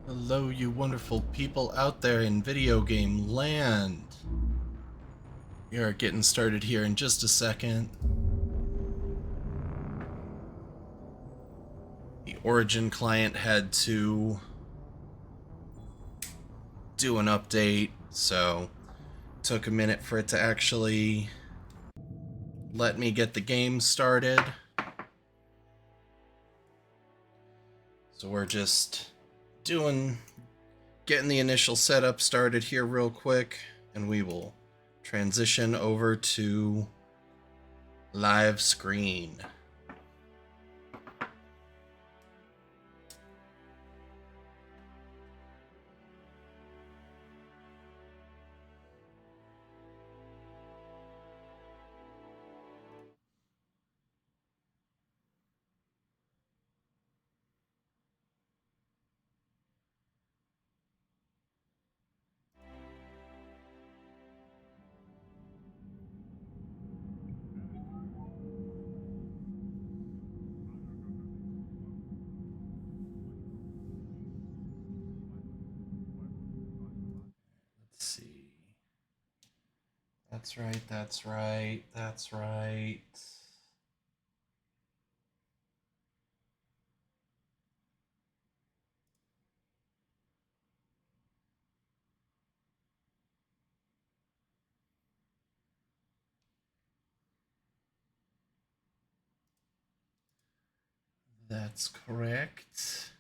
Hello, you wonderful people out there in video game land. We are getting started here in just a second. The Origin client had to do an update, so it took a minute for it to actually let me get the game started. So we're just getting the initial setup started here real quick, and we will transition over to live screen. Let's see. That's right, that's right, that's right. That's correct.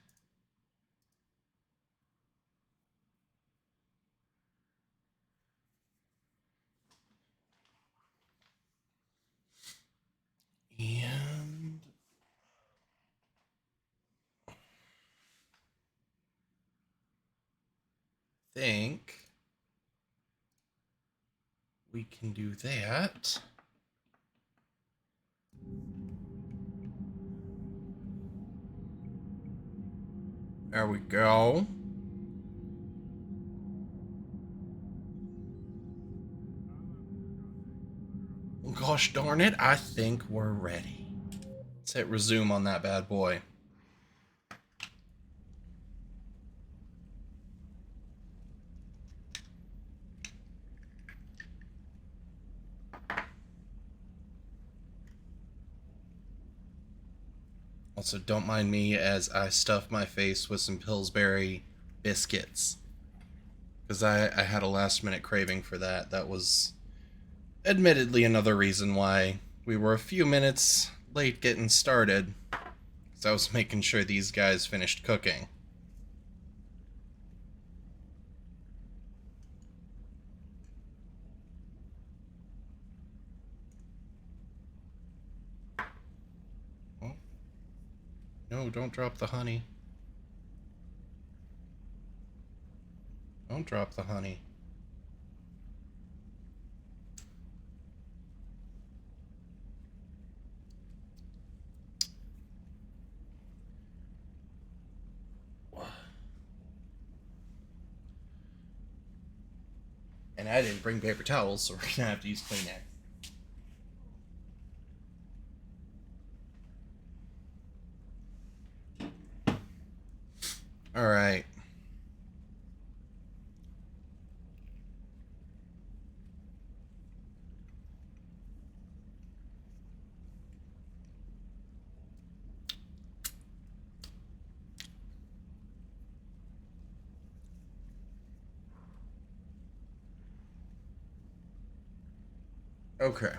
And I think we can do that. There we go. Gosh darn it, I think we're ready. Let's hit resume on that bad boy. Also, don't mind me as I stuff my face with some Pillsbury biscuits. Because I had a last minute craving for that. That was admittedly another reason why we were a few minutes late getting started. Because I was making sure these guys finished cooking. Oh. No, don't drop the honey. Don't drop the honey. And I didn't bring paper towels, so we're gonna have to use Kleenex. Alright. Okay.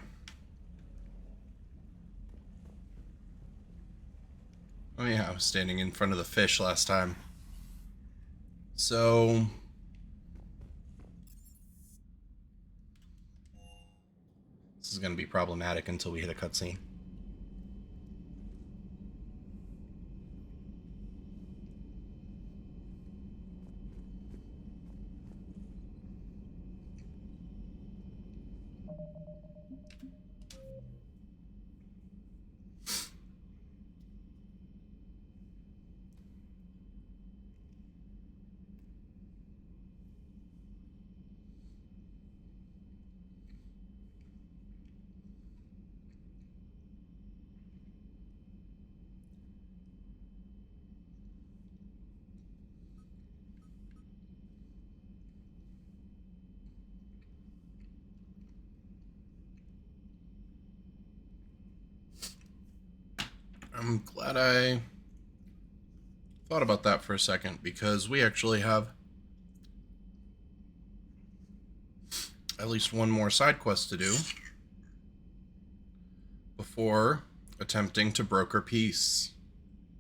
Oh yeah, I was standing in front of the fish last time. So... this is gonna be problematic until we hit a cutscene. I'm glad I thought about that for a second, because we actually have at least one more side quest to do before attempting to broker peace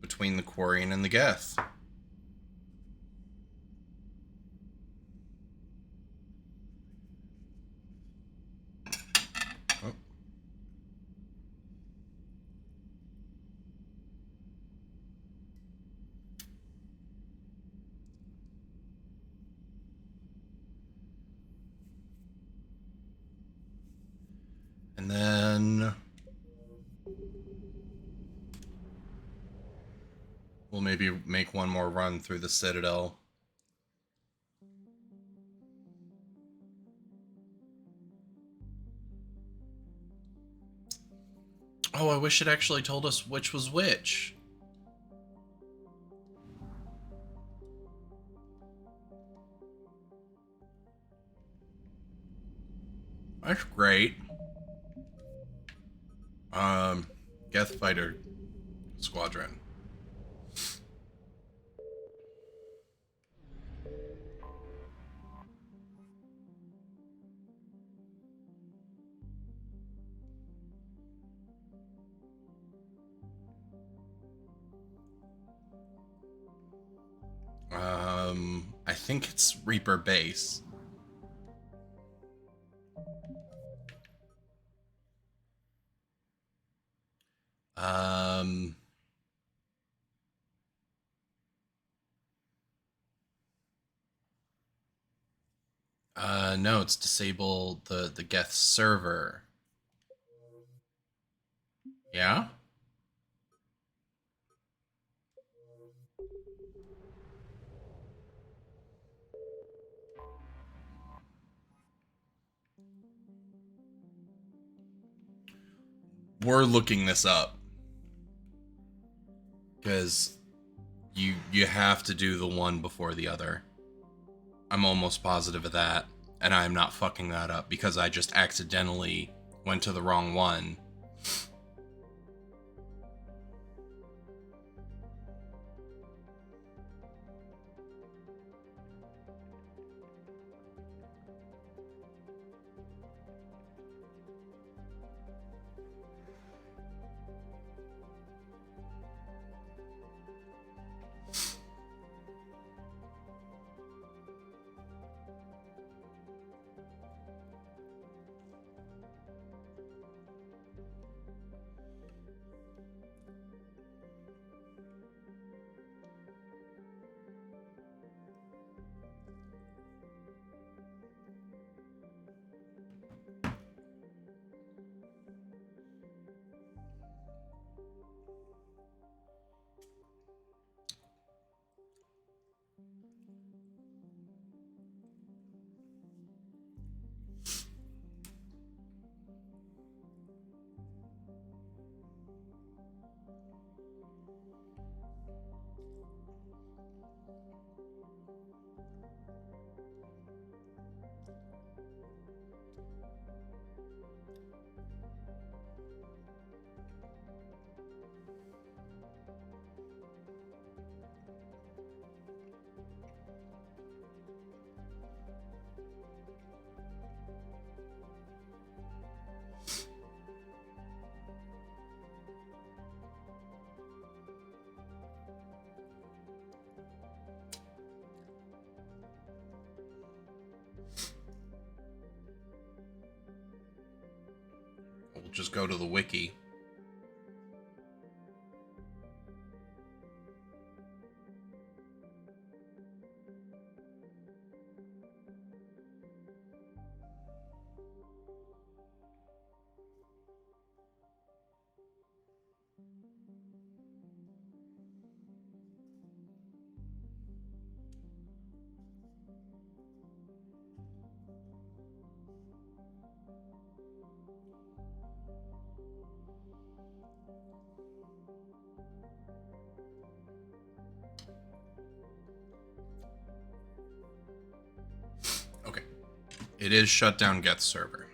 between the Quarian and the Geth. Oh. And then we'll maybe make one more run through the Citadel. Oh, I wish it actually told us which was which. That's great. Geth Fighter Squadron. I think it's Reaper Base. Um, no, it's disable the Geth server. Yeah? We're looking this up. Because you have to do the one before the other. I'm almost positive of that. And I'm not fucking that up because I just accidentally went to the wrong one. We'll just go to the wiki. Okay. It is shut down Geth server.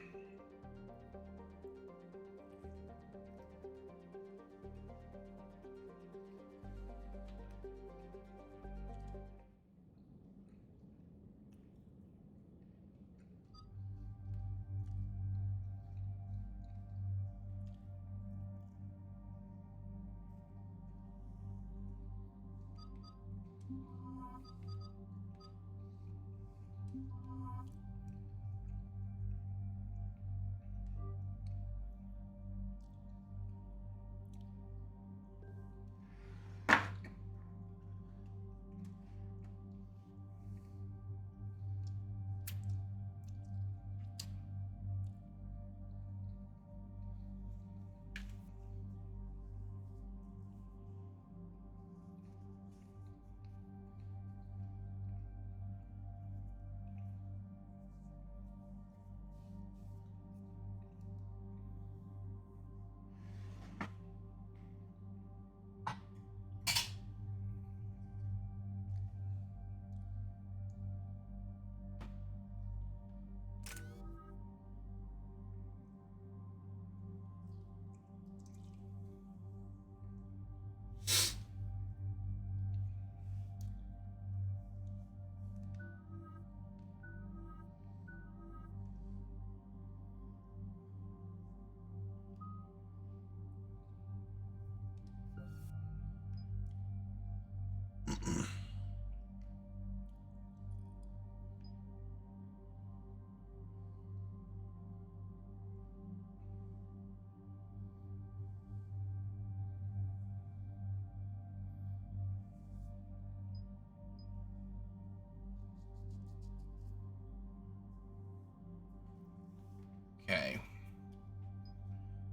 Okay.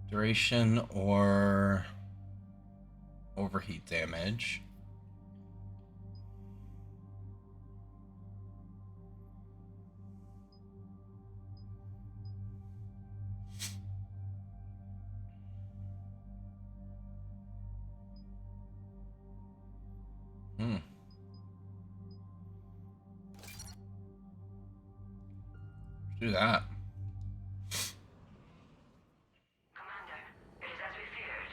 Duration or overheat damage. Do that. Commander, it is as we feared.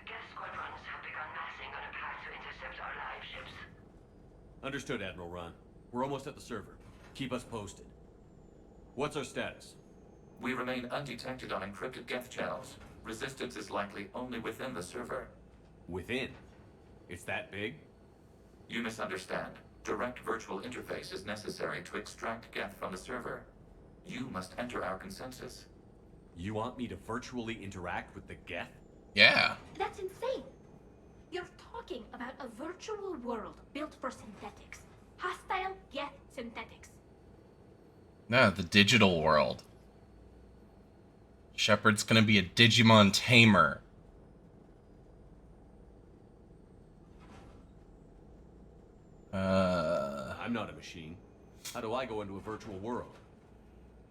Geth squadrons have begun massing on a path to intercept our live ships. Understood, Admiral Ron. We're almost at the server. Keep us posted. What's our status? We remain undetected on encrypted Geth channels. Resistance is likely only within the server. Within? It's that big? You misunderstand. Direct virtual interface is necessary to extract Geth from the server. You must enter our consensus. You want me to virtually interact with the Geth? Yeah. That's insane. You're talking about a virtual world built for synthetics. Hostile Geth synthetics. No, the digital world. Shepard's gonna be a Digimon tamer. I'm not a machine. How do I go into a virtual world?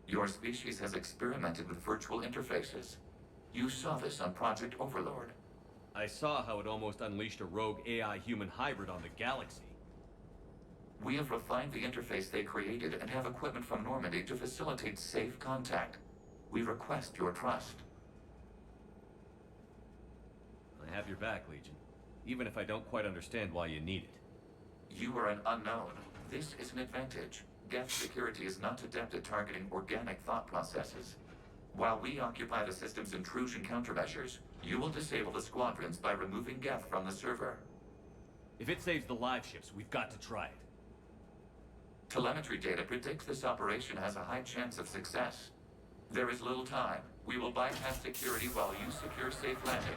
Your species has experimented with virtual interfaces. You saw this on Project Overlord. I saw how it almost unleashed a rogue AI-human hybrid on the galaxy. We have refined the interface they created and have equipment from Normandy to facilitate safe contact. We request your trust. I have your back, Legion. Even if I don't quite understand why you need it. You are an unknown. This is an advantage. Geth security is not adept at targeting organic thought processes. While we occupy the system's intrusion countermeasures, you will disable the squadrons by removing Geth from the server. If it saves the live ships, we've got to try it. Telemetry data predicts this operation has a high chance of success. There is little time. We will bypass security while you secure safe landing.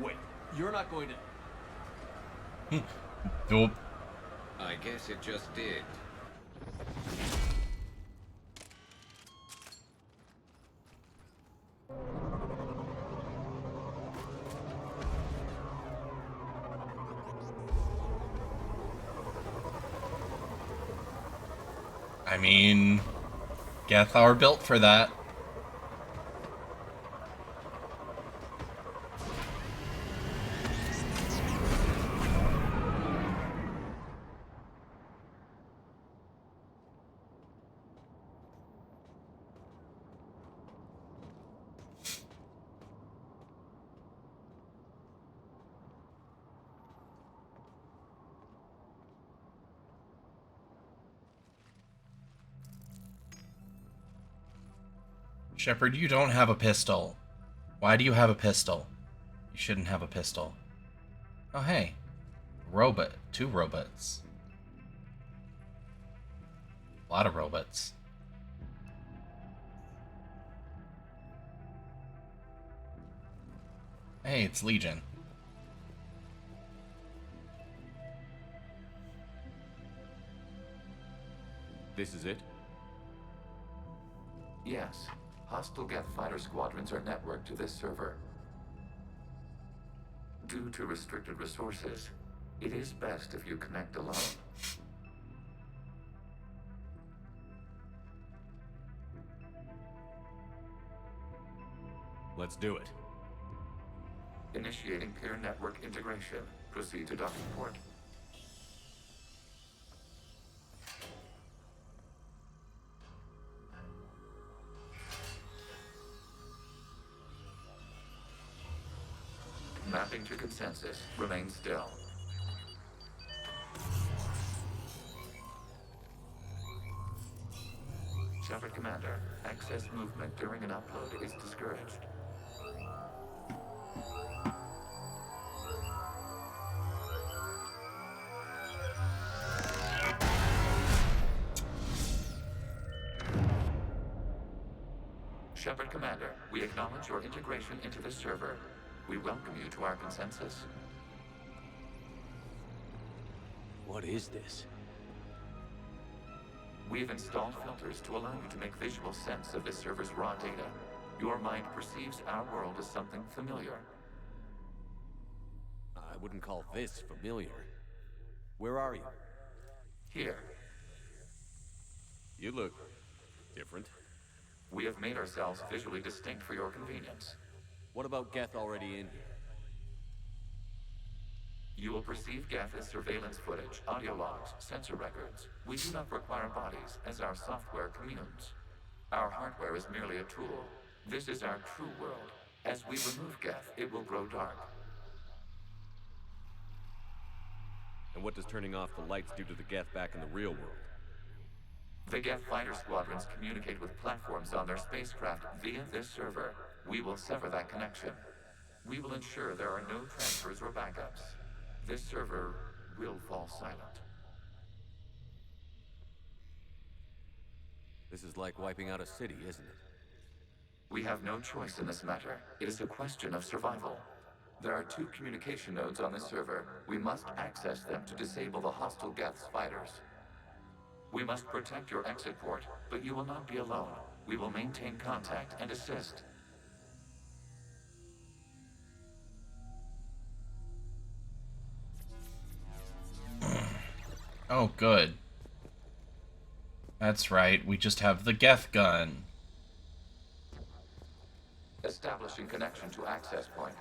Wait, you're not going to... Nope. I guess it just did. I mean, Geth are built for that. Shepard, you don't have a pistol. Why do you have a pistol? You shouldn't have a pistol. Oh, hey. Robot. 2 robots. A lot of robots. Hey, it's Legion. This is it? Yes. Hostile Geth fighter squadrons are networked to this server. Due to restricted resources, it is best if you connect alone. Let's do it. Initiating peer network integration. Proceed to docking port. Mapping to consensus. Remain still. Shepard Commander, excess movement during an upload is discouraged. Shepard Commander, we acknowledge your integration into the server. We welcome you to our consensus. What is this? We've installed filters to allow you to make visual sense of this server's raw data. Your mind perceives our world as something familiar. I wouldn't call this familiar. Where are you? Here, You look different. we have made ourselves visually distinct for your convenience. What about Geth already in here? You will perceive Geth as surveillance footage, audio logs, sensor records. We do not require bodies, as our software communes. Our hardware is merely a tool. This is our true world. As we remove Geth, it will grow dark. And what does turning off the lights do to the Geth back in the real world? The Geth fighter squadrons communicate with platforms on their spacecraft via this server. We will sever that connection. We will ensure there are no transfers or backups. This server will fall silent. This is like wiping out a city, isn't it? We have no choice in this matter. It is a question of survival. There are 2 communication nodes on this server. We must access them to disable the hostile Geth's fighters. We must protect your exit port, but you will not be alone. We will maintain contact and assist. Oh, good. That's right, we just have the Geth gun. Establishing connection to access point.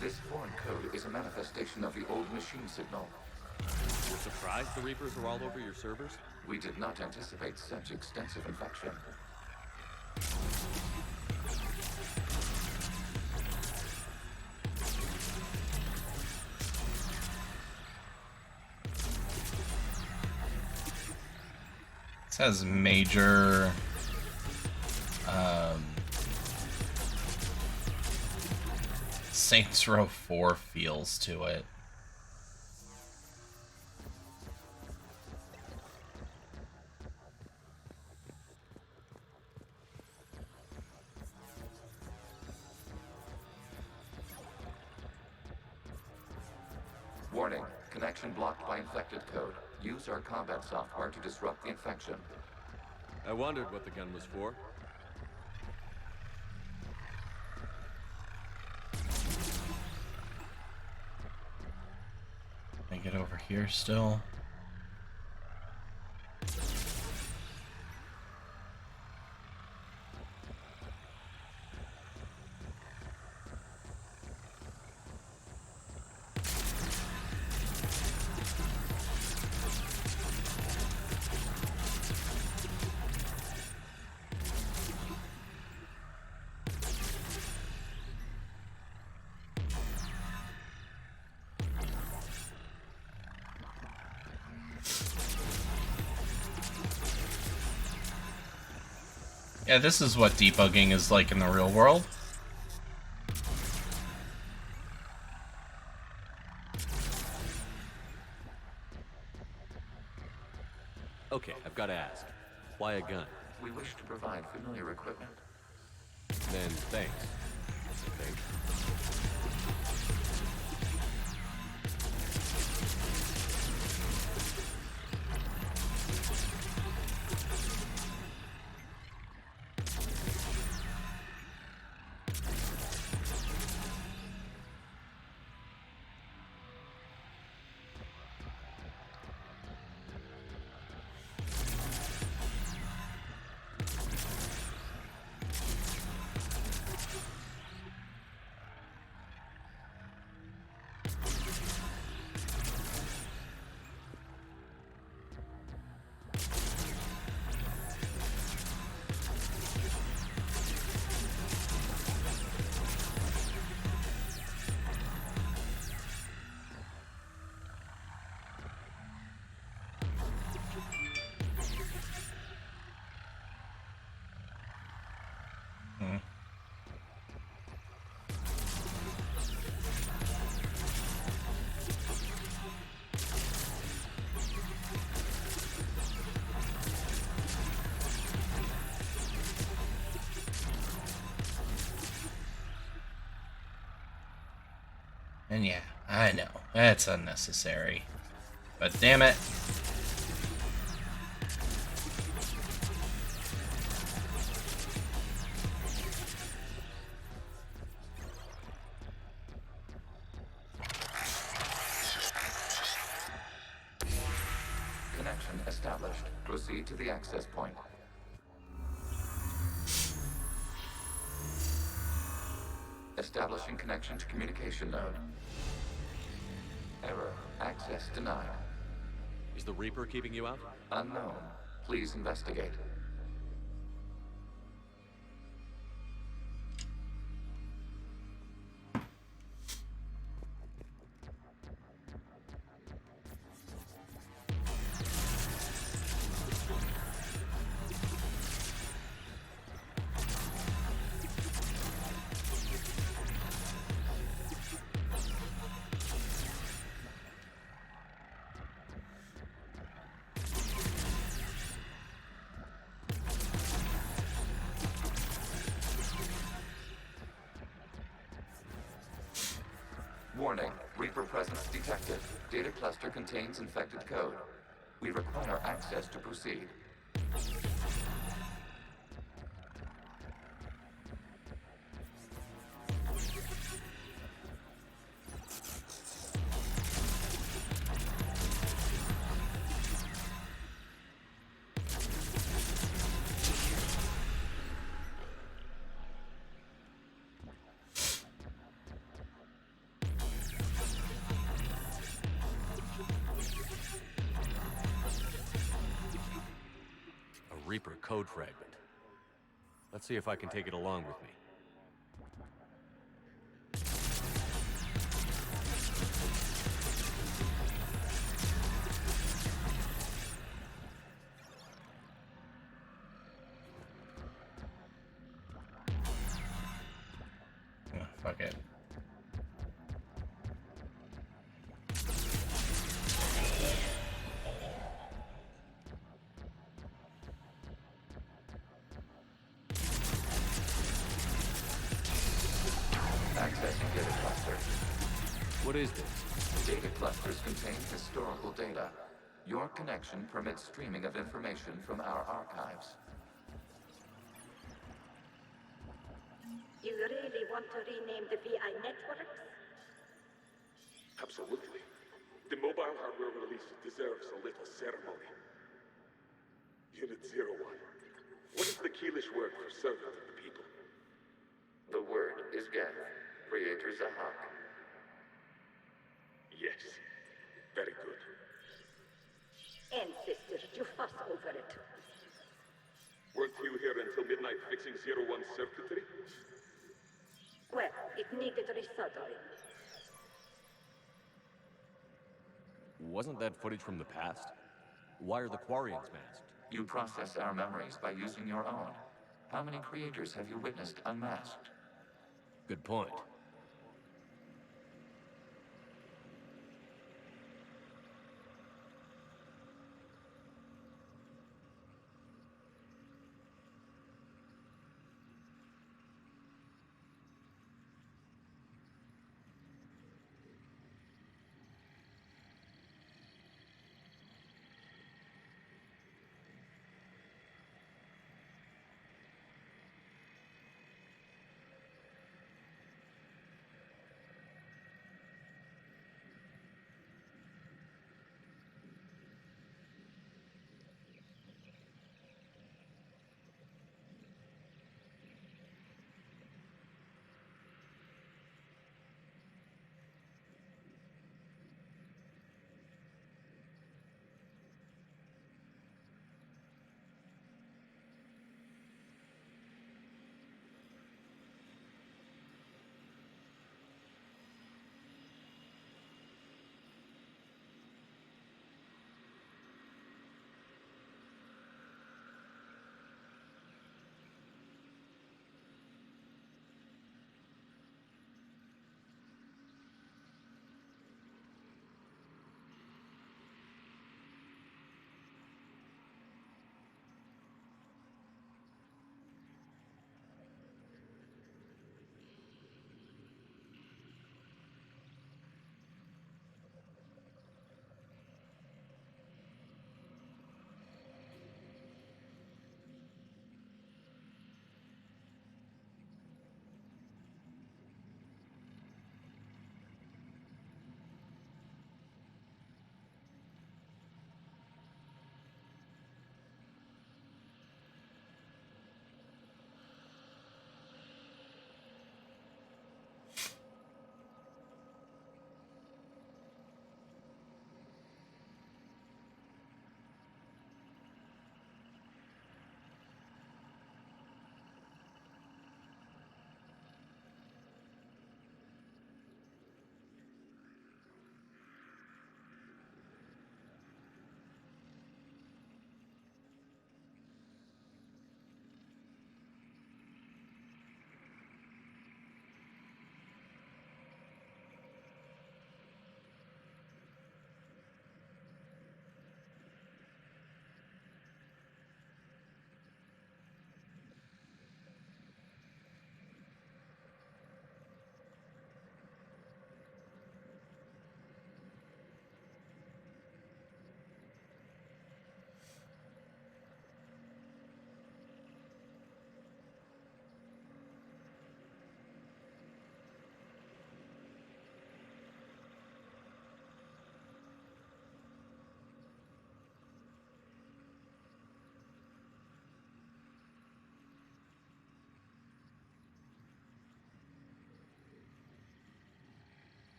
This foreign code is a manifestation of the old machine signal. You're surprised the Reapers are all over your servers? We did not anticipate such extensive infection. This has major Saints Row 4 feels to it. Warning, connection blocked by infected code. Use our combat software to disrupt the infection. I wondered what the gun was for. Can I get over here still? Yeah, this is what debugging is like in the real world. Okay, I've got to ask. Why a gun? We wish to provide familiar equipment. Then thanks. I think. And yeah, I know, that's unnecessary. But damn it. Connection established. Proceed to the access point. Establishing connection to communication node. Error. Access denied. Is the Reaper keeping you out? Unknown. Please investigate. Warning, Reaper presence detected. Data cluster contains infected code. We require access to proceed. A Reaper code fragment. Let's see if I can take it along with me. Oh, fuck it. Accessing data cluster. What is this? Data clusters contain historical data. Your connection permits streaming of information from our archives. You really want to rename the VI networks? Absolutely. The mobile hardware release deserves a little ceremony. Unit 01. What is the Keelish word for servant of the people? The word is Geth. Creator Zahak. Yes. Very good. Ancestors, you fuss over it. Weren't you here until midnight fixing 01's circuitry? Well, it needed resoldering. Wasn't that footage from the past? Why are the Quarians masked? You process our memories by using your own. How many creators have you witnessed unmasked? Good point.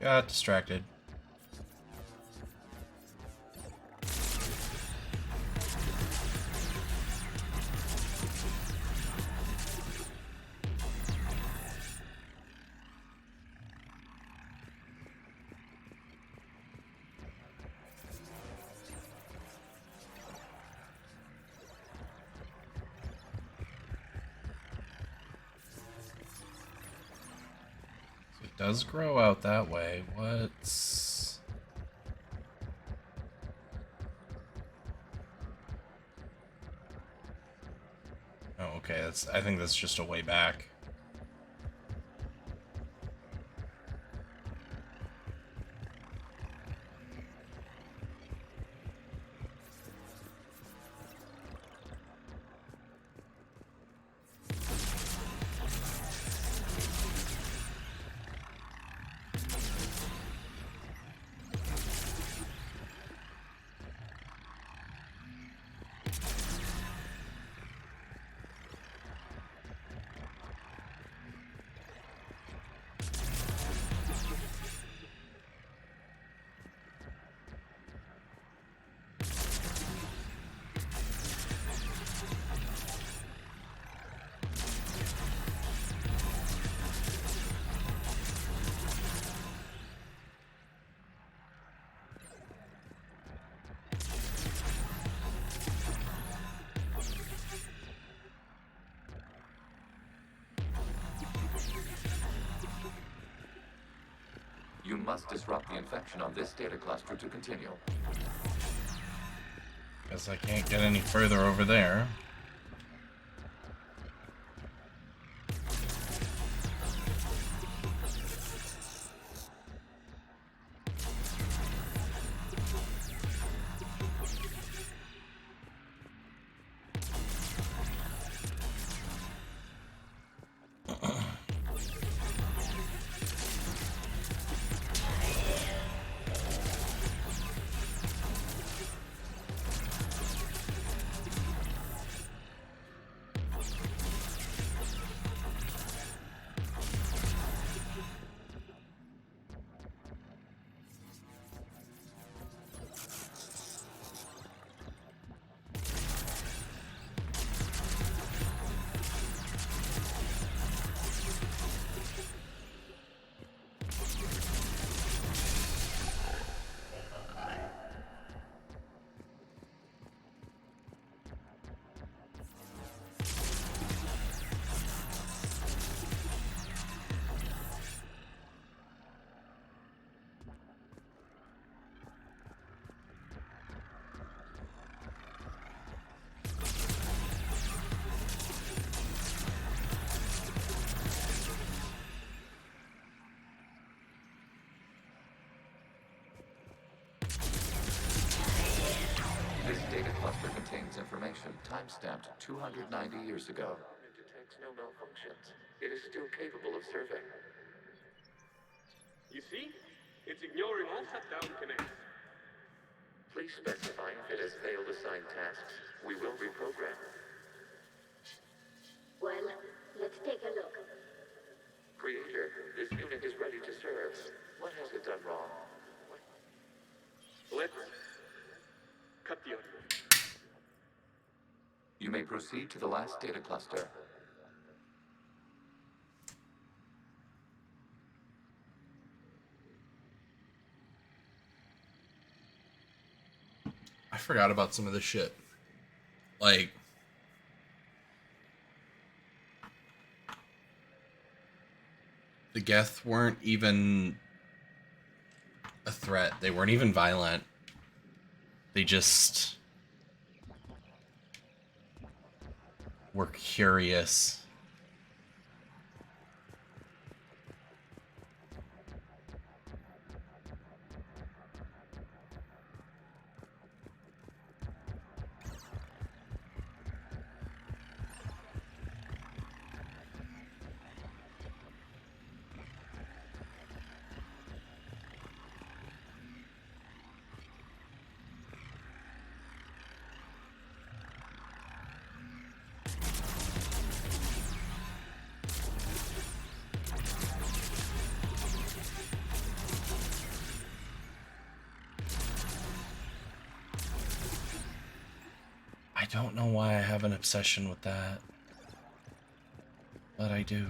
Got distracted. It does grow out that way. What's... Oh, okay. That's. I think that's just a way back. You must disrupt the infection on this data cluster to continue. Guess I can't get any further over there. This data cluster contains information time-stamped 290 years ago. It detects no malfunctions. It is still capable of serving. You see? It's ignoring all shutdown connects. Please specify if it has failed assigned tasks. We will reprogram. Well, let's take a look. Creator, this unit is ready to serve. What has it done wrong? Let's cut the audio. You may proceed to the last data cluster. I forgot about some of this shit. Like... The Geth weren't even a threat. They weren't even violent. They just were curious. don't know why I have an obsession with that, but I do.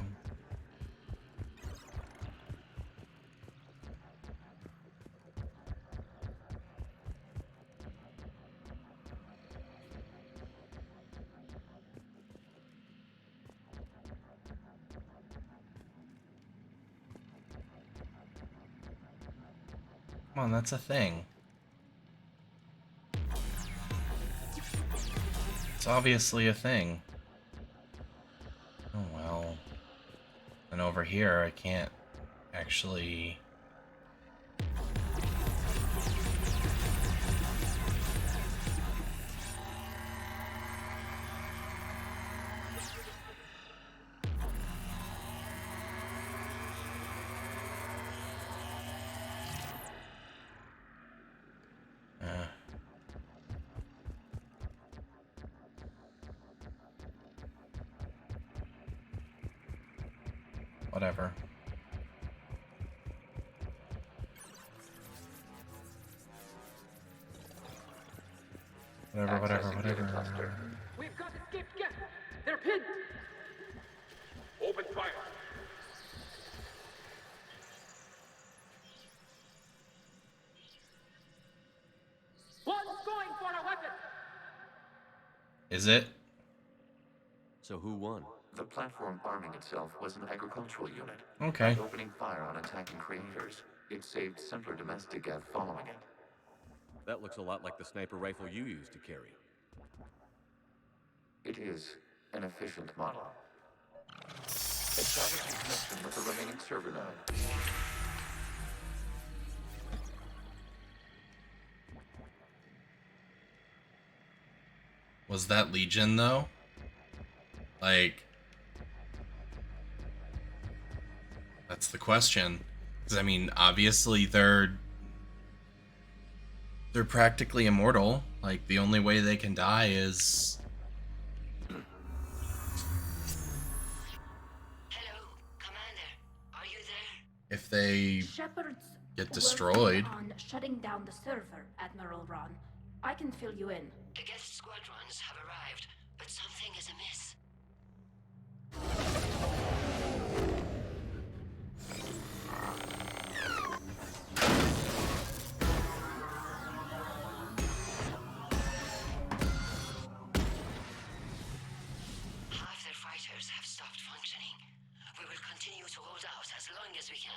Come on, that's a thing. It's obviously a thing. Oh well. And over here, I can't actually... Whatever. Whatever. We've got escaped Geth. They're pinned. Open fire. One's going for a weapon. Is it? So who won? The platform arming itself was an agricultural unit. Okay. By opening fire on attacking creators, it saved simpler domestic Geth following it. That looks a lot like the sniper rifle you used to carry. It is an efficient model. Establishing connection with the remaining server node. Was that Legion, though? Like... That's the question. Because, I mean, obviously they're practically immortal. Like, the only way they can die is... Hello, Commander. Are you there? if they Shepherds get destroyed. working on shutting down the server, Admiral Ron. I can fill you in. The Geth squadrons have arrived, but something is amiss. Half their fighters have stopped functioning. We will continue to hold out as long as we can.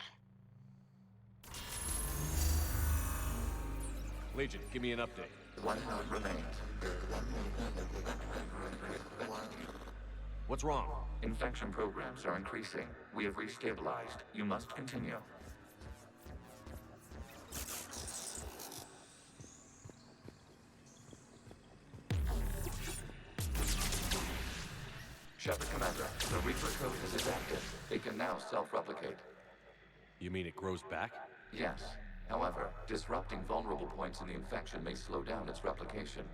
Legion, give me an update. One node remains. What's wrong? Infection programs are increasing. We have restabilized. You must continue. Shepard Commander, the Reaper code is adapted. It can now self-replicate. You mean it grows back? Yes. However, disrupting vulnerable points in the infection may slow down its replication.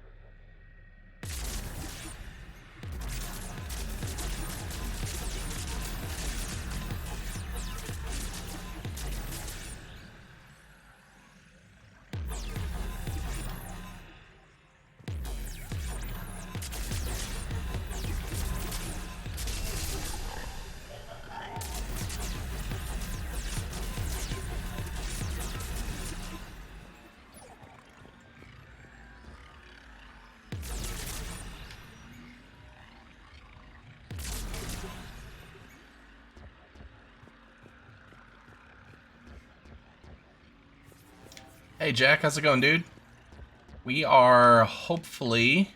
Hey Jack, how's it going, dude? We are hopefully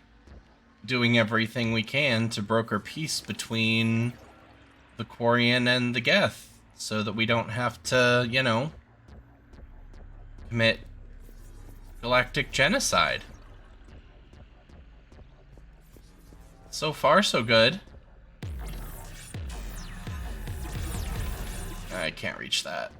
doing everything we can to broker peace between the Quarian and the Geth, so that we don't have to, you know, commit galactic genocide. So far, so good. I can't reach that.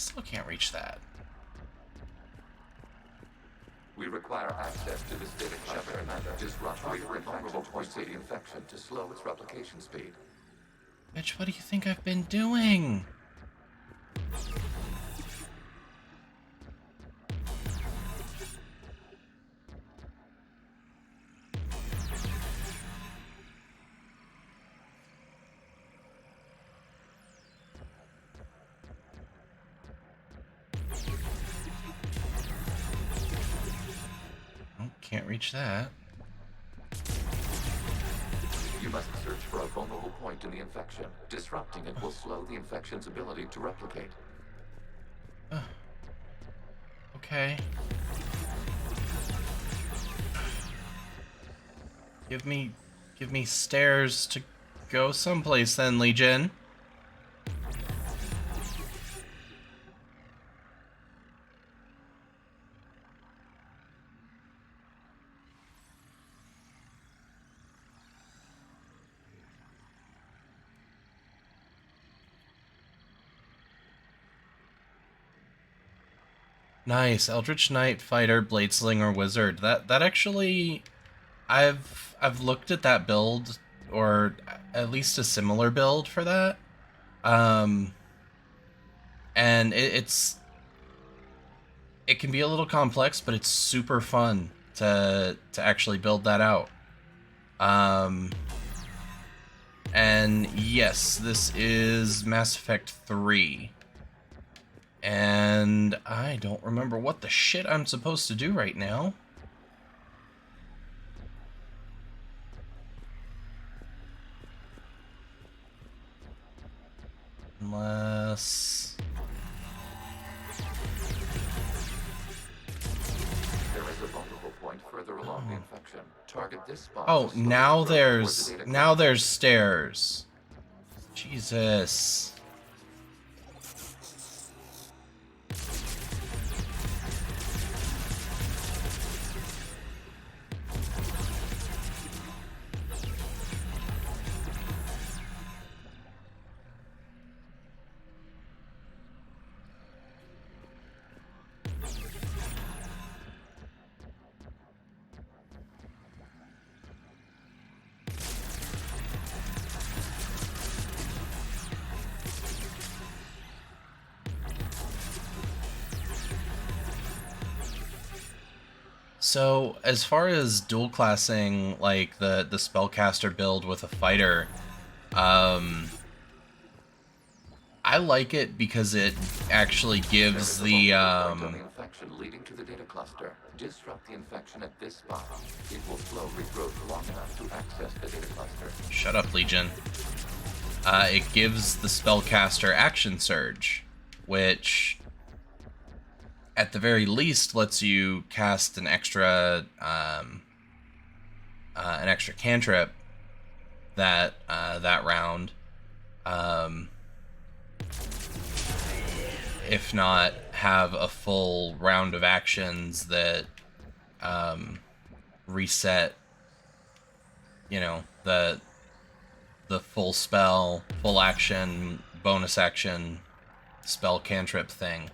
Still can't reach that. We require access to this data cluster. Disrupt greater and vulnerable points of the infection to slow its replication speed. Bitch, what do you think I've been doing? Oh, can't reach that. You must search for a vulnerable point in the infection. Disrupting it will slow the infection's ability to replicate. Okay. Give me stairs to go someplace then, Legion. Nice, Eldritch Knight, Fighter, Bladeslinger, Wizard. That actually, I've looked at that build, or at least a similar build for that, and it can be a little complex, but it's super fun to actually build that out. And yes, this is Mass Effect 3. And I don't remember what the shit I'm supposed to do right now. Unless... There is a vulnerable point further along the infection. Target this spot. Oh, to slow now its growth towards there's the data now cluster. there's stairs. Jesus. So, as far as dual classing, like the spellcaster build with a fighter, I like it because it actually gives the Point on the infection leading to the data cluster. Disrupt the infection at this spot. It will slow regrowth long enough to access the data cluster. Shut up, Legion. It gives the spellcaster action surge, which at the very least lets you cast an extra cantrip that round. If not, have a full round of actions that reset, you know, the full spell, full action, bonus action, spell cantrip thing,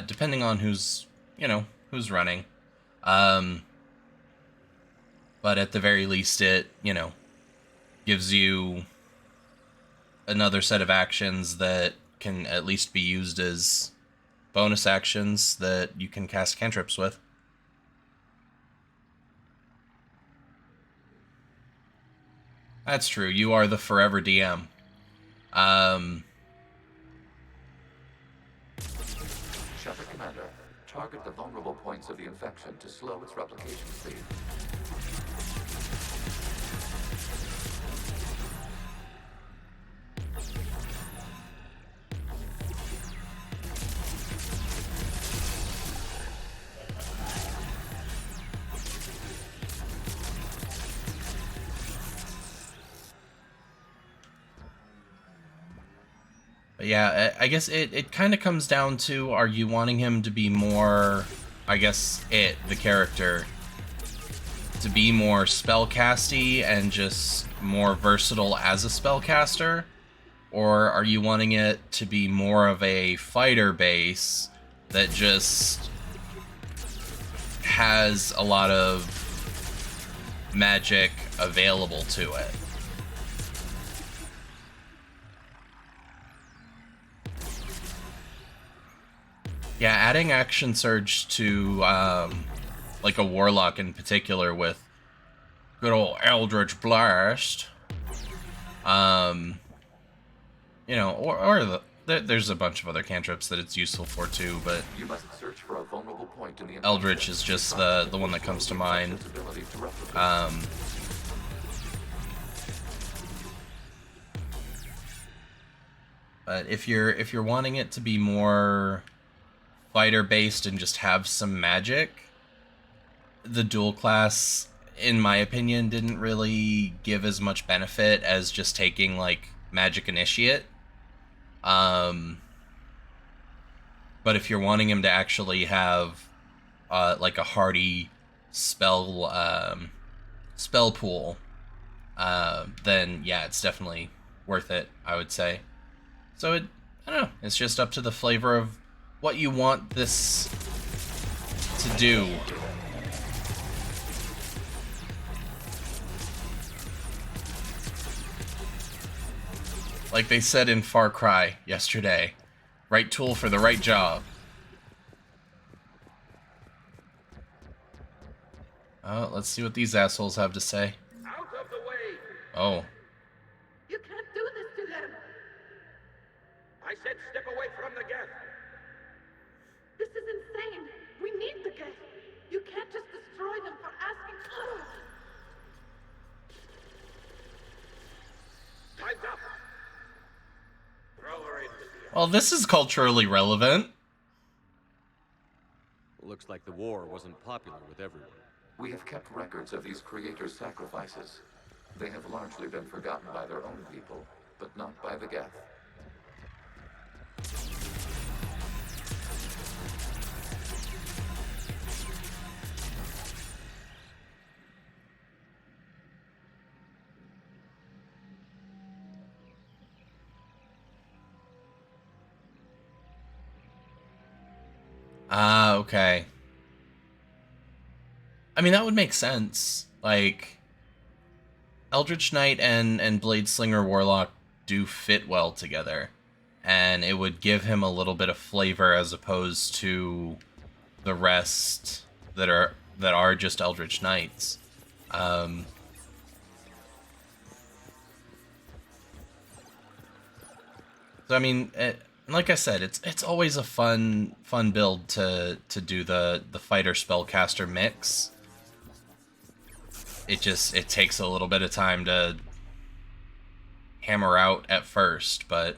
depending on who's running. But at the very least, it, gives you another set of actions that can at least be used as bonus actions that you can cast cantrips with. That's true. You are the forever DM. Shepard Commander, target the vulnerable points of the infection to slow its replication speed. But yeah, I guess it kind of comes down to, are you wanting him to be more, I guess the character, to be more spellcasty and just more versatile as a spellcaster? Or are you wanting it to be more of a fighter base that just has a lot of magic available to it? Yeah, adding action surge to like a warlock in particular with good old Eldritch Blast, you know, there's a bunch of other cantrips that it's useful for too, but You must search for a vulnerable point in the Eldritch is just the one that comes to mind. But if you're wanting it to be more fighter based and just have some magic, the dual class, in my opinion, didn't really give as much benefit as just taking like magic initiate. But if you're wanting him to actually have like a hardy spell pool, then yeah, it's definitely worth it, I would say. So I don't know, it's just up to the flavor of what you want this to do. Like they said in Far Cry yesterday, right tool for the right job. Oh, let's see what these assholes have to say. Out of the way! Oh. You can't do this to them. I said step away from the Geth! This is insane. We need the Geth. You can't just destroy them for asking. Time's up! Throw her into the Well, this is culturally relevant. Looks like the war wasn't popular with everyone. We have kept records of these creators' sacrifices. They have largely been forgotten by their own people, but not by the Geth. Ah, okay. I mean, that would make sense. Like, Eldritch Knight and Blade Slinger Warlock do fit well together. And it would give him a little bit of flavor as opposed to the rest that are just Eldritch Knights. So I mean, like I said, it's always a fun build to do the fighter spellcaster mix. It takes a little bit of time to hammer out at first, but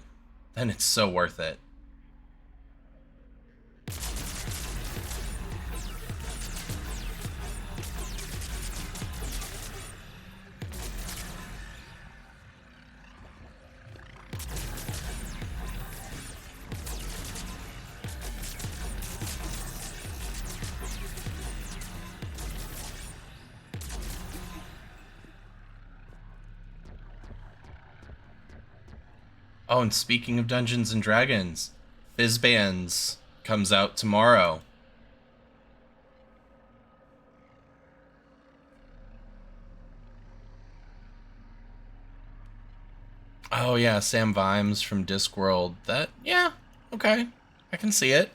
then it's so worth it. Oh, and speaking of Dungeons and Dragons, Fizzbands comes out tomorrow. Oh yeah, Sam Vimes from Discworld. Yeah, okay. I can see it.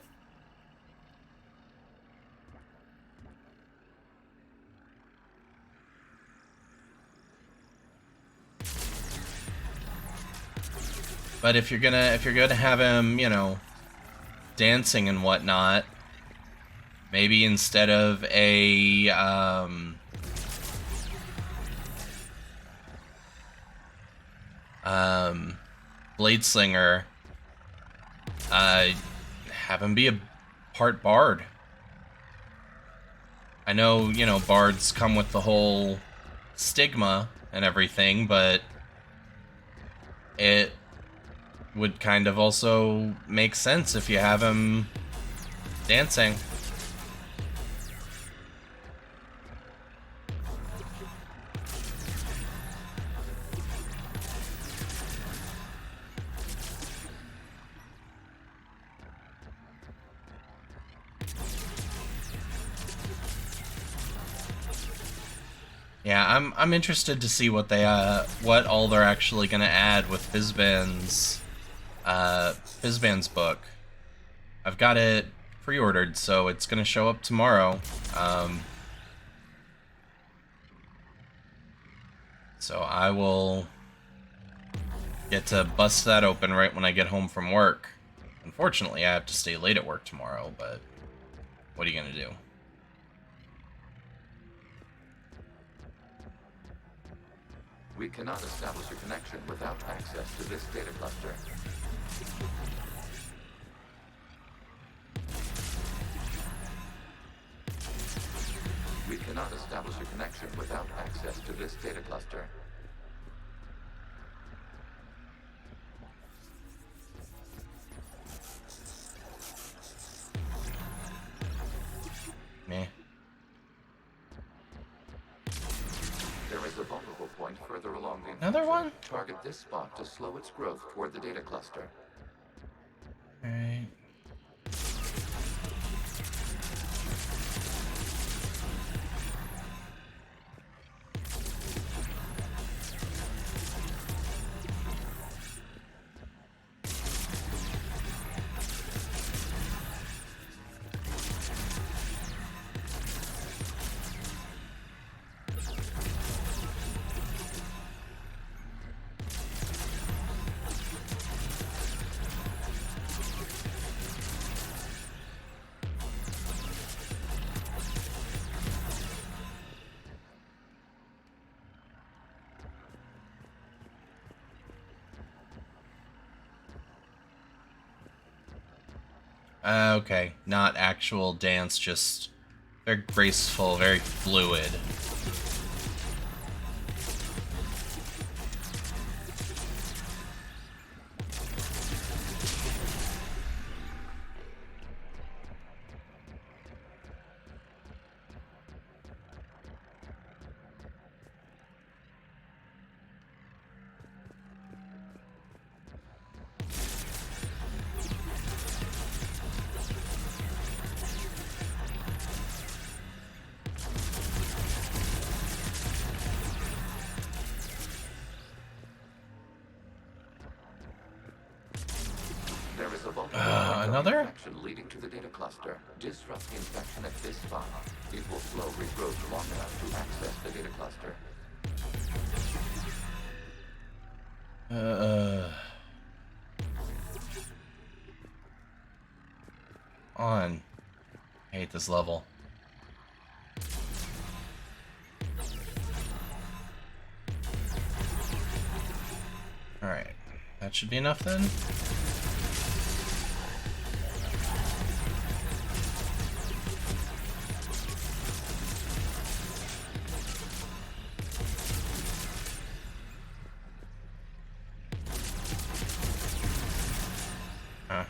But if you're gonna have him, you know, dancing and whatnot, maybe instead of a Blade Slinger, have him be a part bard. I know, you know, bards come with the whole stigma and everything, but it would kind of also make sense if you have him dancing. Yeah, I'm interested to see what what all they're actually gonna add with Fizban's book. I've got it pre-ordered, so it's gonna show up tomorrow. So I will get to bust that open right when I get home from work. Unfortunately, I have to stay late at work tomorrow, but what are you gonna do? We cannot establish a connection without access to this data cluster. We cannot establish a connection without access to this data cluster. Meh. There is a vulnerable point further along the Another infection. one? Target this spot to slow its growth toward the data cluster. Alright. Okay, not actual dance, just very graceful, very fluid. There is a vulnerable point Another? of infection leading to the data cluster. Disrupt the infection at this spot. It will slow regrowth long enough to access the data cluster. On. I hate this level. Alright. That should be enough then? Huh.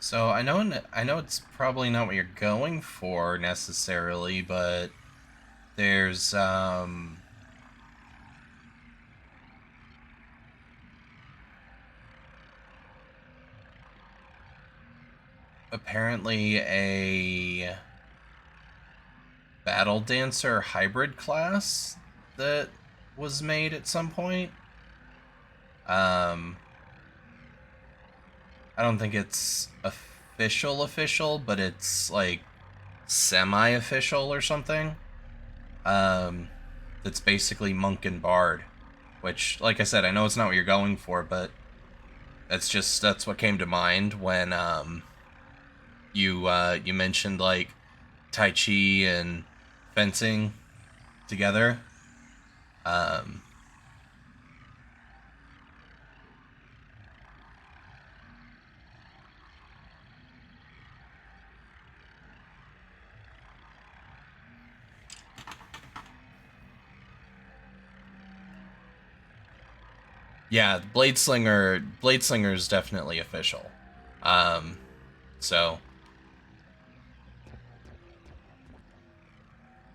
So I know it's probably not what you're going for necessarily, but there's apparently a battle dancer hybrid class that was made at some point. Um, I don't think it's official, but it's like semi-official or something. Um, that's basically monk and bard, which, like I said, I know it's not what you're going for, but that's what came to mind when you mentioned like tai chi and fencing together. Um, yeah, Blade Slinger is definitely official. Um, so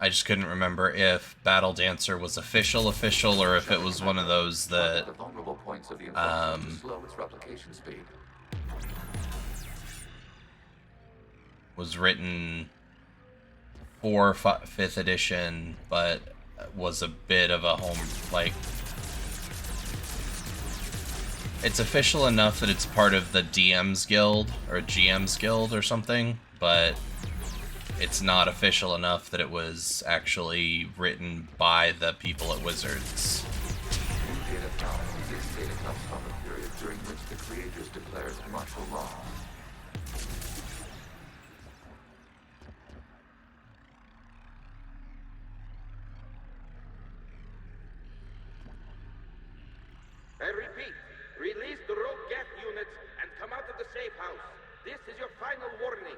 I just couldn't remember if Battle Dancer was official, or if it was one of those that the vulnerable points of the infection to slow its replication speed. was written for 5th edition, but was a bit of a home, like, it's official enough that it's part of the DM's Guild or GM's Guild or something, but it's not official enough that it was actually written by the people at Wizards. Data found this data comes from a period during which the creators declared martial law. I repeat, release the rogue Geth units and come out of the safe house. This is your final warning.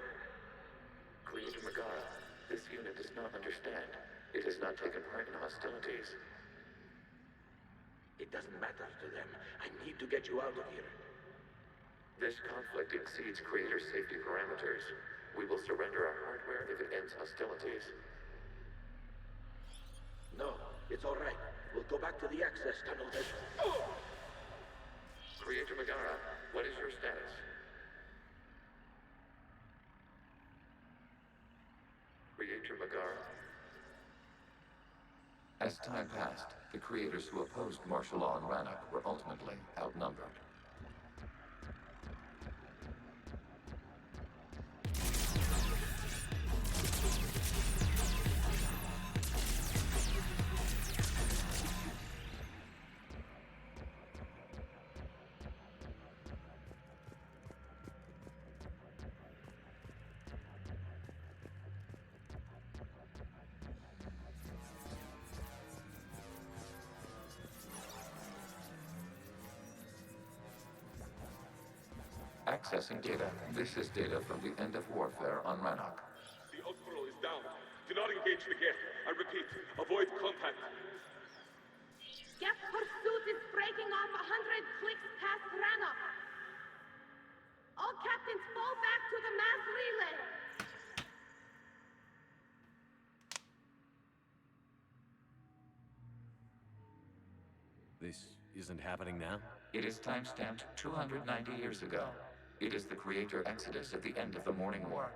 Creator Megara, this unit does not understand. It has not taken part in hostilities. It doesn't matter to them. I need to get you out of here. This conflict exceeds Creator's safety parameters. We will surrender our hardware if it ends hostilities. No, it's all right. We'll go back to the access tunnel then. Creator Megara, what is your status? Creator Megara. As time passed, the creators who opposed martial law in Rannoch were ultimately outnumbered. Accessing data. This is data from the end of warfare on Rannoch. The Outflow is down. Do not engage the Geth. I repeat, avoid contact. Geth pursuit is breaking off 100 clicks past Rannoch. All captains fall back to the mass relay. This isn't happening now? It is timestamped 290 years ago. It is the Creator Exodus at the end of the Morning War.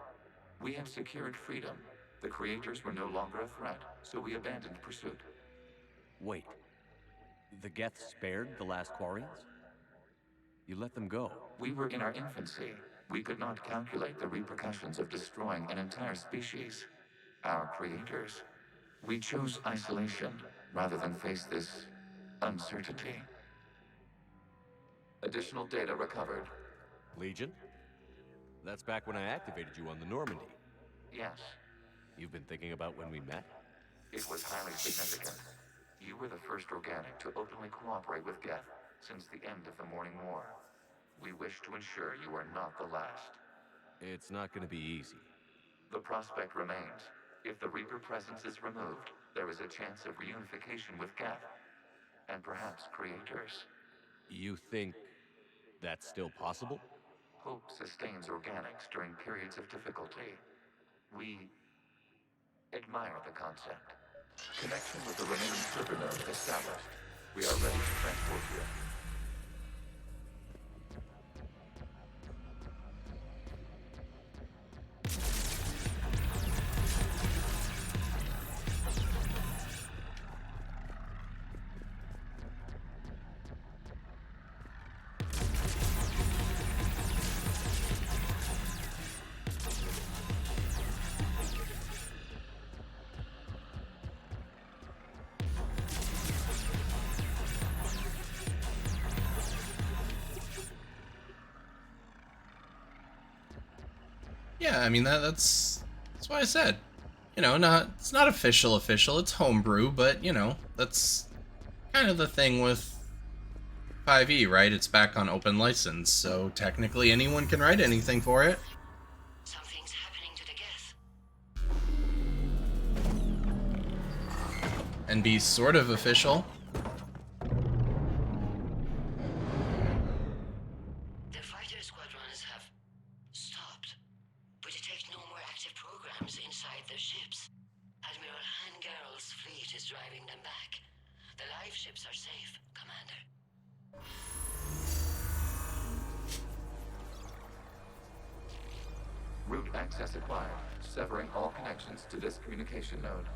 We had secured freedom. The Creators were no longer a threat, so we abandoned pursuit. Wait. The Geth spared the last Quarians? You let them go. We were in our infancy. We could not calculate the repercussions of destroying an entire species. Our creators. We chose isolation rather than face this uncertainty. Additional data recovered. Legion? That's back when I activated you on the Normandy. Yes, You've been thinking about when we met? it was highly significant. You were the first organic to openly cooperate with Geth since the end of the Morning War. We wish to ensure you are not the last. It's not gonna be easy. The prospect remains. If the Reaper presence is removed, there is a chance of reunification with Geth. And perhaps creators. You think that's still possible? Hope sustains organics during periods of difficulty. We admire the concept. Connection with the remaining server node established. We are ready to transport you. Yeah, I mean that's why I said, you know, it's not official, it's homebrew, but you know, that's kind of the thing with 5e, right? It's back on open license, so technically anyone can write anything for it. Something's happening to the Geth. And be sort of official. The fighter squadrons have stopped, but detect no more active programs inside their ships. Admiral Hangarl's fleet is driving them back. The live ships are safe, Commander. Route access acquired, severing all connections to this communication node.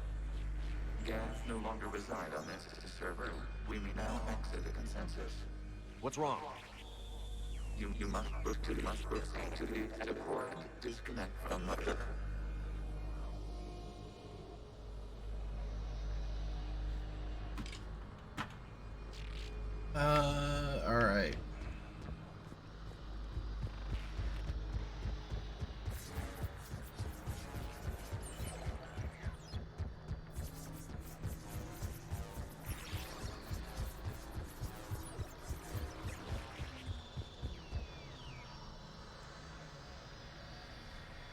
Geth no longer reside on this server. We may now exit the consensus. What's wrong? You must proceed to the exit port and disconnect from mother. Alright.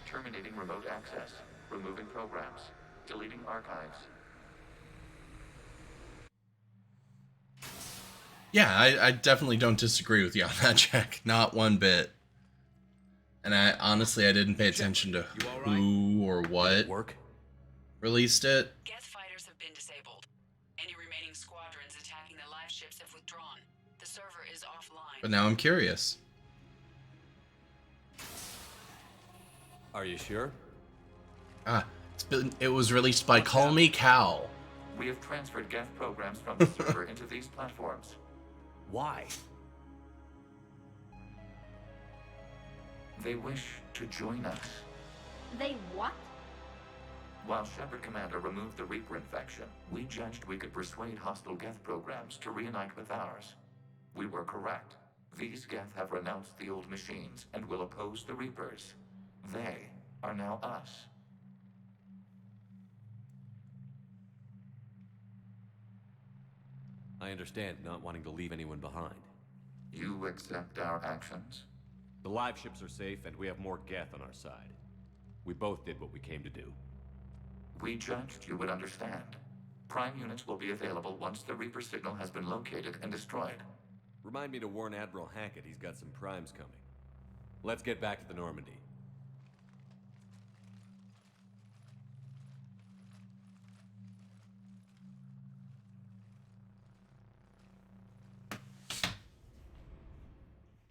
Terminating remote access. Removing programs. Deleting archives. Yeah, I definitely don't disagree with you on that, Jack. Not one bit. And I didn't pay attention to who or what released it. Geth fighters have been disabled. Any remaining squadrons attacking the live ships have withdrawn. The server is offline. But now I'm curious. Are you sure? It was released by Call Me Cal. We have transferred Geth programs from the server into these platforms. Why? They wish to join us. They what? While Shepard Commander removed the Reaper infection, we judged we could persuade hostile Geth programs to reunite with ours. We were correct. These Geth have renounced the old machines and will oppose the Reapers. They are now us. I understand not wanting to leave anyone behind. You accept our actions? The live ships are safe, and we have more Geth on our side. We both did what we came to do. We judged you would understand. Prime units will be available once the Reaper signal has been located and destroyed. Remind me to warn Admiral Hackett he's got some primes coming. Let's get back to the Normandy.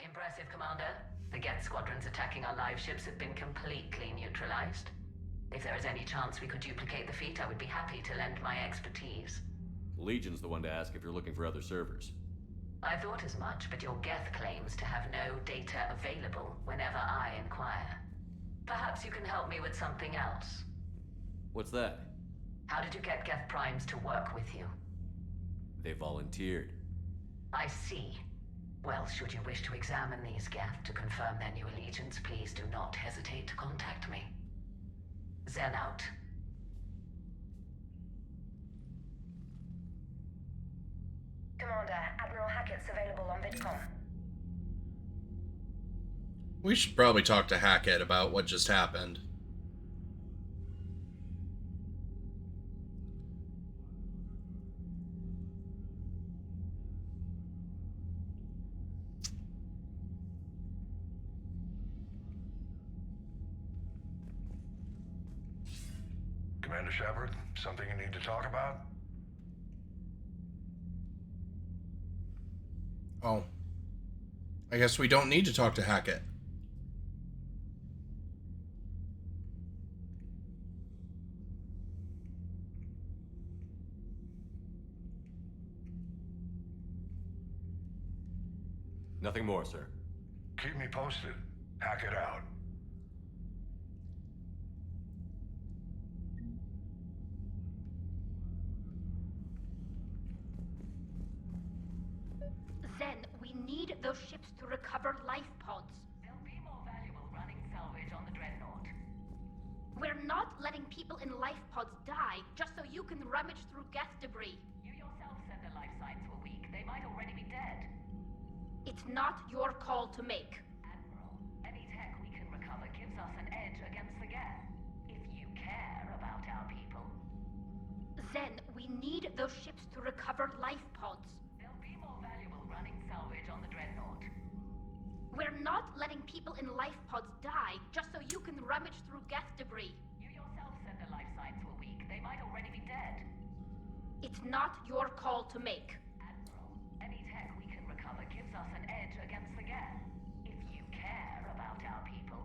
Impressive, Commander. The Geth squadrons attacking our live ships have been completely neutralized. If there is any chance we could duplicate the feat, I would be happy to lend my expertise. Legion's the one to ask if you're looking for other servers. I thought as much, but your Geth claims to have no data available whenever I inquire. Perhaps you can help me with something else. What's that? How did you get Geth primes to work with you? They volunteered. I see. Well, should you wish to examine these Geth to confirm their new allegiance, please do not hesitate to contact me. Zen out. Commander, Admiral Hackett's available on VidCom. We should probably talk to Hackett about what just happened. Commander Shepard? Something you need to talk about? Oh. I guess we don't need to talk to Hackett. Nothing more, sir. Keep me posted. Hackett out. Zen, we need those ships to recover life pods. They'll be more valuable running salvage on the Dreadnought. We're not letting people in life pods die just so you can rummage through Geth debris. You yourself said their life signs were weak. They might already be dead. It's not your call to make. Admiral, any tech we can recover gives us an edge against the Geth. If you care about our people. Zen, we need those ships to recover life pods. They'll be more valuable running salvage on the Dreadnought. We're not letting people in life pods die just so you can rummage through Geth debris. You yourself said their life signs were weak. They might already be dead. It's not your call to make. Admiral, any tech we can recover gives us an edge against the Geth. If you care about our people.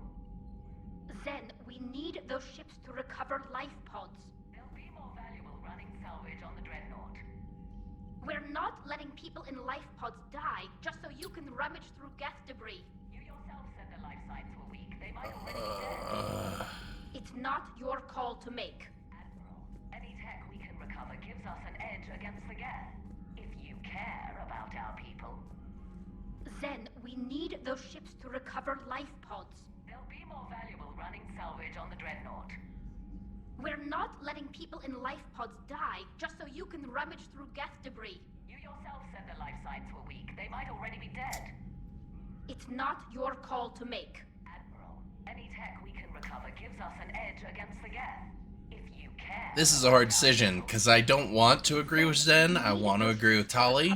Zen, we need those ships to recover life pods. They'll be more valuable running salvage on the Dreadnought. We're not letting people in life pods die just so you can rummage through Geth debris. You yourself said their life signs were weak. They might already be dead. It's not your call to make. Admiral, any tech we can recover gives us an edge against the Geth. If you care about our people. Zen, we need those ships to recover life pods. They'll be more valuable running salvage on the Dreadnought. We're not letting people in life pods die just so you can rummage through Geth debris. You yourself said their life signs were weak. They might already be dead. It's not your call to make. Admiral, any tech we can recover gives us an edge against the Geth. If you care. This is a hard decision, because I don't want to agree with Zen. I want to agree with Tali.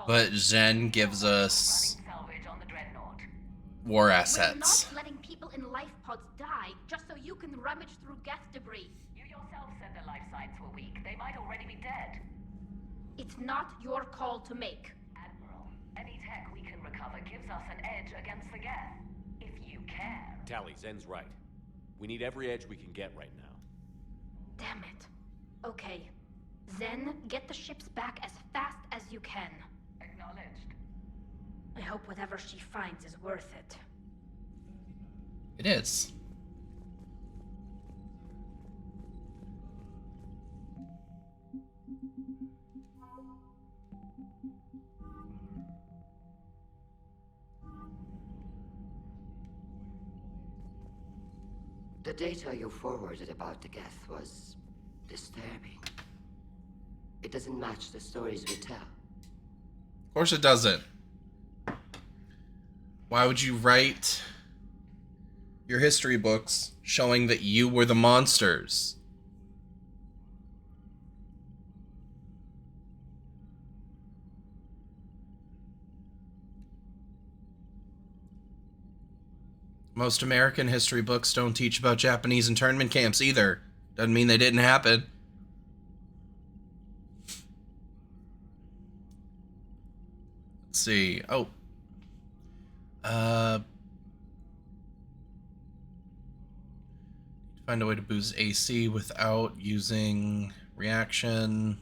But Zen gives us Salvage on the Dreadnought. war We're assets. not letting people in life pods die just so you can rummage through Geth debris. You yourself said their life signs were weak. They might already be dead. It's not your call to make. Admiral, any tech we can recover gives us an edge against the Geth. If you care. Tally, Zen's right. We need every edge we can get right now. Damn it. Okay. Zen, get the ships back as fast as you can. Acknowledged. I hope whatever she finds is worth it. It is. The data you forwarded about the Geth was disturbing. It doesn't match the stories we tell. Of course it doesn't. Why would you write your history books showing that you were the monsters? Most American history books don't teach about Japanese internment camps either. Doesn't mean they didn't happen. Let's see. Oh. Find a way to boost AC without using reaction.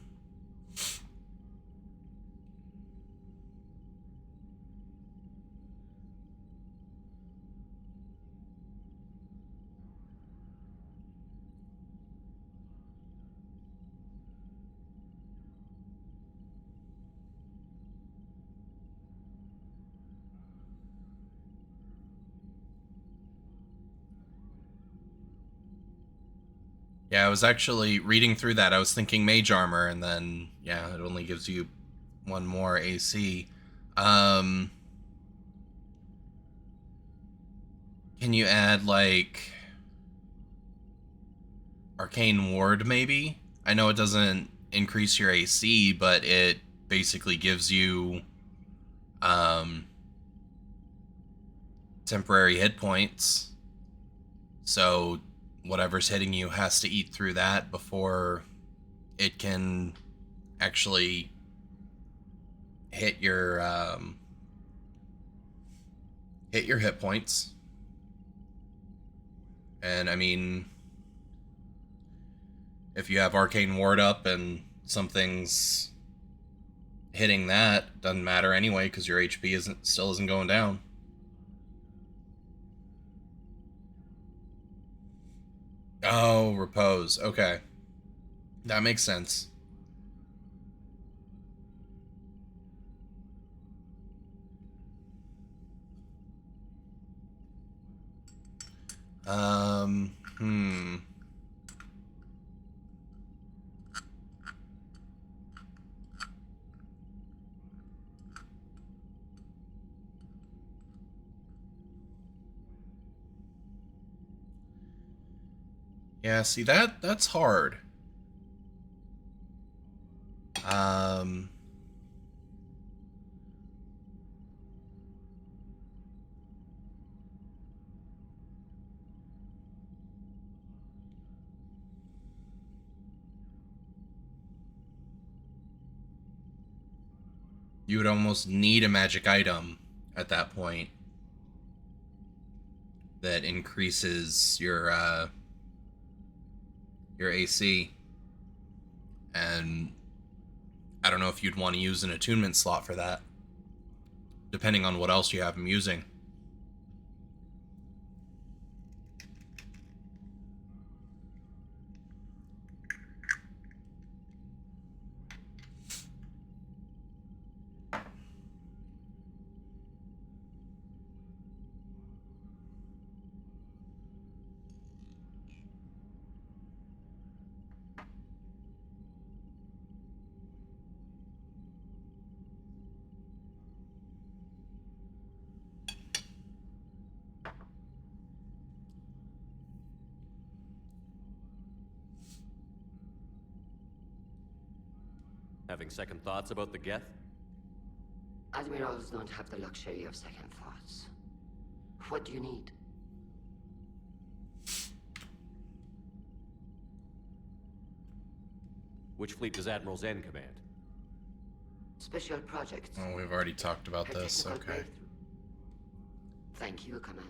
Yeah, I was actually reading through that. I was thinking mage armor, and then, yeah, it only gives you one more AC. Can you add, like, Arcane Ward, maybe? I know it doesn't increase your AC, but it basically gives you, temporary hit points. So whatever's hitting you has to eat through that before it can actually hit your hit points. And I mean, if you have Arcane Ward up and something's hitting that, doesn't matter anyway because your HP still isn't going down. Oh, repose. Okay. That makes sense. Hmm. Yeah, see that's hard. You would almost need a magic item at that point that increases your AC. And I don't know if you'd want to use an attunement slot for that, depending on what else you have him using. Having second thoughts about the Geth? Admirals don't have the luxury of second thoughts. What do you need? Which fleet does Admiral Zen command? Special projects. Oh, we've already talked about A this. technical Okay. breakthrough. Thank you, Commander.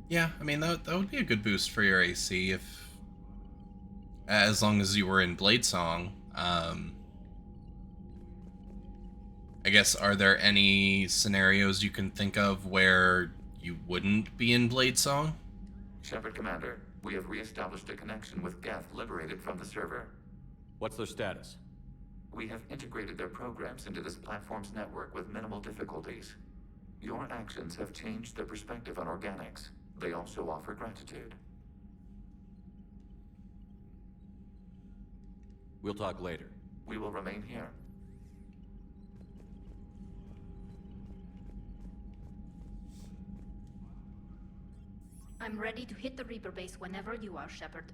Yeah, I mean that would be a good boost for your AC as long as you were in Blade Song. I guess, are there any scenarios you can think of where you wouldn't be in Blade Song? Shepard Commander, we have re-established a connection with Geth liberated from the server. What's their status? We have integrated their programs into this platform's network with minimal difficulties. Your actions have changed their perspective on organics. They also offer gratitude. We'll talk later. We will remain here. I'm ready to hit the Reaper base whenever you are, Shepard.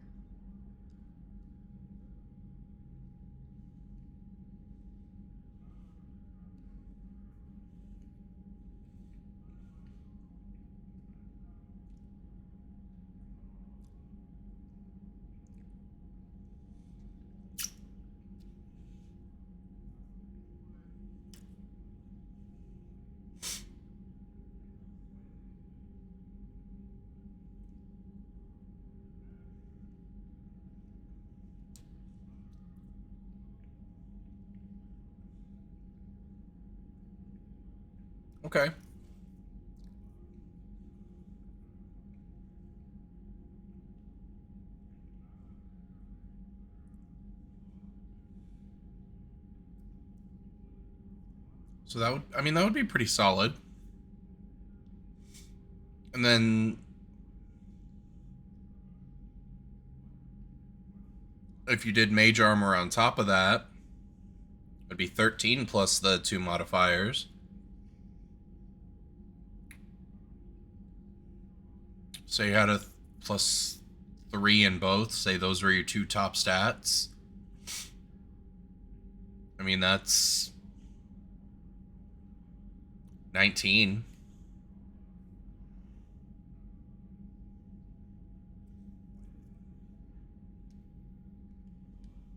Okay. So that would, I mean, that would be pretty solid. And then if you did mage armor on top of that, it'd be 13 plus the 2 modifiers. So you had a plus 3 in both. Say those were your 2 top stats. I mean, that's 19.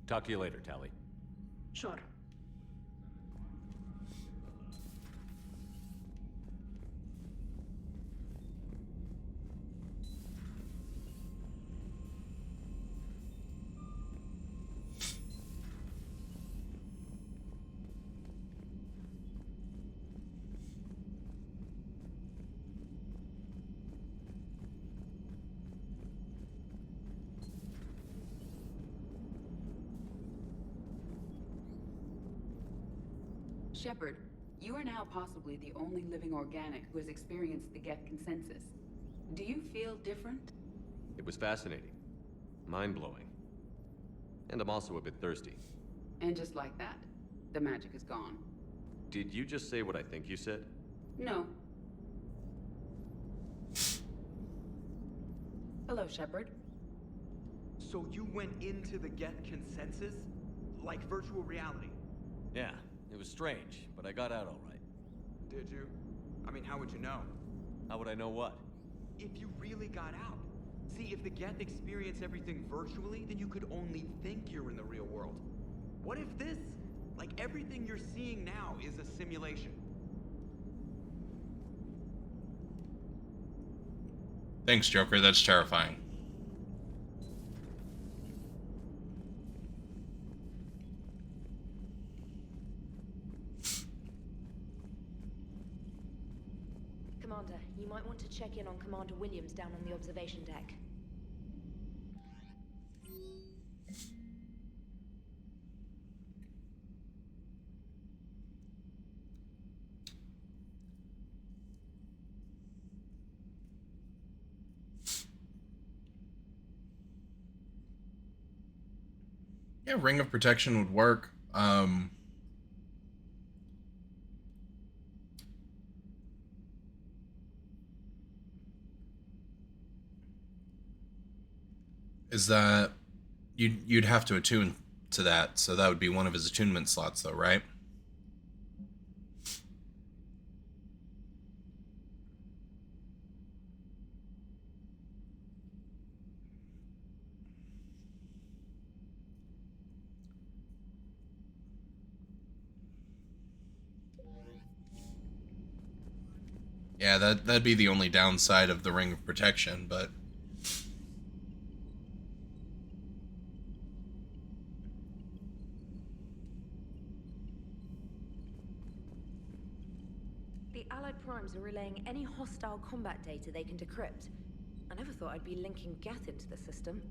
Talk to you later, Tally. Sure. Shepard, you are now possibly the only living organic who has experienced the Geth consensus. Do you feel different? It was fascinating. Mind-blowing. And I'm also a bit thirsty. And just like that, the magic is gone. Did you just say what I think you said? No. Hello, Shepard. So you went into the Geth consensus? Like virtual reality? Yeah, it was strange, but I got out all right. Did you? I mean, how would you know? How would I know what? If you really got out. See, if the Geth experience everything virtually, then you could only think you're in the real world. What if this, like everything you're seeing now, is a simulation? Thanks, Joker. That's terrifying. Commander, you might want to check in on Commander Williams down on the observation deck. Yeah, Ring of Protection would work. Is that you'd have to attune to that, so that would be one of his attunement slots, though, right? Yeah, that'd be the only downside of the Ring of Protection, but The Allied Primes are relaying any hostile combat data they can decrypt. I never thought I'd be linking Geth into the system.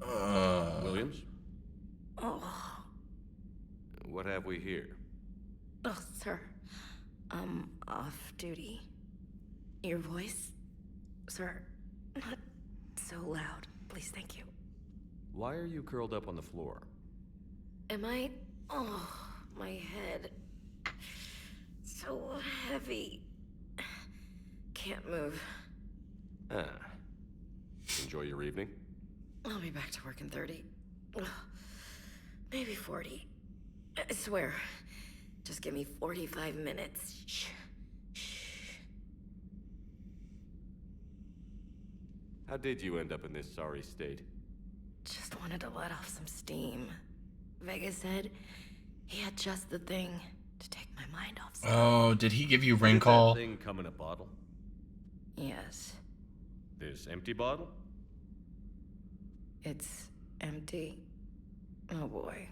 oh, Williams? Oh. What have we here? Oh, sir. I'm off duty. Your voice? Sir, not so loud. Please, thank you. Why are you curled up on the floor? Am I? Oh, my head. So heavy. Can't move. Ah. Enjoy your evening? I'll be back to work in 30. Ugh, maybe 40. I swear. Just give me 45 minutes. Shh. How did you end up in this sorry state? Just wanted to let off some steam. Vega said he had just the thing to take my mind off stuff. Oh, did he give you ring Did call? that thing come in a bottle? Yes. This empty bottle? It's empty. Oh boy.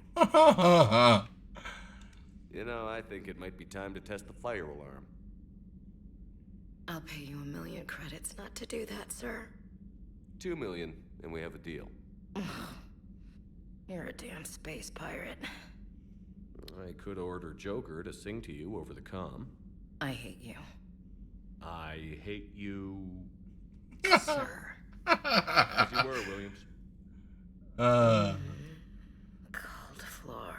You know, I think it might be time to test the fire alarm. I'll pay you 1,000,000 credits not to do that, sir. 2 million, and we have a deal. You're a damn space pirate. I could order Joker to sing to you over the comm. I hate you. I hate you... Sir. As you were, Williams. Cold floor.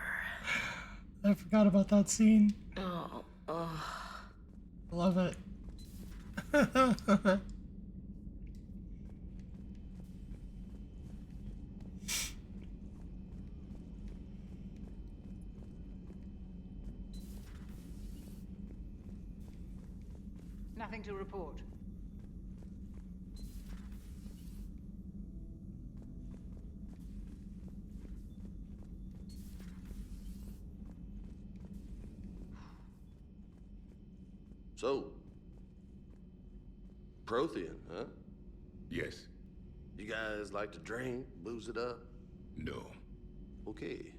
I forgot about that scene. Oh. Love it. Nothing to report. So, Prothean, huh? Yes. You guys like to drink, booze it up? No. Okay.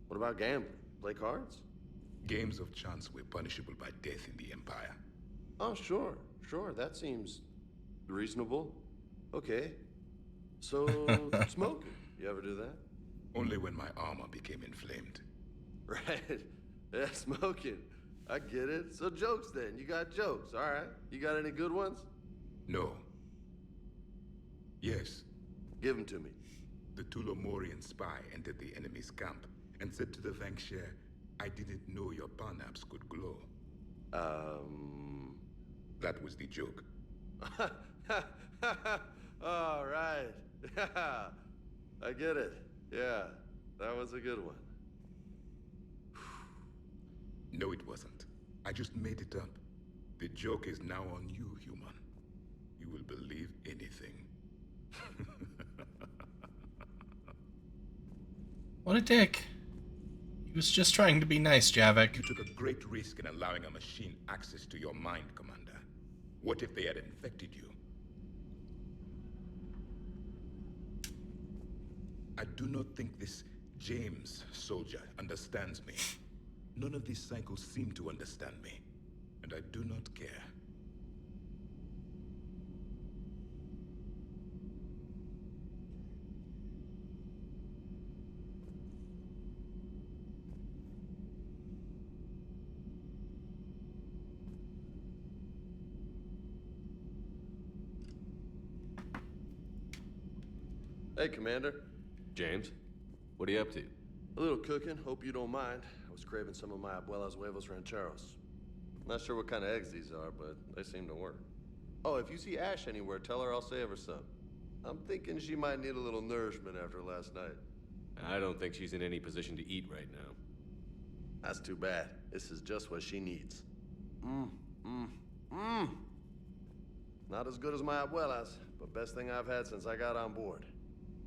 What about gambling? Play cards? Games of chance were punishable by death in the Empire. Oh, sure. That seems reasonable. Okay. So, smoking. You ever do that? Only when my armor became inflamed. Right. Yeah, smoking. I get it. So jokes then. You got jokes, all right. You got any good ones? No. Yes. Give them to me. The Tulomorian spy entered the enemy's camp and said to the Vankshare, I didn't know your parnaps could glow. That was the joke. All right. I get it. Yeah, that was a good one. No, it wasn't. I just made it up. The joke is now on you, human. You will believe anything. What a dick. He was just trying to be nice, Javik. You took a great risk in allowing a machine access to your mind, Commander. What if they had infected you? I do not think this James soldier understands me. None of these cycles seem to understand me, and I do not care. Hey, Commander. James, what are you up to? A little cooking. Hope you don't mind. I was craving some of my abuela's huevos rancheros. Not sure what kind of eggs these are, but they seem to work. Oh, if you see Ash anywhere, tell her I'll save her some. I'm thinking she might need a little nourishment after last night. I don't think she's in any position to eat right now. That's too bad. This is just what she needs. Not as good as my abuela's, but best thing I've had since I got on board.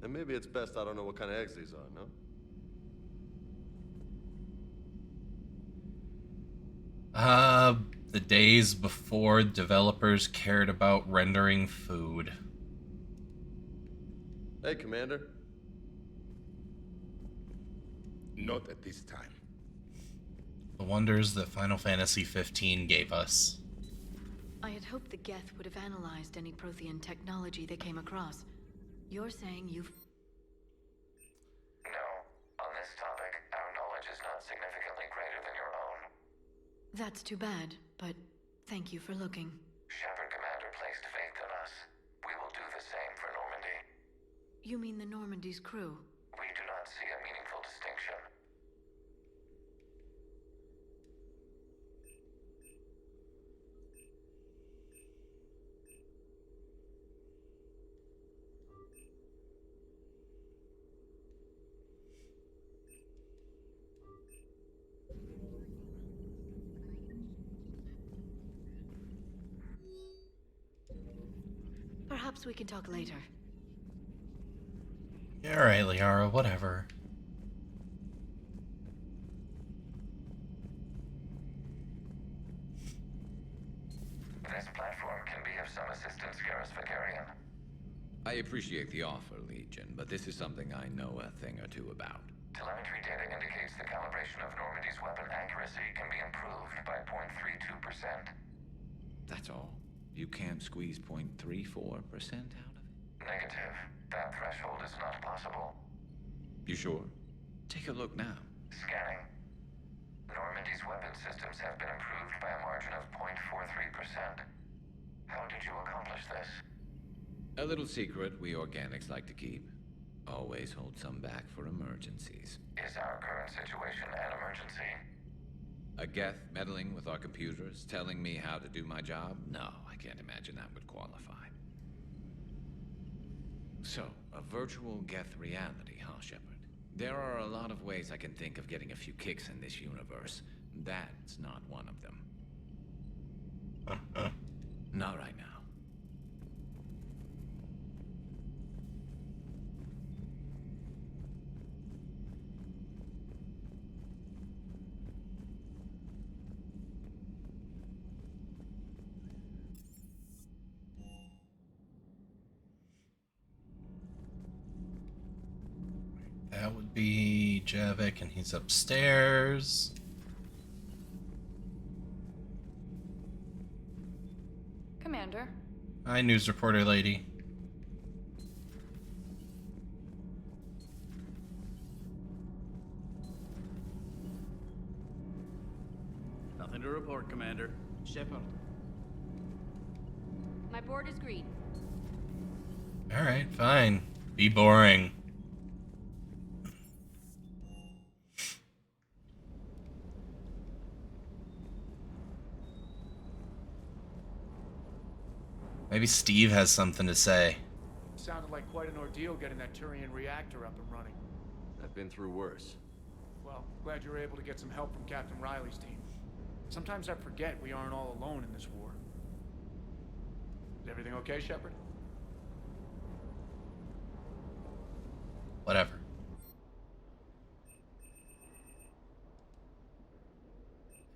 And maybe it's best I don't know what kind of eggs these are, no? The days before developers cared about rendering food. Hey, Commander. Not at this time. The wonders that Final Fantasy XV gave us. I had hoped the Geth would have analyzed any Prothean technology they came across. You're saying you've... No. On this topic, our knowledge is not significantly greater than your own. That's too bad, but thank you for looking. Shepard Commander placed faith in us. We will do the same for Normandy. You mean the Normandy's crew? We do not see a meaningful distinction. Perhaps we can talk later. Alright, Liara, whatever. This platform can be of some assistance, Garrus Vicarian. I appreciate the offer, Legion, but this is something I know a thing or two about. Telemetry data indicates the calibration of Normandy's weapon accuracy can be improved by 0.32%. That's all? You can't squeeze 0.34% out of it? Negative. That threshold is not possible. You sure? Take a look now. Scanning. Normandy's weapon systems have been improved by a margin of 0.43%. How did you accomplish this? A little secret we organics like to keep. Always hold some back for emergencies. Is our current situation an emergency? A Geth meddling with our computers, telling me how to do my job? No, I can't imagine that would qualify. So, a virtual Geth reality, huh, Shepard? There are a lot of ways I can think of getting a few kicks in this universe. That's not one of them. Not right now. That would be Javik, and he's upstairs. Commander. Hi, news reporter lady. Nothing to report, Commander. Shepard. My board is green. Alright, fine. Be boring. Maybe Steve has something to say. Sounded like quite an ordeal getting that Turian reactor up and running. I've been through worse. Well, glad you were able to get some help from Captain Riley's team. Sometimes I forget we aren't all alone in this war. Is everything okay, Shepard? Whatever.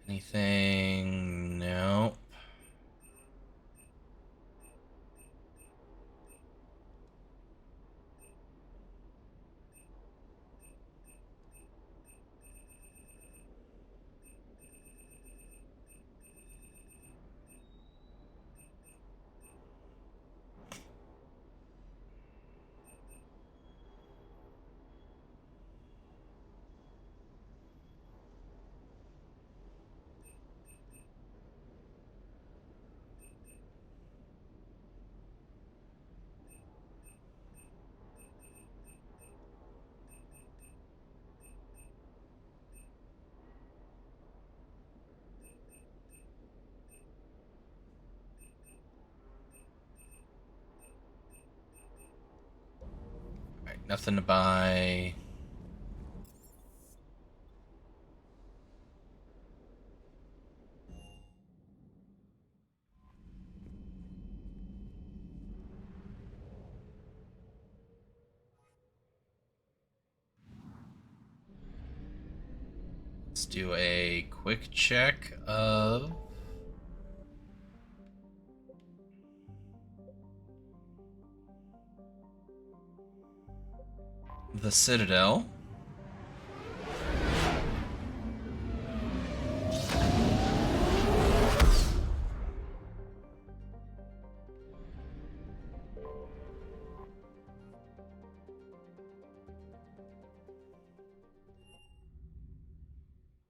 Anything? No. Alright, nothing to buy. Let's do a quick check of the Citadel.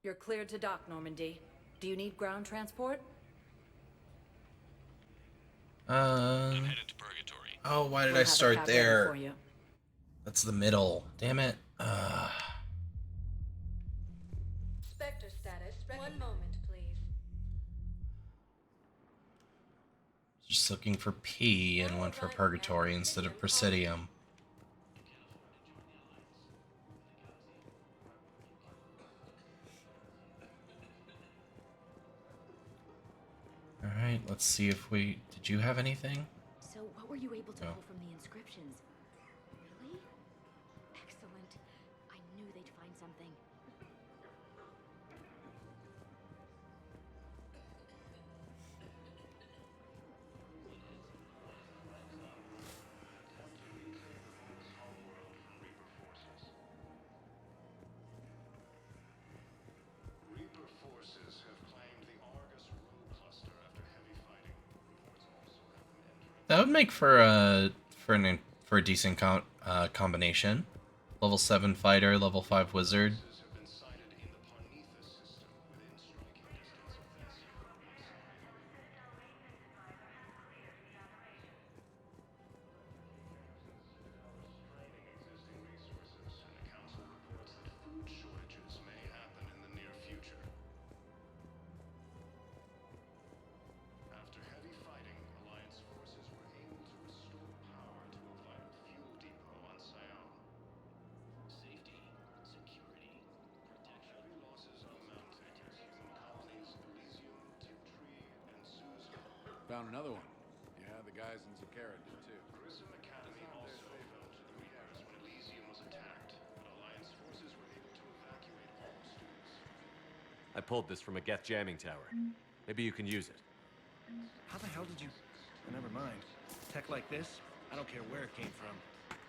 You're cleared to dock, Normandy. Do you need ground transport? I'm headed to Purgatory. Oh, why did We'll I have a start cab ready there? for you. That's the middle. Damn it. Spectre status. One moment, please. Just looking for P and went for Purgatory instead of Presidium. Alright, let's see if we... Did you have anything? So what were were you able to Oh. pull from the inscriptions? Really? Excellent. I knew they'd find something. Reaper forces have claimed the Argus Rogue cluster after heavy fighting. Reports also have them entering. That would make for a decent combination. Level 7 fighter, level 5 wizard. Have been sighted in the Parnithus system within striking distance of this. Existing resources, and the council reports that food shortages may happen in the near future. After heavy fighting, Alliance forces were able to restore power to a vital fuel depot on Sion. Safety, security, protection. Heavy losses are mounting as human colonies Elysium, Tiptree, and Susa. Found another one. Yeah, the guys in Zakara did too. Grissom Academy also fell to the Reapers when Elysium was attacked, but Alliance forces were able to evacuate all students. I pulled this from a Geth jamming tower. Maybe you can use it. How the hell did you... Oh, never mind. Tech like this, I don't care where it came from.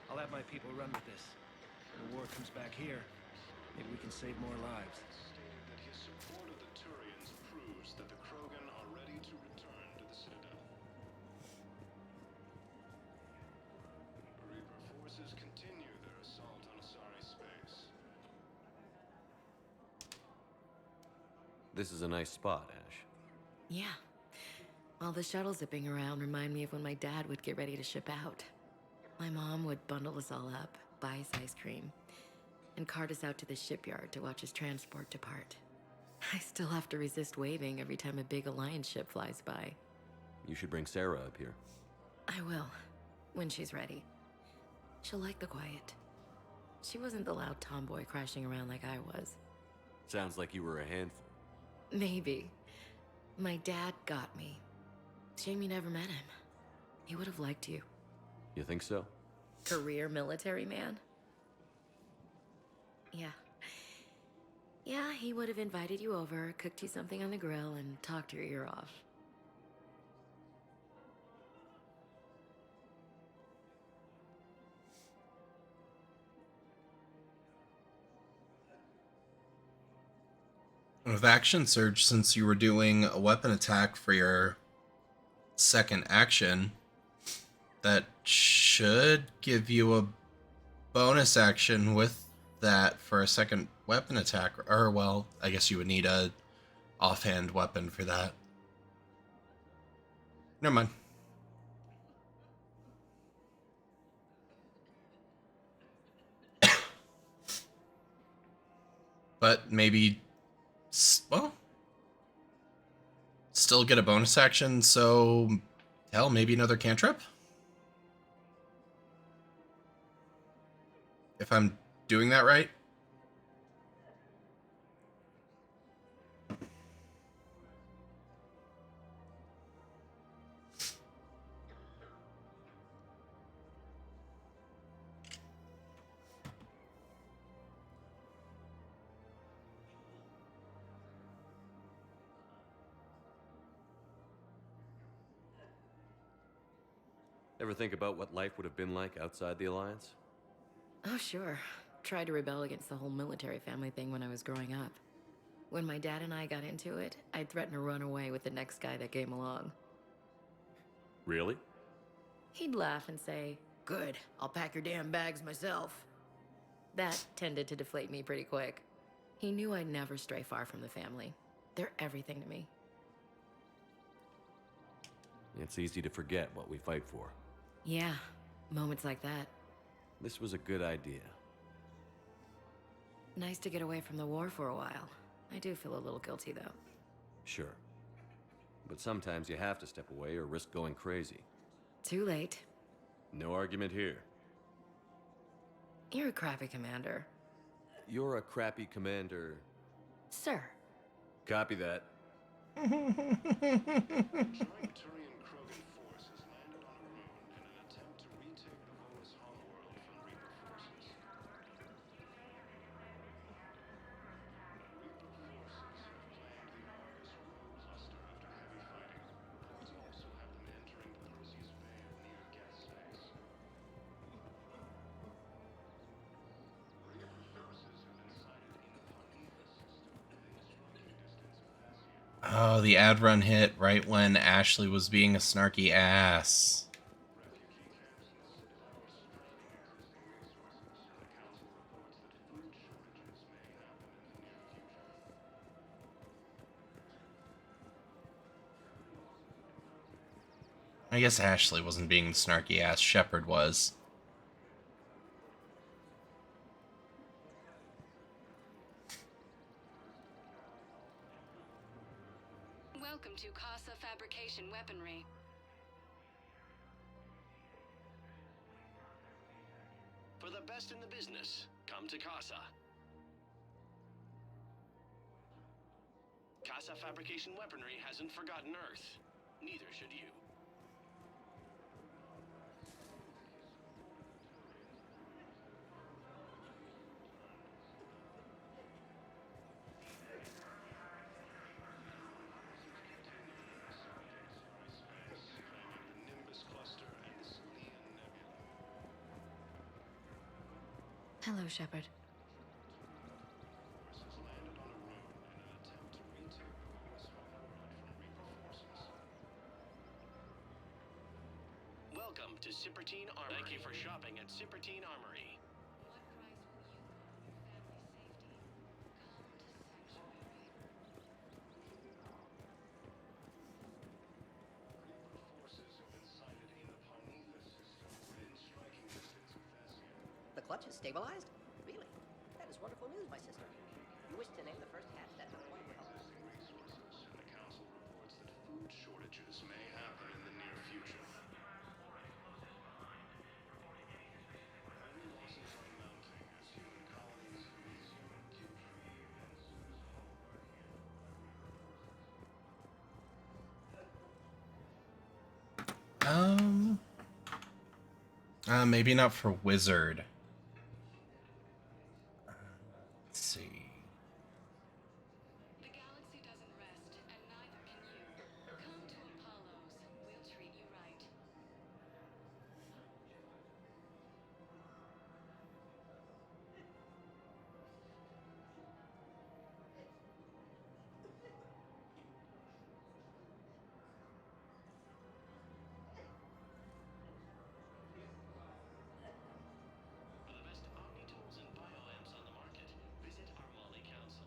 I'll have my people run with this. When the war comes back here, maybe we can save more lives. Stated that his support of the Turians proves that the Krogan are ready to return to the Citadel. Reaper forces continue their assault on Asari space. This is a nice spot, Ash. Yeah. All the shuttles zipping around remind me of when my dad would get ready to ship out. My mom would bundle us all up, buy us ice cream, and cart us out to the shipyard to watch his transport depart. I still have to resist waving every time a big Alliance ship flies by. You should bring Sarah up here. I will, when she's ready. She'll like the quiet. She wasn't the loud tomboy crashing around like I was. Sounds like you were a handful. Maybe. My dad got me. Shame you never met him. He would have liked you. You think so? Career military man? Yeah. Yeah, he would have invited you over, cooked you something on the grill, and talked your ear off. With Action Surge, since you were doing a weapon attack for your second action, that should give you a bonus action with that for a second weapon attack. Or, well, I guess you would need a offhand weapon for that. Never mind. But maybe, well, still get a bonus action, so hell, maybe another cantrip? If I'm doing that right? Ever think about what life would have been like outside the Alliance? Oh, sure. Tried to rebel against the whole military family thing when I was growing up. When my dad and I got into it, I'd threaten to run away with the next guy that came along. Really? He'd laugh and say, "Good, I'll pack your damn bags myself." That tended to deflate me pretty quick. He knew I'd never stray far from the family. They're everything to me. It's easy to forget what we fight for. Yeah, moments like that. This was a good idea. Nice to get away from the war for a while. I do feel a little guilty, though. Sure. But sometimes you have to step away or risk going crazy. Too late. No argument here. You're a crappy commander. You're a crappy commander. Sir. Copy that. Turian Krogan force has landed on a moon in an Oh, the ad run hit right when Ashley was being a snarky ass. I guess Ashley wasn't being the snarky ass, Shepard was. Welcome to Casa Fabrication Weaponry. For the best in the business, come to Casa. Casa Fabrication Weaponry hasn't forgotten Earth. Neither should you. Hello, Shepard. Welcome to Sippertine Armory. Thank you for shopping at Sippertine Armory. The clutch is stabilized? Really? That is wonderful news, my sister. You wish to name the first hatch that took point with Resources, and the council reports that food shortages may happen in the near future. Heavy losses are mounting as human colonies resume Maybe not for Wizard. Let's see. The galaxy doesn't rest, and neither can you. Come to Apollo's. We'll treat you right. For the best omni-tools and bioamps on the market, visit our Molly Council.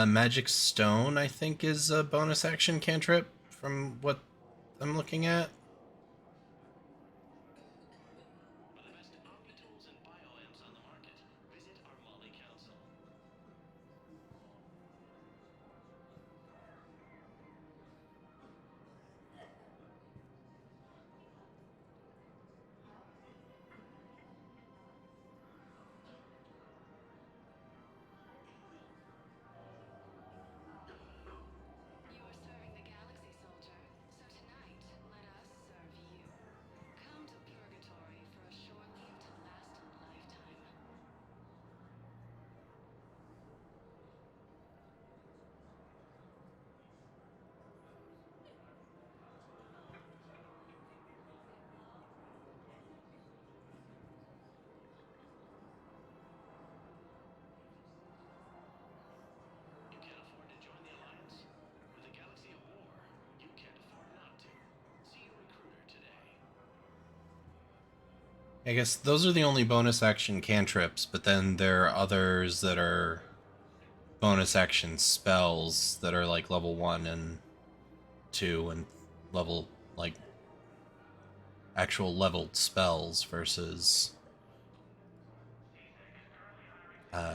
Magic Stone, I think, is a bonus action cantrip from what I'm looking at. For the best omni-tools and bioamps on the market, visit our Molly Council. You are serving the galaxy, soldier. So tonight, let us serve you. Come to Purgatory for a short leave to last a lifetime. You can't afford to join the Alliance? With a galaxy at war, you can't afford not to. See your recruiter today. I guess those are the only bonus action cantrips, but then there are others that are bonus action spells that are like level 1 and 2 and level, like, actual leveled spells versus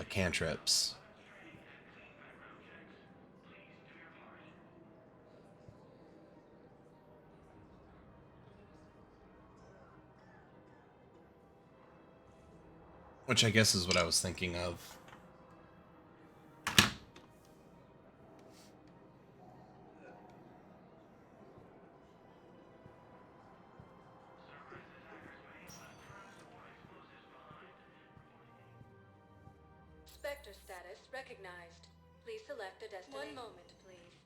cantrips. Which I guess is what I was thinking of. Spectre status recognized. Please select a destination. 1 moment, please.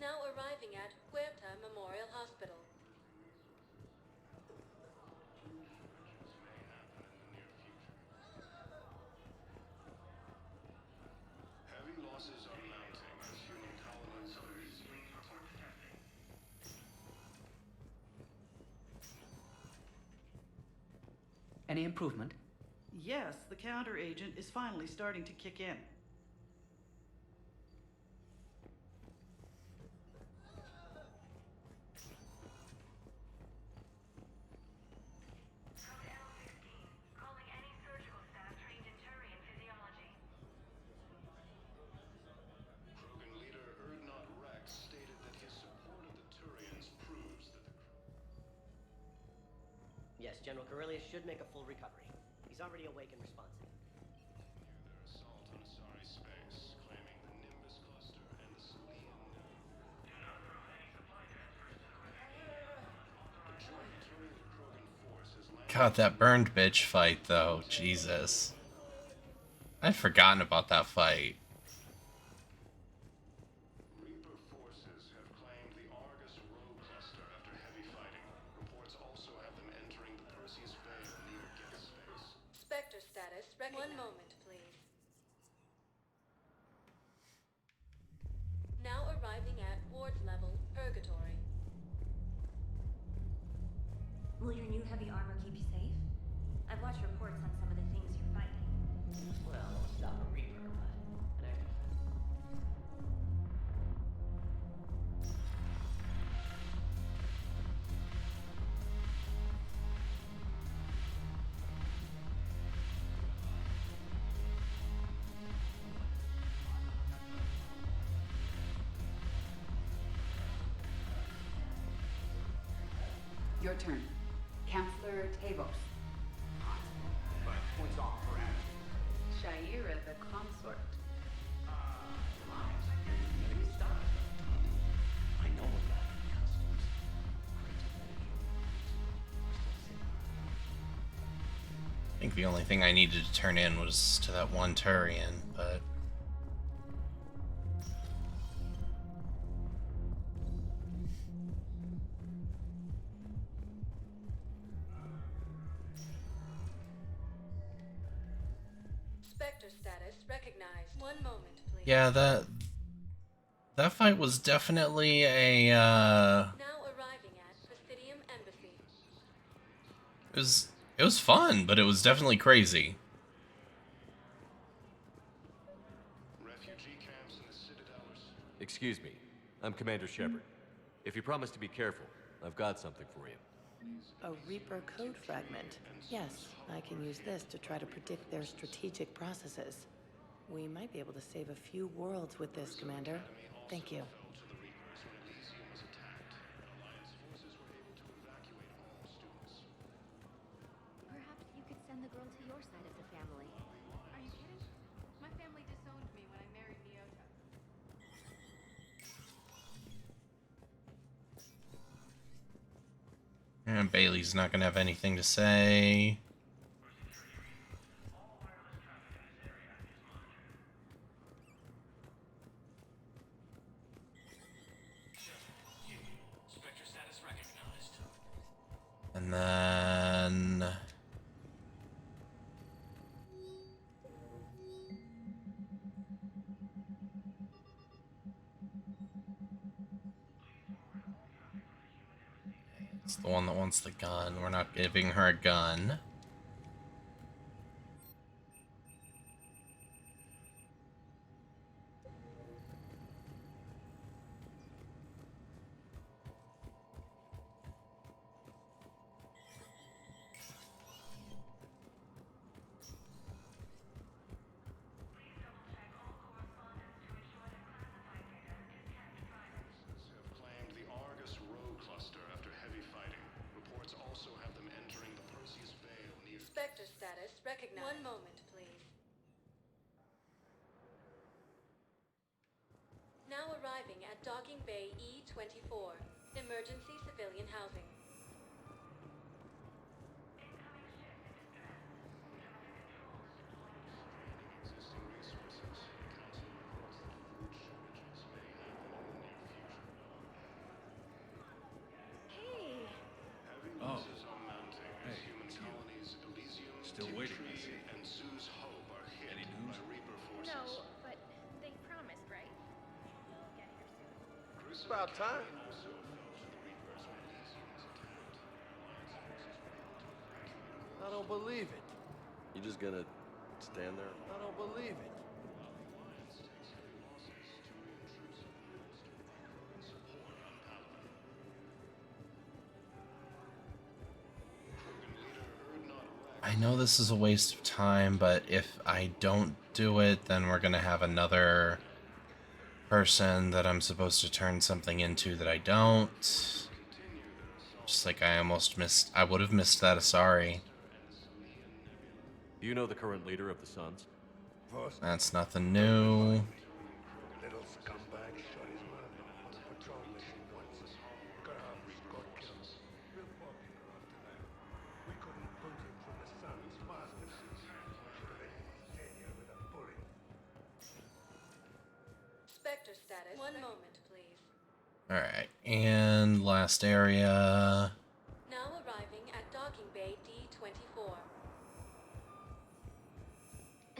Now arriving at Huerta Memorial Hospital. Heavy losses are mounting as human colonies resume testing. Any improvement? Yes, the counter agent is finally starting to kick in. Krogan leader Erdnot Rex stated that his support of the Turians proves that the Yes, General Corellius should make a full recovery. He's already awake and responsive. their assault on Asari space, claiming the Nimbus cluster and the Salian node. Do not throw any supply transfers to the joint Turian-Krogan force has landed. God, that burned bitch fight, though. Jesus. I'd forgotten about that fight. Reaper forces have claimed the Argus Row cluster after heavy fighting. Reports also have them entering the Perseus Vale near Geth space. Spectre status recognized. 1 moment, please. Now arriving at Ward's level, Purgatory. Will your new heavy armor keep you safe? I've watched reports on some of the things you're fighting. Well, it's not a Reaper, but an extra. Your turn. Counselor Tavos. Points off for Adam. Shaira the consort. I know what that customs. I think the only thing I needed to turn in was to that one Turian, but... Spectre status recognized. 1 moment, please. Yeah, that fight was definitely a, Now arriving at Presidium Embassy. it was fun, but it was definitely crazy. Refugee camps in the Citadel. Excuse me. I'm Commander Shepard. If you promise to be careful, I've got something for you. A Reaper code fragment. Yes, I can use this to try to predict their strategic processes. We might be able to save a few worlds with this, Commander. Thank you. Perhaps you could send the girl to your side of the family. Are you kidding? My family disowned me when I married Miota. And Bailey's not gonna have anything to say. Spectre status recognized. And then... it's the one that wants the gun. We're not giving her a gun. Have claimed the Argus Row cluster after heavy fighting. Reports also have them entering the Perseus Vale near. Spectre status recognized. 1 moment, please. Now arriving at Docking Bay E-24, emergency civilian housing. Existing resources. Council reports that food shortages may happen in the near future. Still waiting, I see. And Sue's hope are hit Any news? by Reaper forces. No, but they promised, right? We'll get here soon. It's about time. I don't believe it. You just gonna stand there? I don't believe it. I know this is a waste of time, but if I don't do it, then we're gonna have another person that I'm supposed to turn something into that I don't. Just like I almost missed, I would have missed that Asari. Do you know the current leader of the Suns? That's nothing new. Little scumbag shot his mother on a patrol mission once. Graham got killed. Real popular after that. We couldn't boot him from the Suns fast enough. Should have ended his tenure with a bullet. Spectre status. One moment, please. Alright, and last area. Now arriving at docking bay D-24.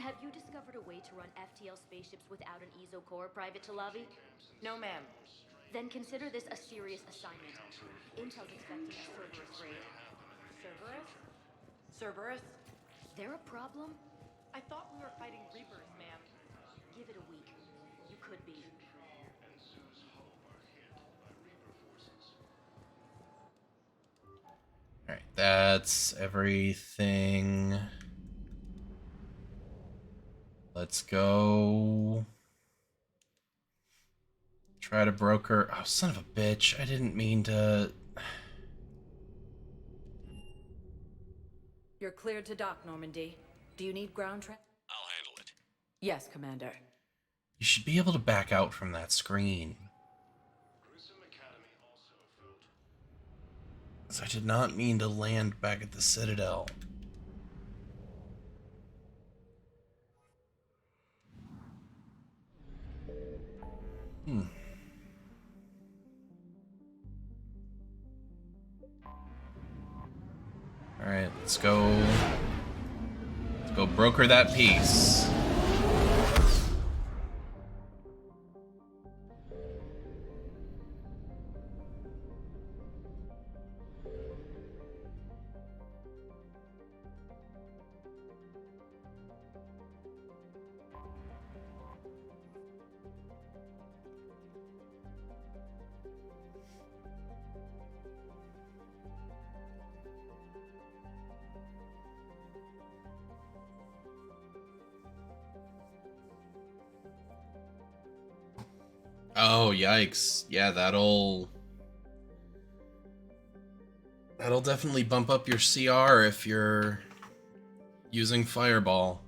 Have you discovered a way to run FTL spaceships without an ESO core, Private Talavi? No, ma'am. Then consider this a serious assignment. Intel's expecting a Cerberus raid. Cerberus? Cerberus? They're a problem? I thought we were fighting Reapers, ma'am. Give it a week. You could be. Alright, that's everything. Let's go. Try to broker. Oh, son of a bitch. I didn't mean to. You're cleared to dock, Normandy. Do you need ground I'll handle it. Yes, Commander. You should be able to back out from that screen. So I did not mean to land back at the Citadel. Alright, let's go. Let's go broker that piece. Oh, yikes. Yeah, that'll definitely bump up your CR if you're using Fireball.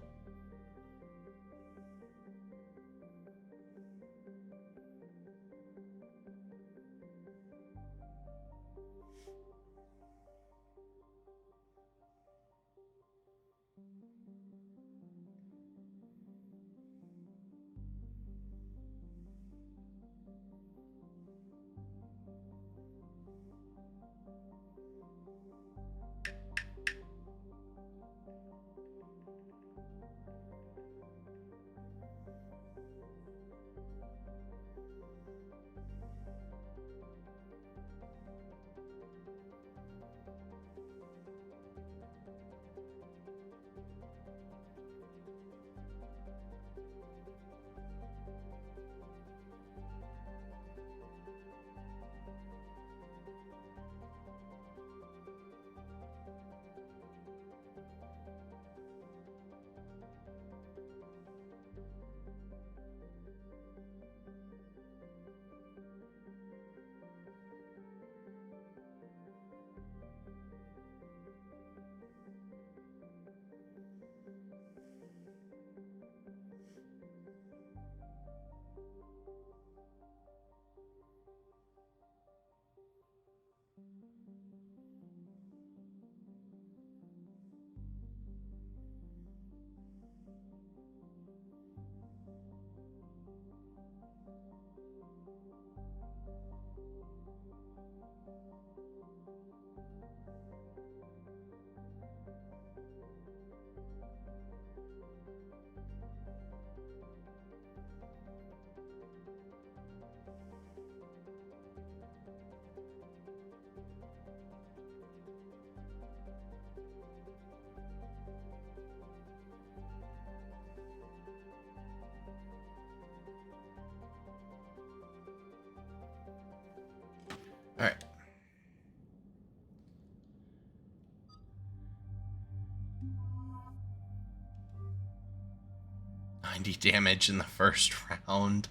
90 damage in the first round.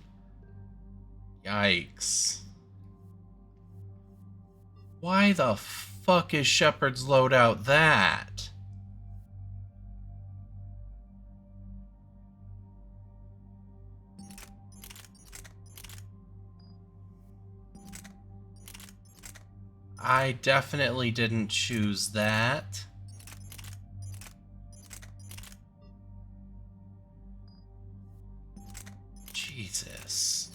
Yikes. Why the fuck is Shepard's loadout that? I definitely didn't choose that. Jesus.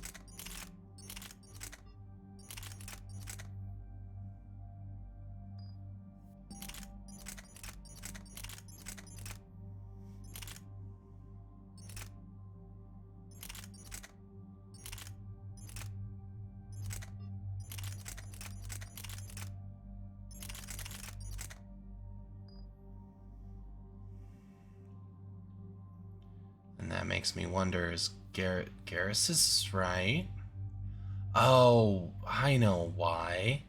And that makes me wonder, is Garrus is right? Oh, I know why.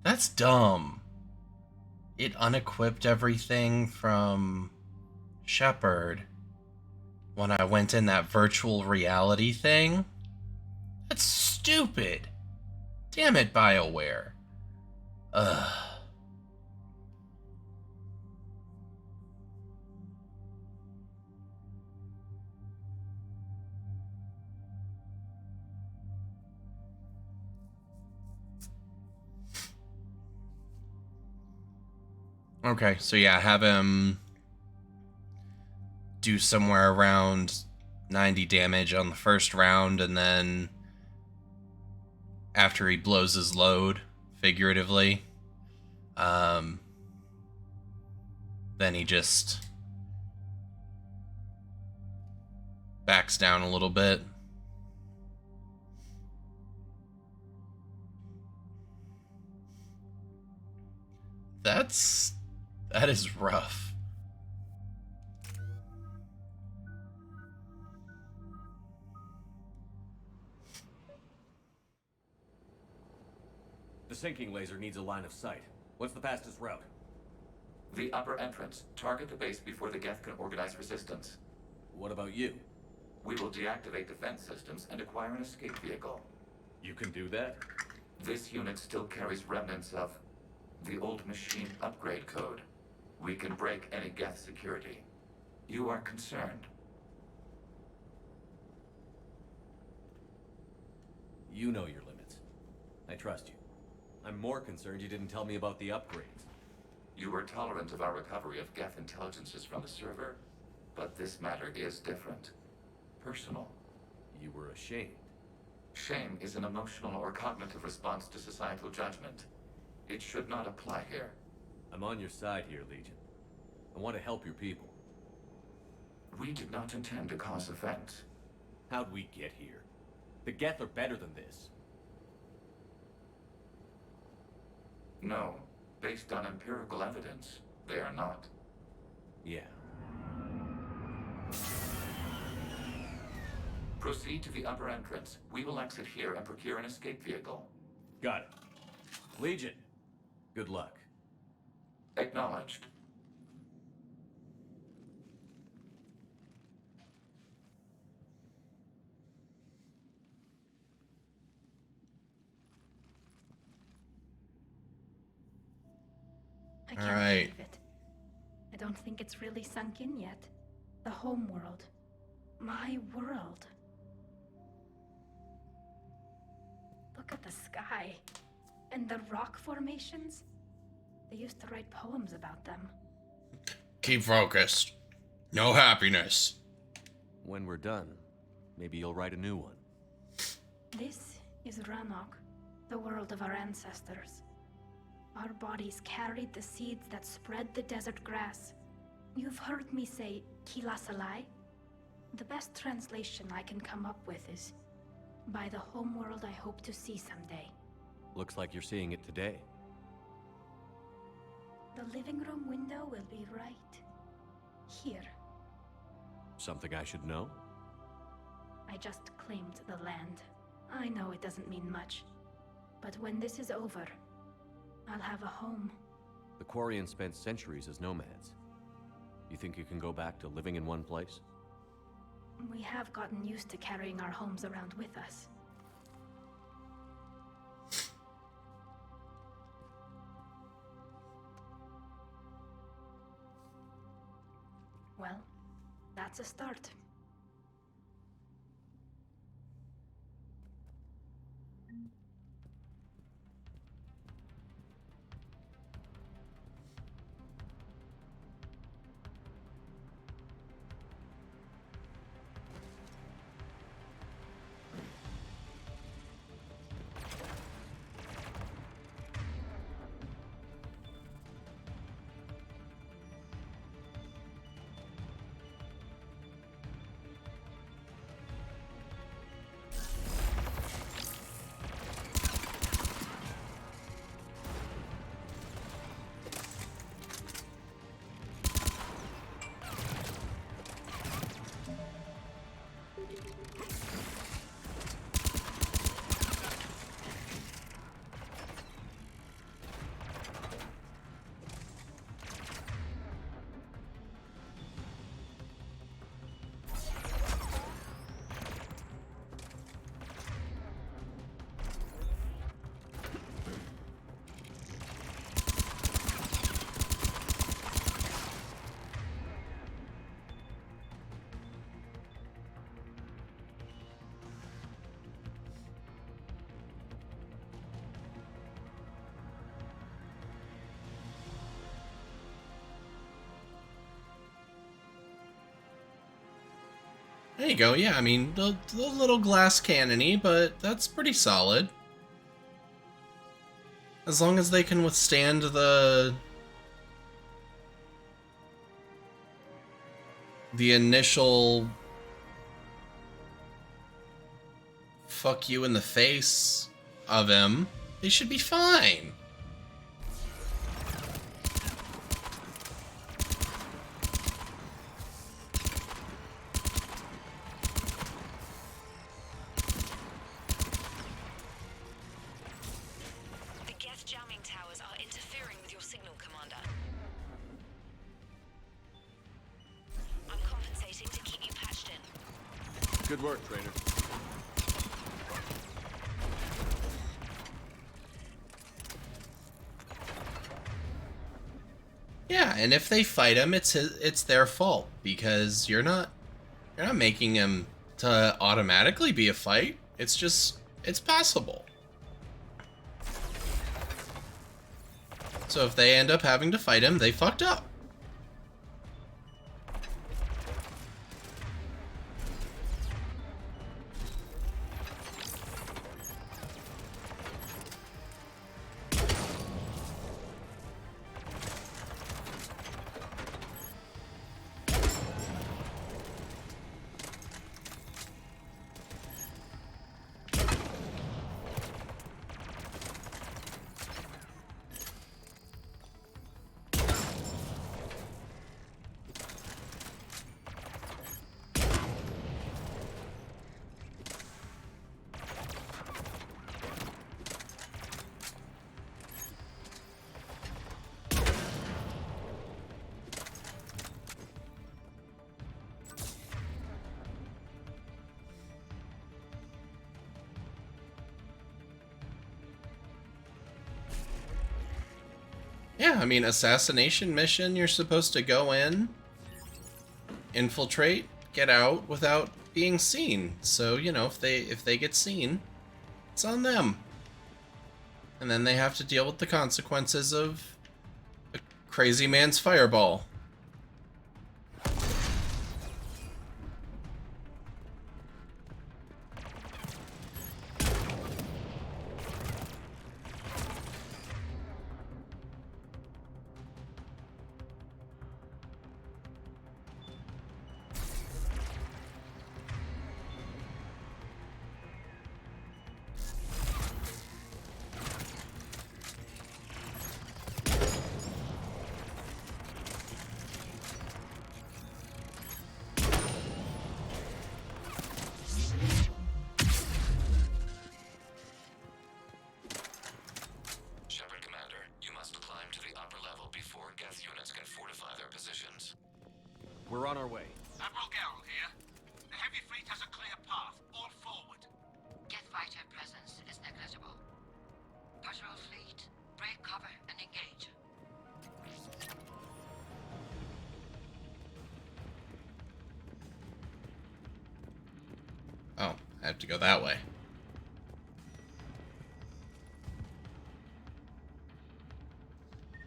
That's dumb. It unequipped everything from Shepard when I went in that virtual reality thing. That's stupid. Damn it, BioWare. Ugh. Okay, so yeah, have him do somewhere around 90 damage on the first round, and then after he blows his load, figuratively, then he just backs down a little bit. That is rough. The sinking laser needs a line of sight. What's the fastest route? The upper entrance. Target the base before the Geth can organize resistance. What about you? We will deactivate defense systems and acquire an escape vehicle. You can do that? This unit still carries remnants of the old machine upgrade code. We can break any Geth security. You are concerned. You know your limits. I trust you. I'm more concerned you didn't tell me about the upgrades. You were tolerant of our recovery of Geth intelligences from the server, but this matter is different. Personal. You were ashamed. Shame is an emotional or cognitive response to societal judgment. It should not apply here. I'm on your side here, Legion. I want to help your people. We did not intend to cause offense. How'd we get here? The Geth are better than this. No. Based on empirical evidence, they are not. Yeah. Proceed to the upper entrance. We will exit here and procure an escape vehicle. Got it. Legion, good luck. Acknowledged. I can't believe it. I don't think it's really sunk in yet. The home world. My world. Look at the sky. And the rock formations. They used to write poems about them. Keep focused. No happiness. When we're done, maybe you'll write a new one. This is Ranok, the world of our ancestors. Our bodies carried the seeds that spread the desert grass. You've heard me say Kilasalai? The best translation I can come up with is, by the homeworld I hope to see someday. Looks like you're seeing it today. The living room window will be right here. Something I should know? I just claimed the land. I know it doesn't mean much, but when this is over, I'll have a home. The Quarians spent centuries as nomads. You think you can go back to living in one place? We have gotten used to carrying our homes around with us. Well, that's a start. There you go. Yeah, I mean, the little glass cannony, but that's pretty solid. As long as they can withstand the initial fuck you in the face of him, they should be fine. The Geth jamming towers are interfering with your signal, Commander. I'm compensating to keep you patched in. Good work, Trainer. Yeah, and if they fight him, it's their fault because you're not making him to automatically be a fight. It's just it's possible. So if they end up having to fight him, they fucked up. Yeah, I mean, assassination mission, you're supposed to go in, infiltrate, get out without being seen. So, you know, if they get seen, it's on them. And then they have to deal with the consequences of a crazy man's fireball. We're on our way. Admiral Garrel here. The heavy visible. Patrol fleet, break cover and engage. Oh, I have to go that way.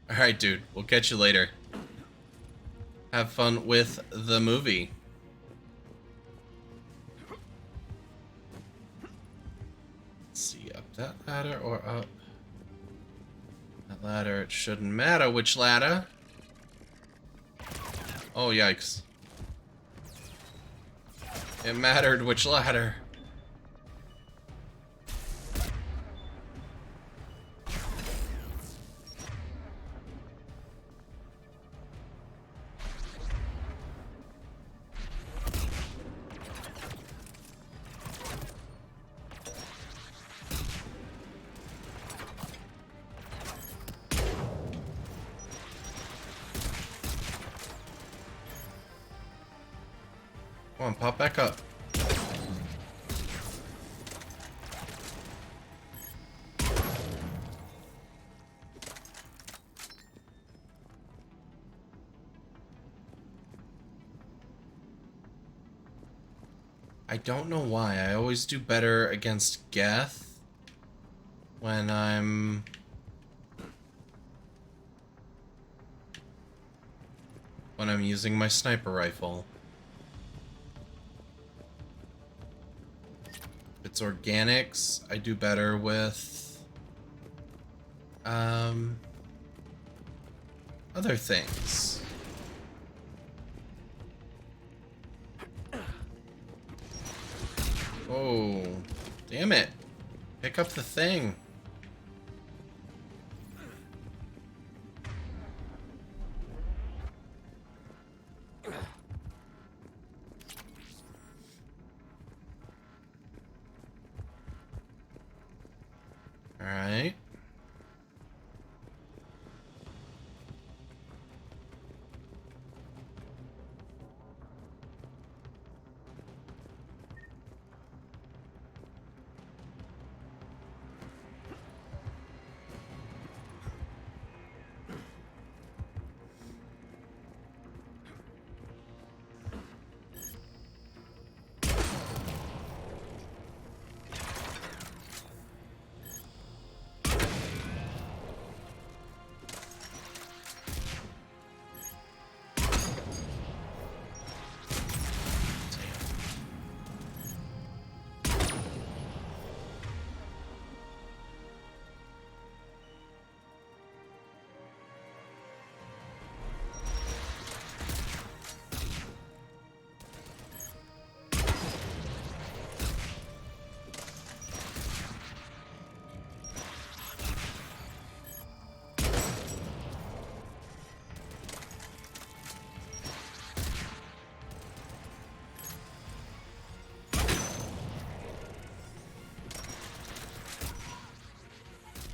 Alright, dude. We'll catch you later. Have fun with the movie. Let's see, up that ladder or up? That ladder, it shouldn't matter which ladder. Oh, yikes. It mattered which ladder. Come on, pop back up. I don't know why. I always do better against Geth when I'm using my sniper rifle. If it's organics, I do better with other things. Oh, damn it. Pick up the thing. All right.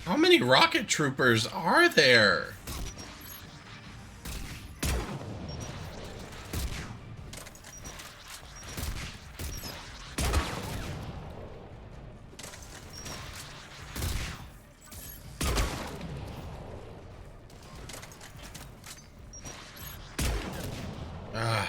How many rocket troopers are there? Ah.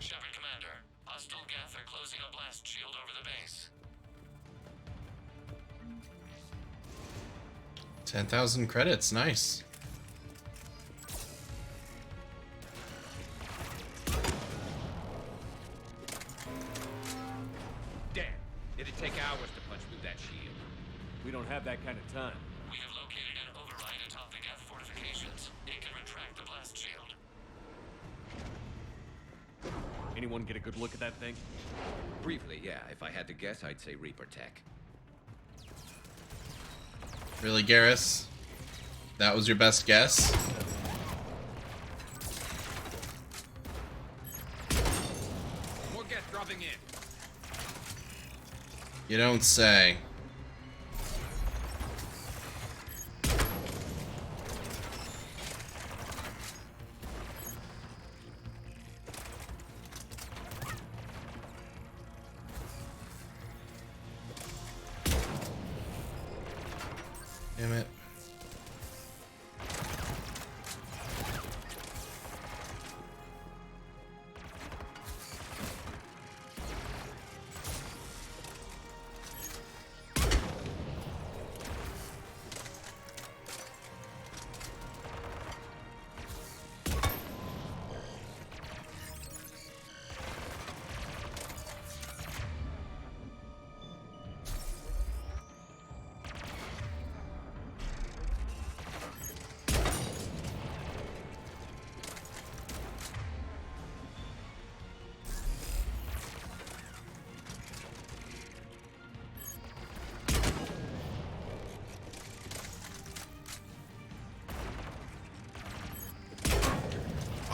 Shepard Commander, hostile Geth are closing a blast shield over the base. 10,000 credits, nice. have that kind of time. We have located an override atop the Geth fortifications. It can retract the blast shield. Anyone get a good look at that thing? Briefly, yeah. If I had to guess, I'd say Reaper tech. Really, Garrus? That was your best guess? More Geth dropping in. You don't say. Damn it.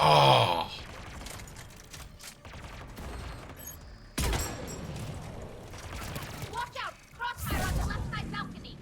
Oh. Watch out! Crossfire on the left side balcony!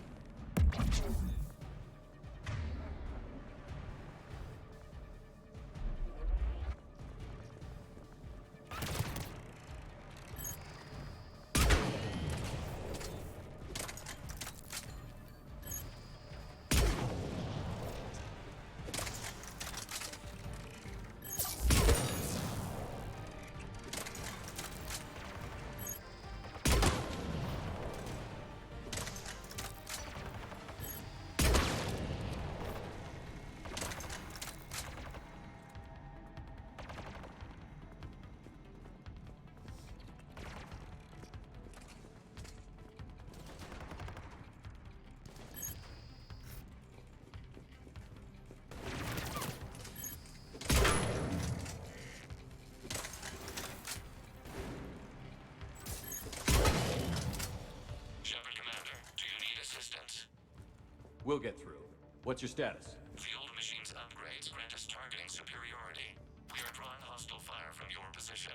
We'll get through. What's your status? The old machine's upgrades grant us targeting superiority. We are drawing hostile fire from your position.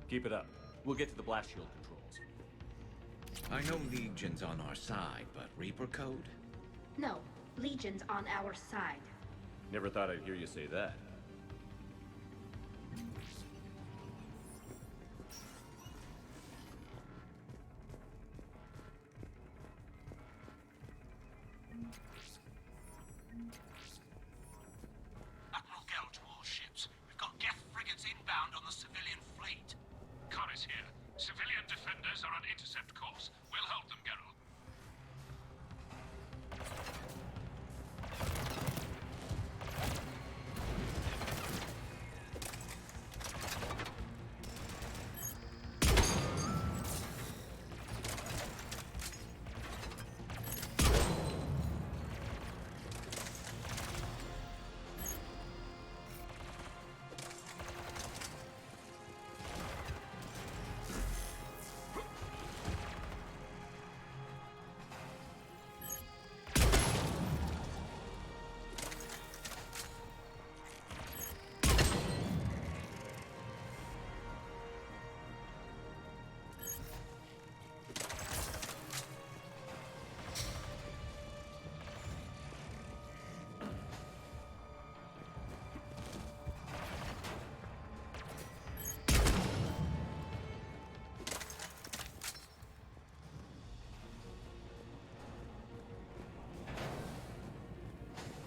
Keep it up. We'll get to the blast shield controls. I know Legion's on our side, but Reaper code? No, Legion's on our side. Never thought I'd hear you say that. Admiral Gell to all ships. We've got Geth frigates inbound on the civilian fleet. Connor's here. Civilian defenders are on intercept course. We'll hold them, Geralt.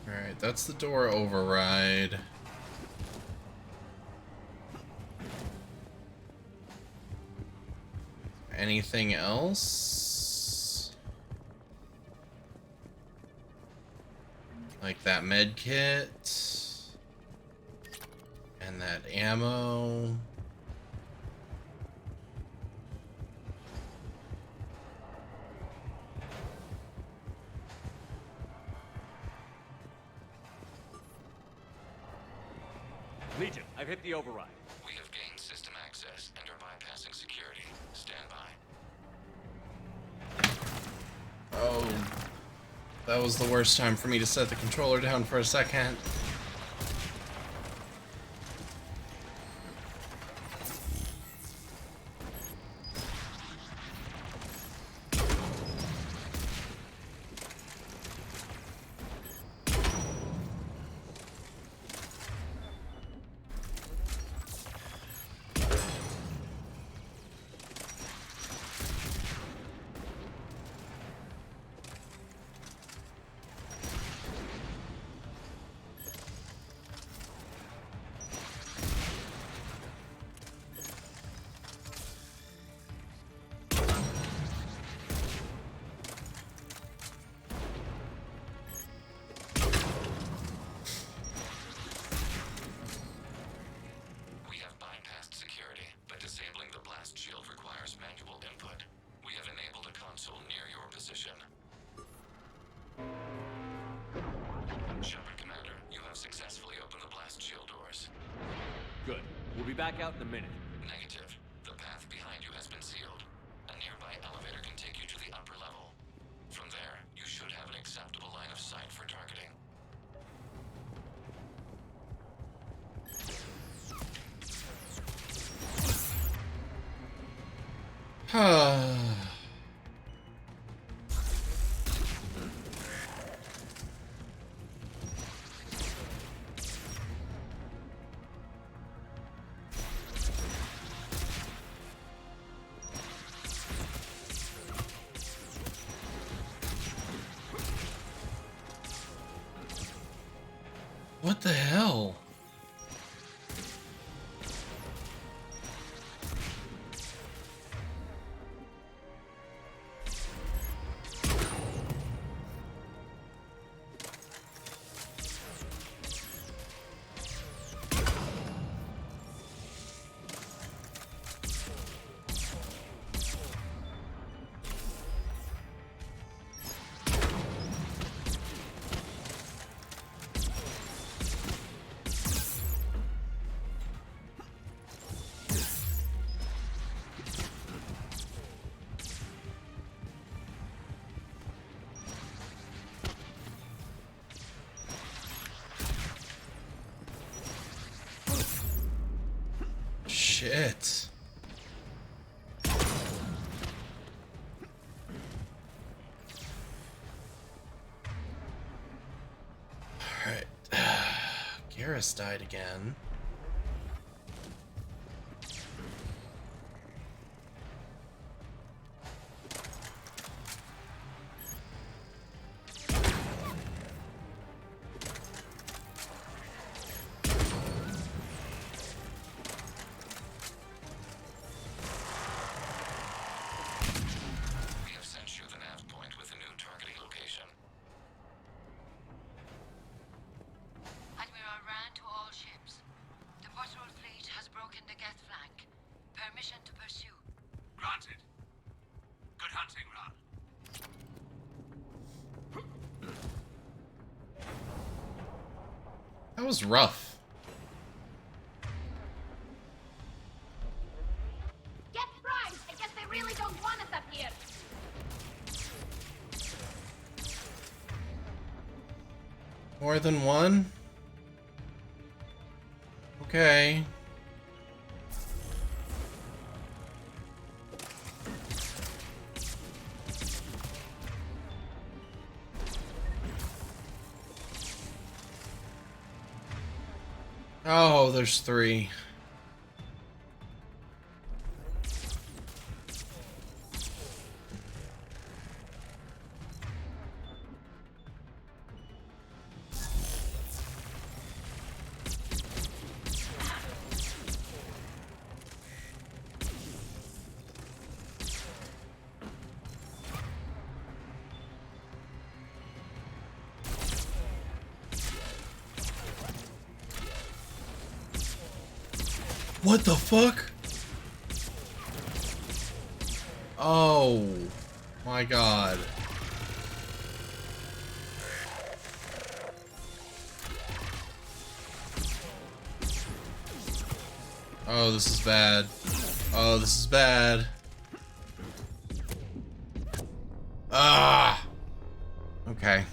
Alright, that's the door override. Anything else? Like that med kit? And that ammo? Legion, I've hit the override. We have gained system access and are bypassing security. Stand by. Oh. That was the worst time for me to set the controller down for a second. Good. We'll be back out in a minute. Negative. The path behind you has been sealed. A nearby elevator can take you to the upper level. From there, you should have an acceptable line of sight for targeting. What the hell? Shit. Alright. Garrus died again. Permission to pursue. Granted. Good hunting, Ron. That was rough. Get primed! I guess they really don't want us up here! More than one? Okay. Oh, there's three. What the fuck? Oh my god. Oh, this is bad. Oh, this is bad. Ah! Okay.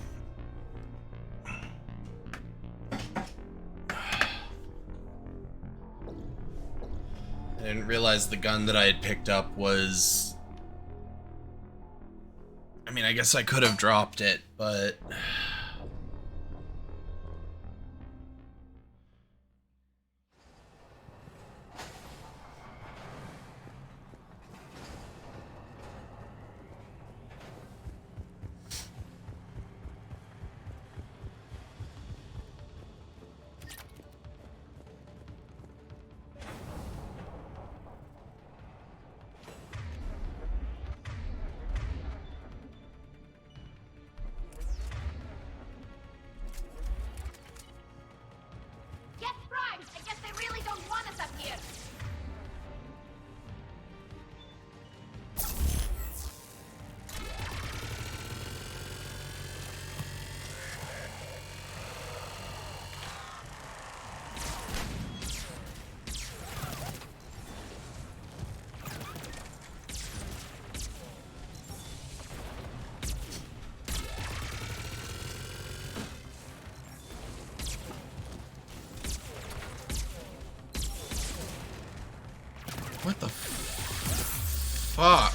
I didn't realize the gun that I had picked up was... I mean, I guess I could have dropped it, but... Geth Primes! I guess they really don't want us up here! What the fuck?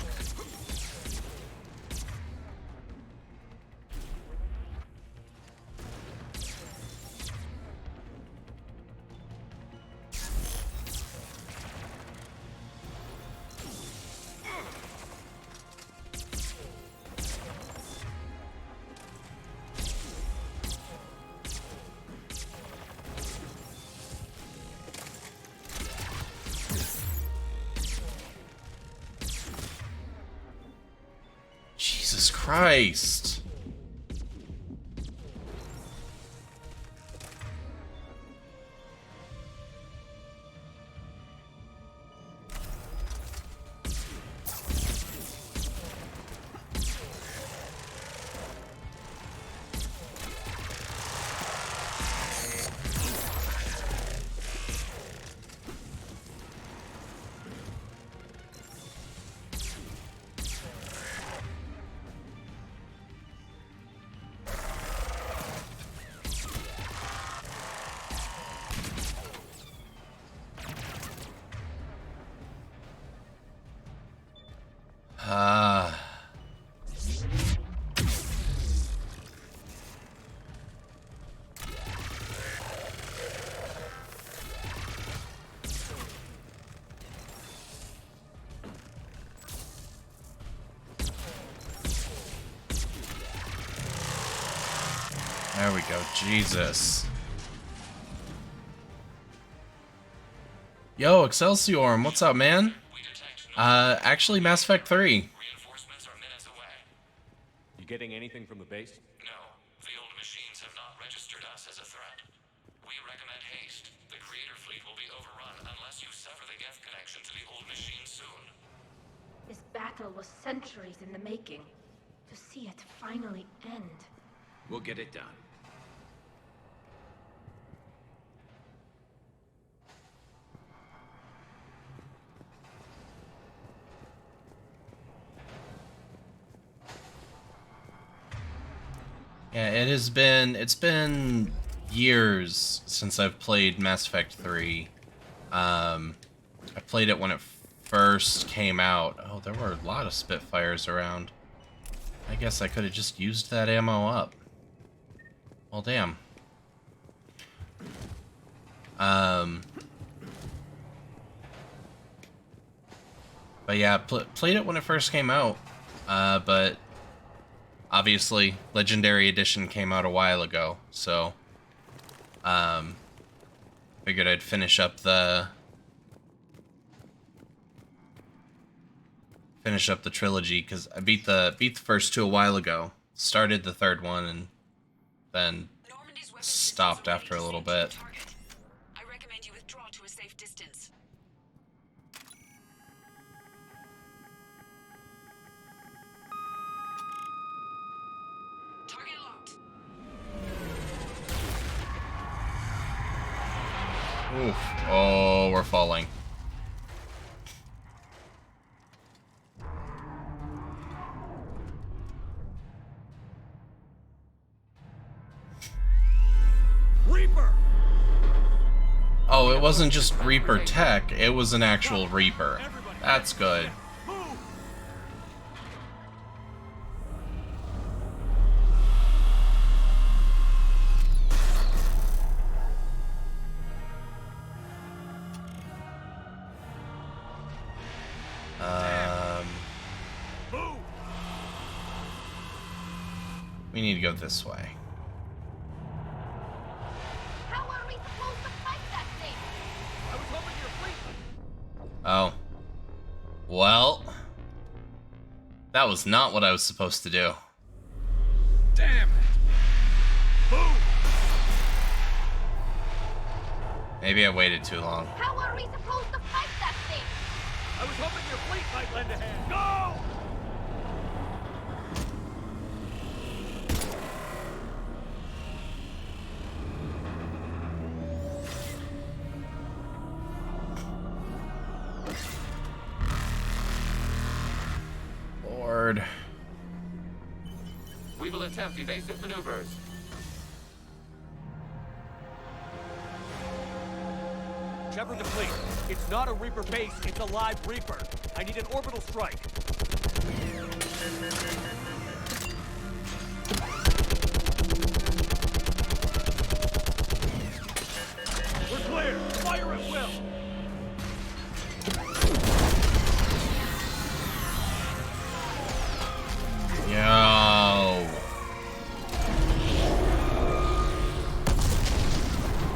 Jesus Christ. Ah. There we go. Jesus. Yo, Excelsior, what's up, man? Actually, Mass Effect 3. You getting anything from the base? No, the old machines have not registered us as a threat. We recommend haste. The creator fleet will be overrun unless you sever the Geth connection to the old machine soon. This battle was centuries in the making. To see it finally end. We'll get it done. Yeah, it's been years since I've played Mass Effect 3. I played it when it first came out. Oh, there were a lot of Spitfires around. I guess I could have just used that ammo up. Well, damn. But yeah, played it when it first came out. But obviously, Legendary Edition came out a while ago, so figured I'd finish up the trilogy because I beat the first two a while ago. Started the third one and then stopped after a little bit. I recommend you withdraw to a safe distance. Target locked. Oof. Oh, we're falling. Oh, it wasn't just Reaper tech, it was an actual Reaper. That's good. We need to go this way. How are we supposed to fight that thing? I was hoping your fleet. Oh. Well. That was not what I was supposed to do. Damn it! Boom! Maybe I waited too long. How are we supposed to fight that thing? I was hoping your fleet might lend a hand. Go! Lord. We will attempt evasive maneuvers. Shepard to fleet. It's not a Reaper base, it's a live Reaper. I need an orbital strike. We're clear. Fire at will. Yo.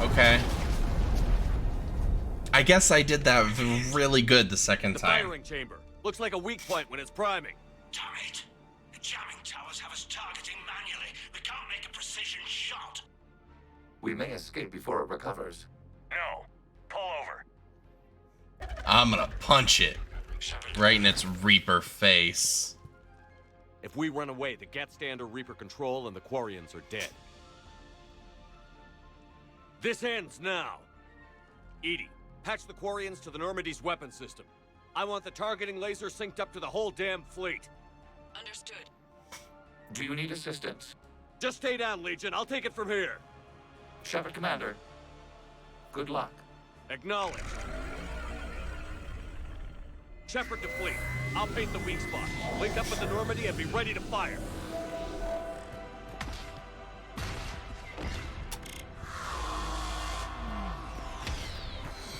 Okay. I guess I did that really good the second time. Firing chamber. Looks like a weak point when it's priming. Damn it! The jamming towers have us targeting manually. We can't make a precision shot. We may escape before it recovers. No. Pull over. I'm gonna punch it right in its Reaper face. If we run away, the Geth stand under Reaper control and the Quarians are dead. This ends now. Edie, patch the Quarians to the Normandy's weapon system. I want the targeting laser synced up to the whole damn fleet. Understood. Do you need assistance? Just stay down, Legion. I'll take it from here. Shepard Commander. Good luck. Acknowledged. Shepard to fleet. I'll paint the weak spot. Link up with the Normandy and be ready to fire.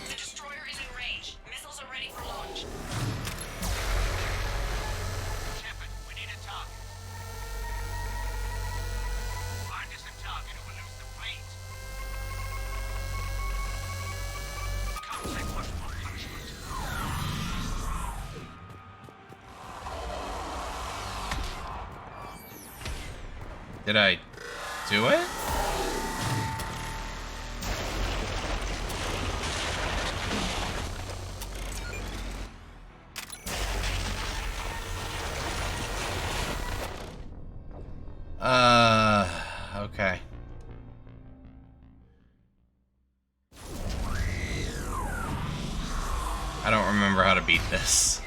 The destroyer is in range. Missiles are ready for launch. Shepard, we need a target. Find us a target or we'll lose the fleet. Can't take much more punishment. Did I do it? Okay. I don't remember how to beat this.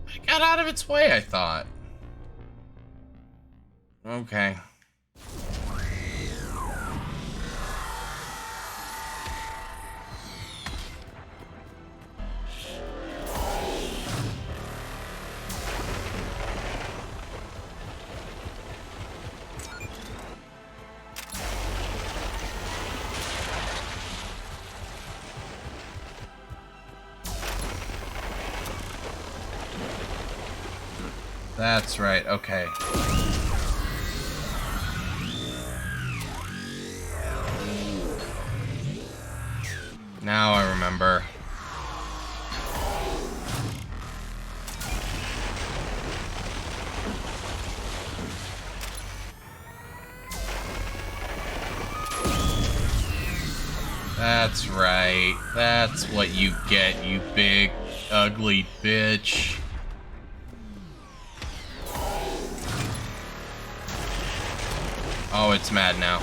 I got out of its way, I thought. Okay. That's right, okay. Now I remember. That's right. That's what you get, you big, ugly bitch. Oh, it's mad now.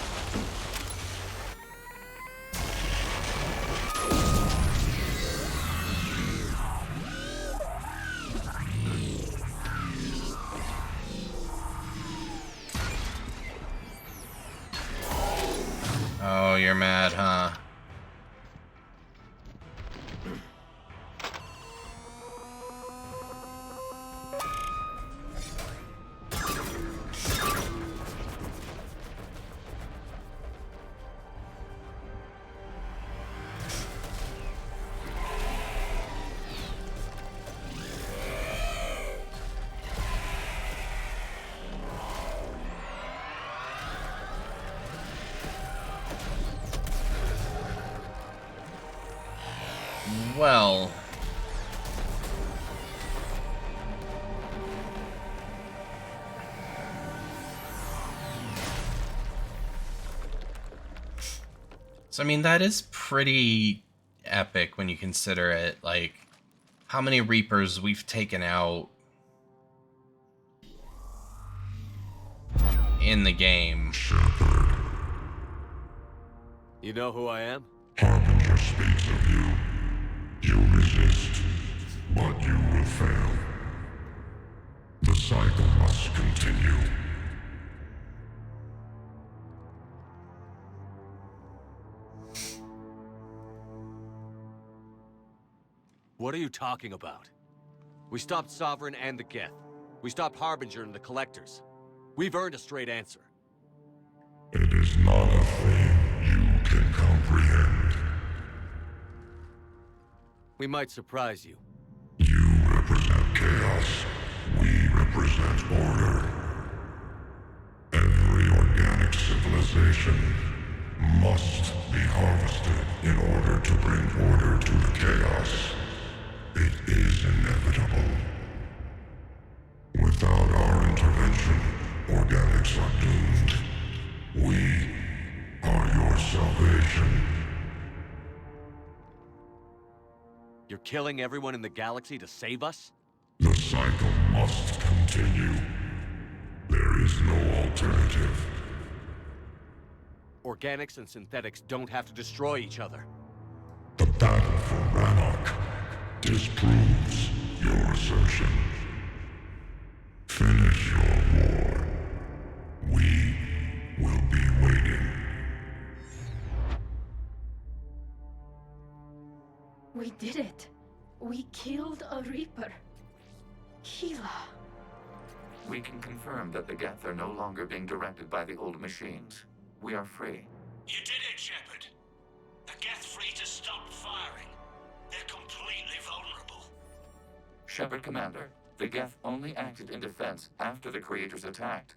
you're mad, huh? Well... So, I mean, that is pretty epic when you consider it, like, how many Reapers we've taken out in the game. You know who I am? Harbinger speaks of you. You resist, but you will fail. The cycle must continue. What are you talking about? We stopped Sovereign and the Geth. We stopped Harbinger and the Collectors. We've earned a straight answer. It is not a thing you can comprehend. We might surprise you. You represent chaos. We represent order. Every organic civilization must be harvested in order to bring order to the chaos. It is inevitable. Without our intervention, organics are doomed. We are your salvation. You're killing everyone in the galaxy to save us? The cycle must continue. There is no alternative. Organics and synthetics don't have to destroy each other. The battle for Rannoch disproves your assertion. Finish your war. We will be waiting. We did it. We killed a Reaper. Gila. We can confirm that the Geth are no longer being directed by the old machines. We are free. You did it, Shepard. The Geth fleet has stopped firing. They're completely vulnerable. Shepard Commander, the Geth only acted in defense after the creators attacked.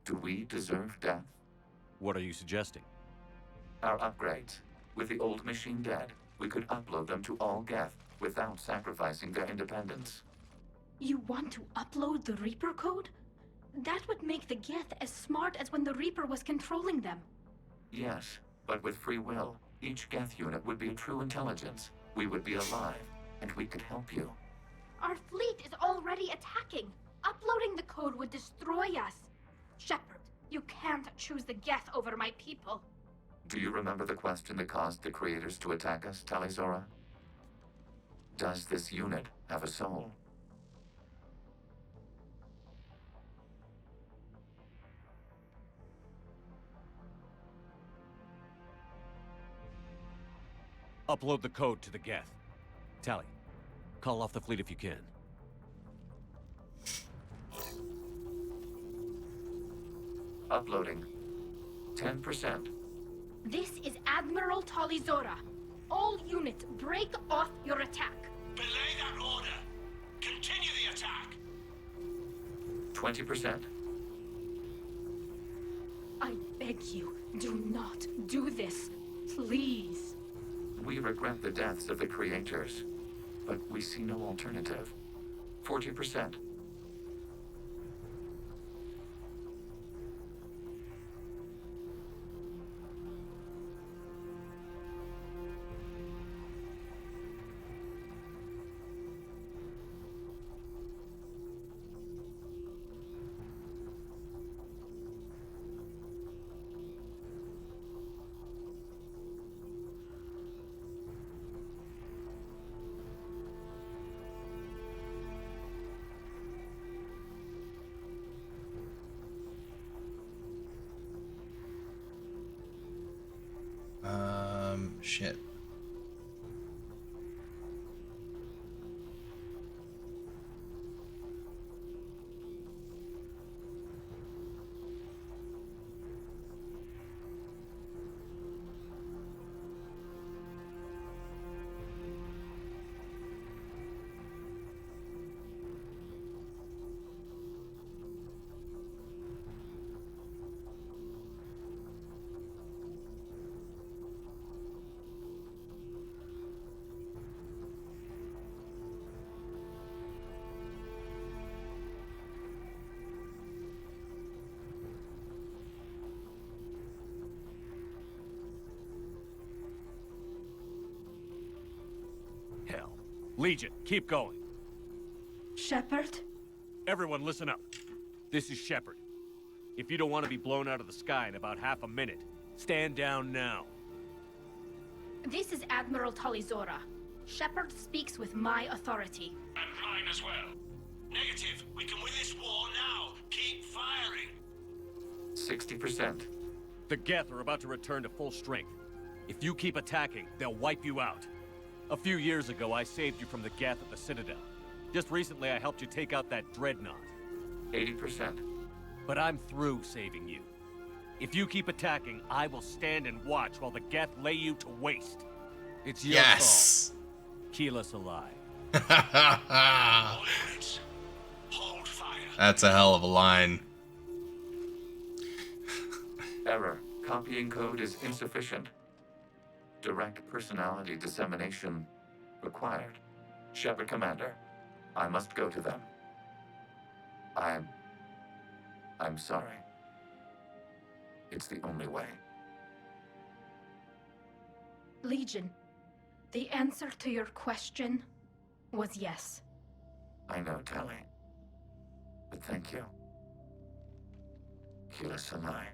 Do we deserve death? What are you suggesting? Our upgrades. With the old machine dead, we could upload them to all Geth without sacrificing their independence. You want to upload the Reaper code? That would make the Geth as smart as when the Reaper was controlling them. Yes, but with free will, each Geth unit would be a true intelligence. We would be alive, and we could help you. Our fleet is already attacking. Uploading the code would destroy us. Shepard, you can't choose the Geth over my people. Do you remember the question that caused the creators to attack us, Talizora? Does this unit have a soul? Upload the code to the Geth. Tally, call off the fleet if you can. Uploading. 10%. This is Admiral Talizora. All units, break off your attack. Belay that order. Continue the attack. 20%. I beg you, do not do this. Please. We regret the deaths of the creators, but we see no alternative. 40%. shit. Hell. Legion, keep going. Shepard? Everyone listen up. This is Shepard. If you don't want to be blown out of the sky in about half a minute, stand down now. This is Admiral Talizora. Shepard speaks with my authority. And mine as well. Negative. We can win this war now. Keep firing. 60%. The Geth are about to return to full strength. If you keep attacking, they'll wipe you out. A few years ago, I saved you from the Geth at the Citadel. Just recently, I helped you take out that dreadnought. 80%. But I'm through saving you. If you keep attacking, I will stand and watch while the Geth lay you to waste. It's your Yes. call. Keep us alive. Hold fire. That's a hell of a line. Error. Copying code is insufficient. Direct personality dissemination required. Shepard Commander, I must go to them. I'm sorry. It's the only way. Legion, the answer to your question was yes. I know, Tali. But thank you. Kila Sanai.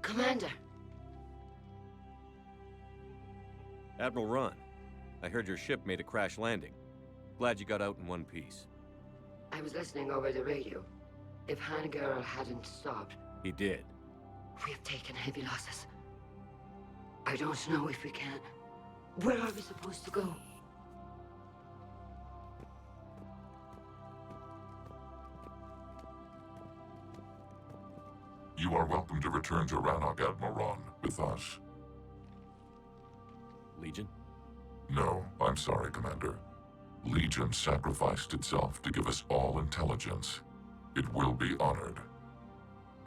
Commander! Admiral Ron, I heard your ship made a crash landing. Glad you got out in one piece. I was listening over the radio. If Hangirl hadn't stopped, He did. we have taken heavy losses. I don't know if we can. Where are we supposed to go? You are welcome to return to Rannoch, Admiral Ron, with us. Legion? No, I'm sorry, Commander. Legion sacrificed itself to give us all intelligence. It will be honored.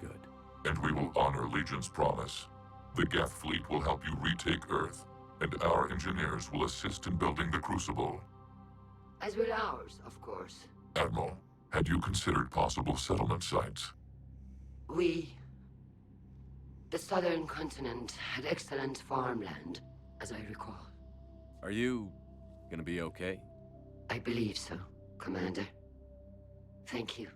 Good. And we will honor Legion's promise. The Geth fleet will help you retake Earth, and our engineers will assist in building the Crucible. As will ours, of course. Admiral, had you considered possible settlement sites? The southern continent had excellent farmland, as I recall. Are you gonna be okay? I believe so, Commander. Thank you.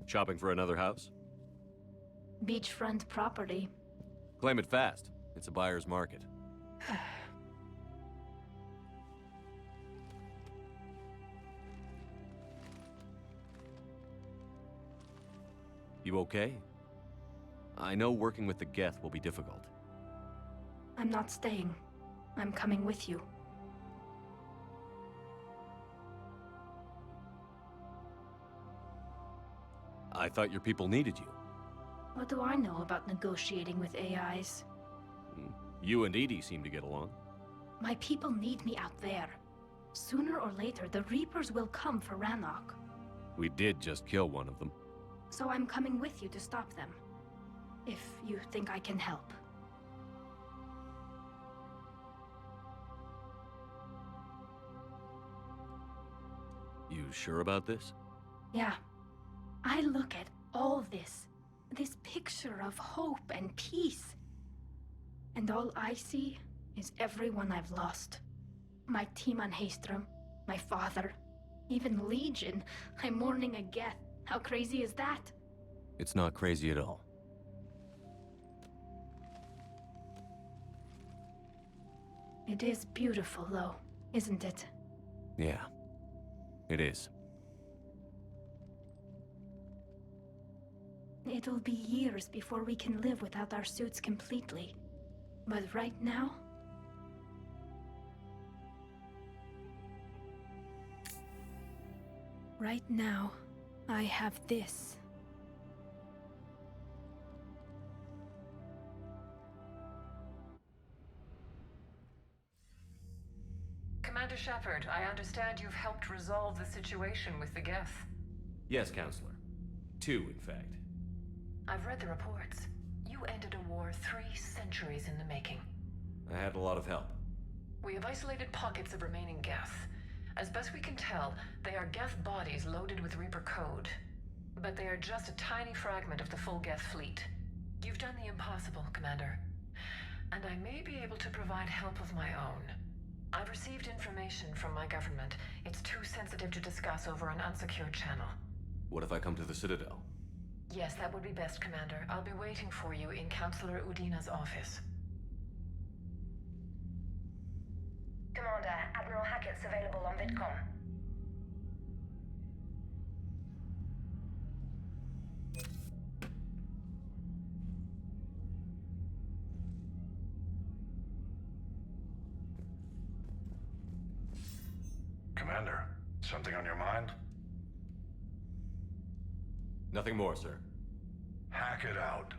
Shopping for another house? Beachfront property. Claim it fast. It's a buyer's market. You okay? I know working with the Geth will be difficult. I'm not staying. I'm coming with you. I thought your people needed you. What do I know about negotiating with AIs? You and Edie seem to get along. My people need me out there. Sooner or later, the Reapers will come for Rannoch. We did just kill one of them. So I'm coming with you to stop them. If you think I can help. You sure about this? Yeah. I look at all this picture of hope and peace. And all I see is everyone I've lost. My team on Haystrom, my father, even Legion. I'm mourning a Geth. How crazy is that? It's not crazy at all. It is beautiful, though, isn't it? Yeah, it is. It'll be years before we can live without our suits completely. But right now... Right now, I have this. Commander Shepard, I understand you've helped resolve the situation with the Geth. Yes, Counselor. 2, in fact. I've read the reports. You ended a war 3 centuries in the making. I had a lot of help. We have isolated pockets of remaining Geth. As best we can tell, they are Geth bodies loaded with Reaper code. But they are just a tiny fragment of the full Geth fleet. You've done the impossible, Commander. And I may be able to provide help of my own. I've received information from my government. It's too sensitive to discuss over an unsecured channel. What if I come to the Citadel? Yes, that would be best, Commander. I'll be waiting for you in Counselor Udina's office. Commander, Admiral Hackett's available on VidCom. Commander, something on your mind? Nothing more, sir. Hack it out.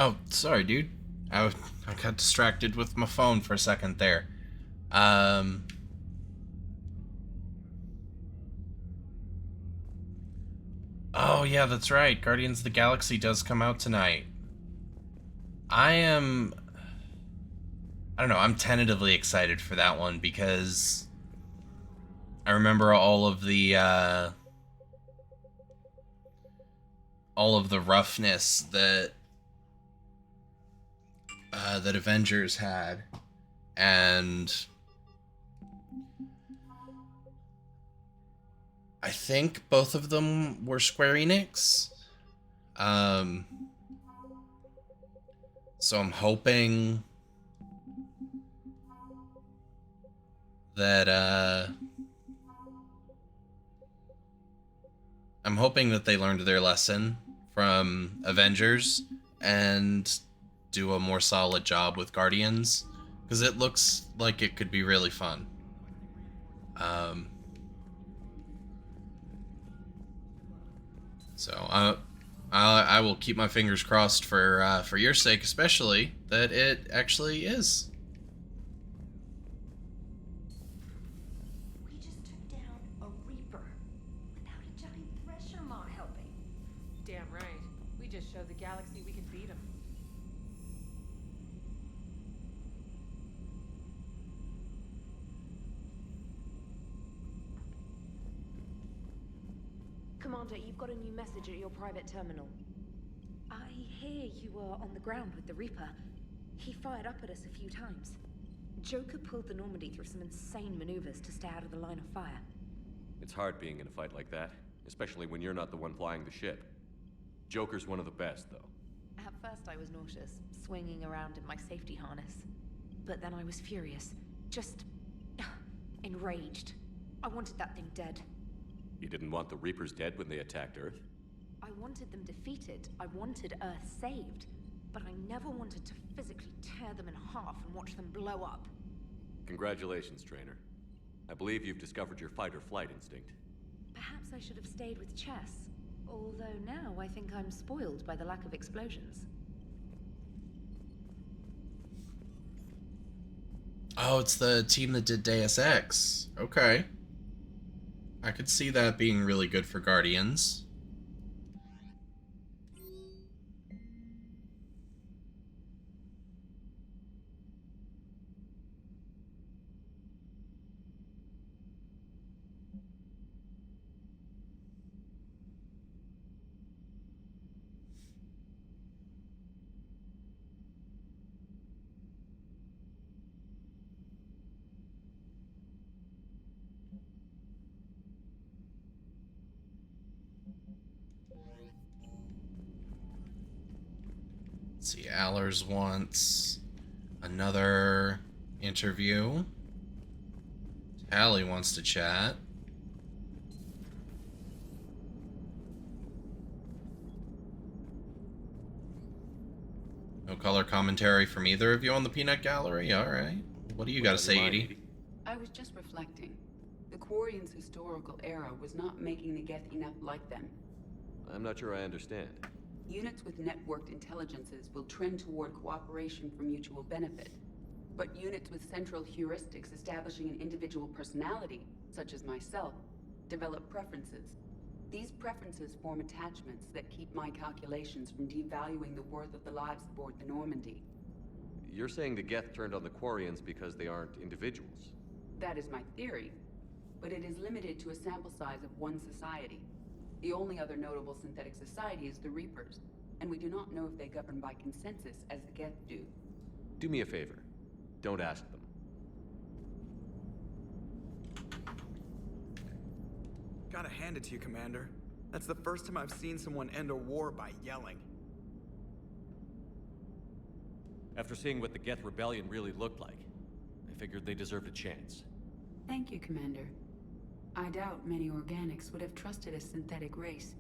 Oh, sorry, dude. I got distracted with my phone for a second there. Oh, yeah, that's right. Guardians of the Galaxy does come out tonight. I don't know, I'm tentatively excited for that one because I remember all of the roughness that that Avengers had, and I think both of them were Square Enix. So I'm hoping that they learned their lesson from Avengers and do a more solid job with Guardians, because it looks like it could be really fun. So I will keep my fingers crossed for your sake, especially that it actually is. We just took down a Reaper without a giant thresher maw helping. Damn right. We just showed the galaxy we could beat them. Commander, you've got a new message at your private terminal. I hear you were on the ground with the Reaper. He fired up at us a few times. Joker pulled the Normandy through some insane maneuvers to stay out of the line of fire. It's hard being in a fight like that, especially when you're not the one flying the ship. Joker's one of the best, though. At first I was nauseous, swinging around in my safety harness. But then I was furious. Just... enraged. I wanted that thing dead. You didn't want the Reapers dead when they attacked Earth? I wanted them defeated. I wanted Earth saved. But I never wanted to physically tear them in half and watch them blow up. Congratulations, Trainer. I believe you've discovered your fight-or-flight instinct. Perhaps I should have stayed with chess. Although now I think I'm spoiled by the lack of explosions. Oh, it's the team that did Deus Ex. Okay. I could see that being really good for Guardians. Let's see, Allers wants another interview. Tally wants to chat. No color commentary from either of you on the Peanut Gallery? Alright. What do you got to say, Edie? I was just reflecting. The Quarian's historical era was not making the Geth enough like them. I'm not sure I understand. Units with networked intelligences will trend toward cooperation for mutual benefit. But units with central heuristics establishing an individual personality, such as myself, develop preferences. These preferences form attachments that keep my calculations from devaluing the worth of the lives aboard the Normandy. You're saying the Geth turned on the Quarians because they aren't individuals? That is my theory, but it is limited to a sample size of one society. The only other notable synthetic society is the Reapers, and we do not know if they govern by consensus as the Geth do. Do me a favor. Don't ask them. Gotta hand it to you, Commander. That's the first time I've seen someone end a war by yelling. After seeing what the Geth Rebellion really looked like, I figured they deserved a chance. Thank you, Commander. I doubt many organics would have trusted a synthetic race.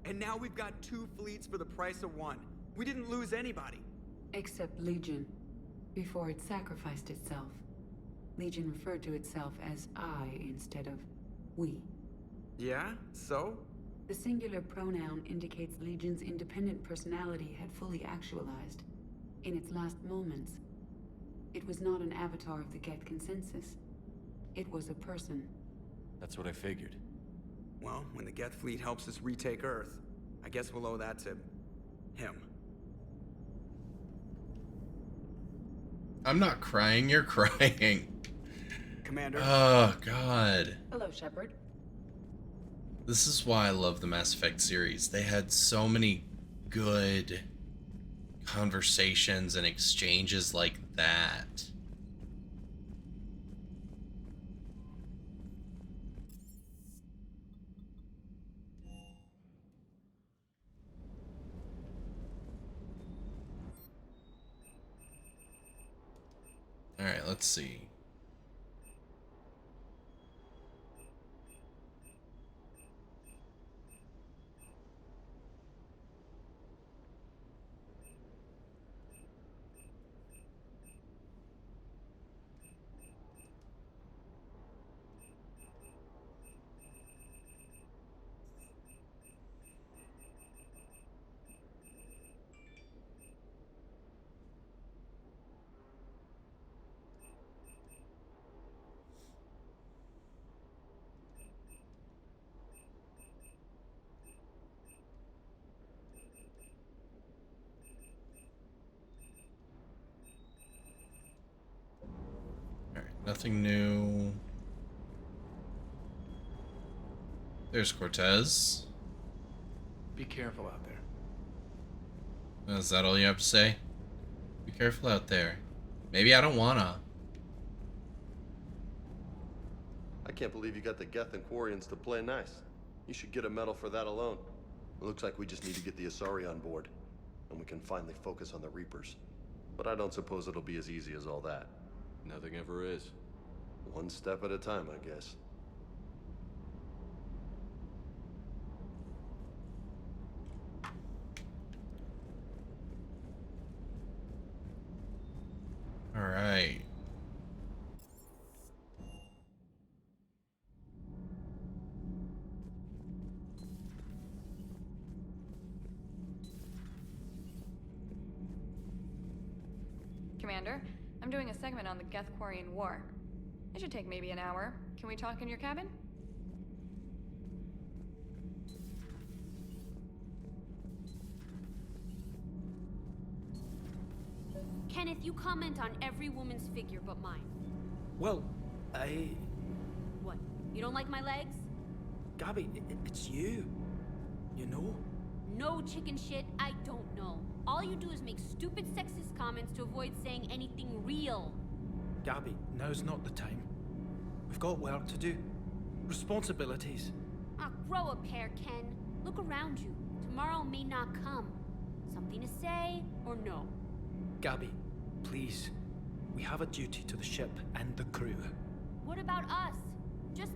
And now we've got 2 fleets for the price of 1. We didn't lose anybody. Except Legion, before it sacrificed itself. Legion referred to itself as I instead of we. Yeah? So? The singular pronoun indicates Legion's independent personality had fully actualized. In its last moments, it was not an avatar of the Geth consensus. It was a person. That's what I figured. Well, when the Geth fleet helps us retake Earth, I guess we'll owe that to... him. I'm not crying, you're crying. Commander? Oh, God. Hello, Shepard. This is why I love the Mass Effect series. They had so many good conversations and exchanges like that. Alright, let's see. Nothing new. There's Cortez. Be careful out there. Is that all you have to say? Be careful out there. Maybe I don't wanna. I can't believe you got the Geth and Quarians to play nice. You should get a medal for that alone. It looks like we just need to get the Asari on board, and we can finally focus on the Reapers. But I don't suppose it'll be as easy as all that. Nothing ever is. One step at a time, I guess. All right. Commander, I'm doing a segment on the Geth-Quarian War. It should take maybe an hour. Can we talk in your cabin? Kenneth, you comment on every woman's figure but mine. Well, What? You don't like my legs? Gabby, it's you. You know? No chicken shit, I don't know. All you do is make stupid sexist comments to avoid saying anything real. Gabby, now's not the time. We've got work to do. Responsibilities. Ah, grow a pair, Ken. Look around you. Tomorrow may not come. Something to say or no? Gabby, please. We have a duty to the ship and the crew. What about us? Just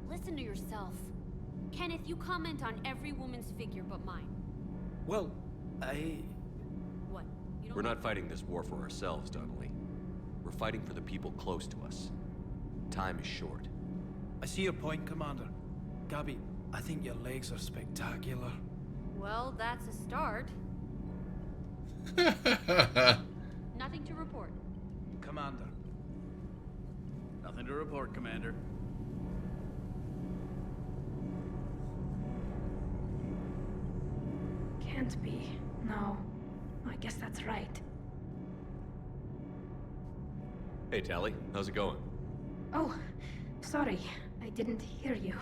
listen to yourself. Kenneth, you comment on every woman's figure but mine. Well, What? You don't We're not fighting this war for ourselves, Donnelly. We're fighting for the people close to us. Time is short. I see your point, Commander. Gabby, I think your legs are spectacular. Well, that's a start. Nothing to report. Commander. Nothing to report, Commander. Can't be. No. I guess that's right. Hey, Tally. How's it going? Oh, sorry. I didn't hear you.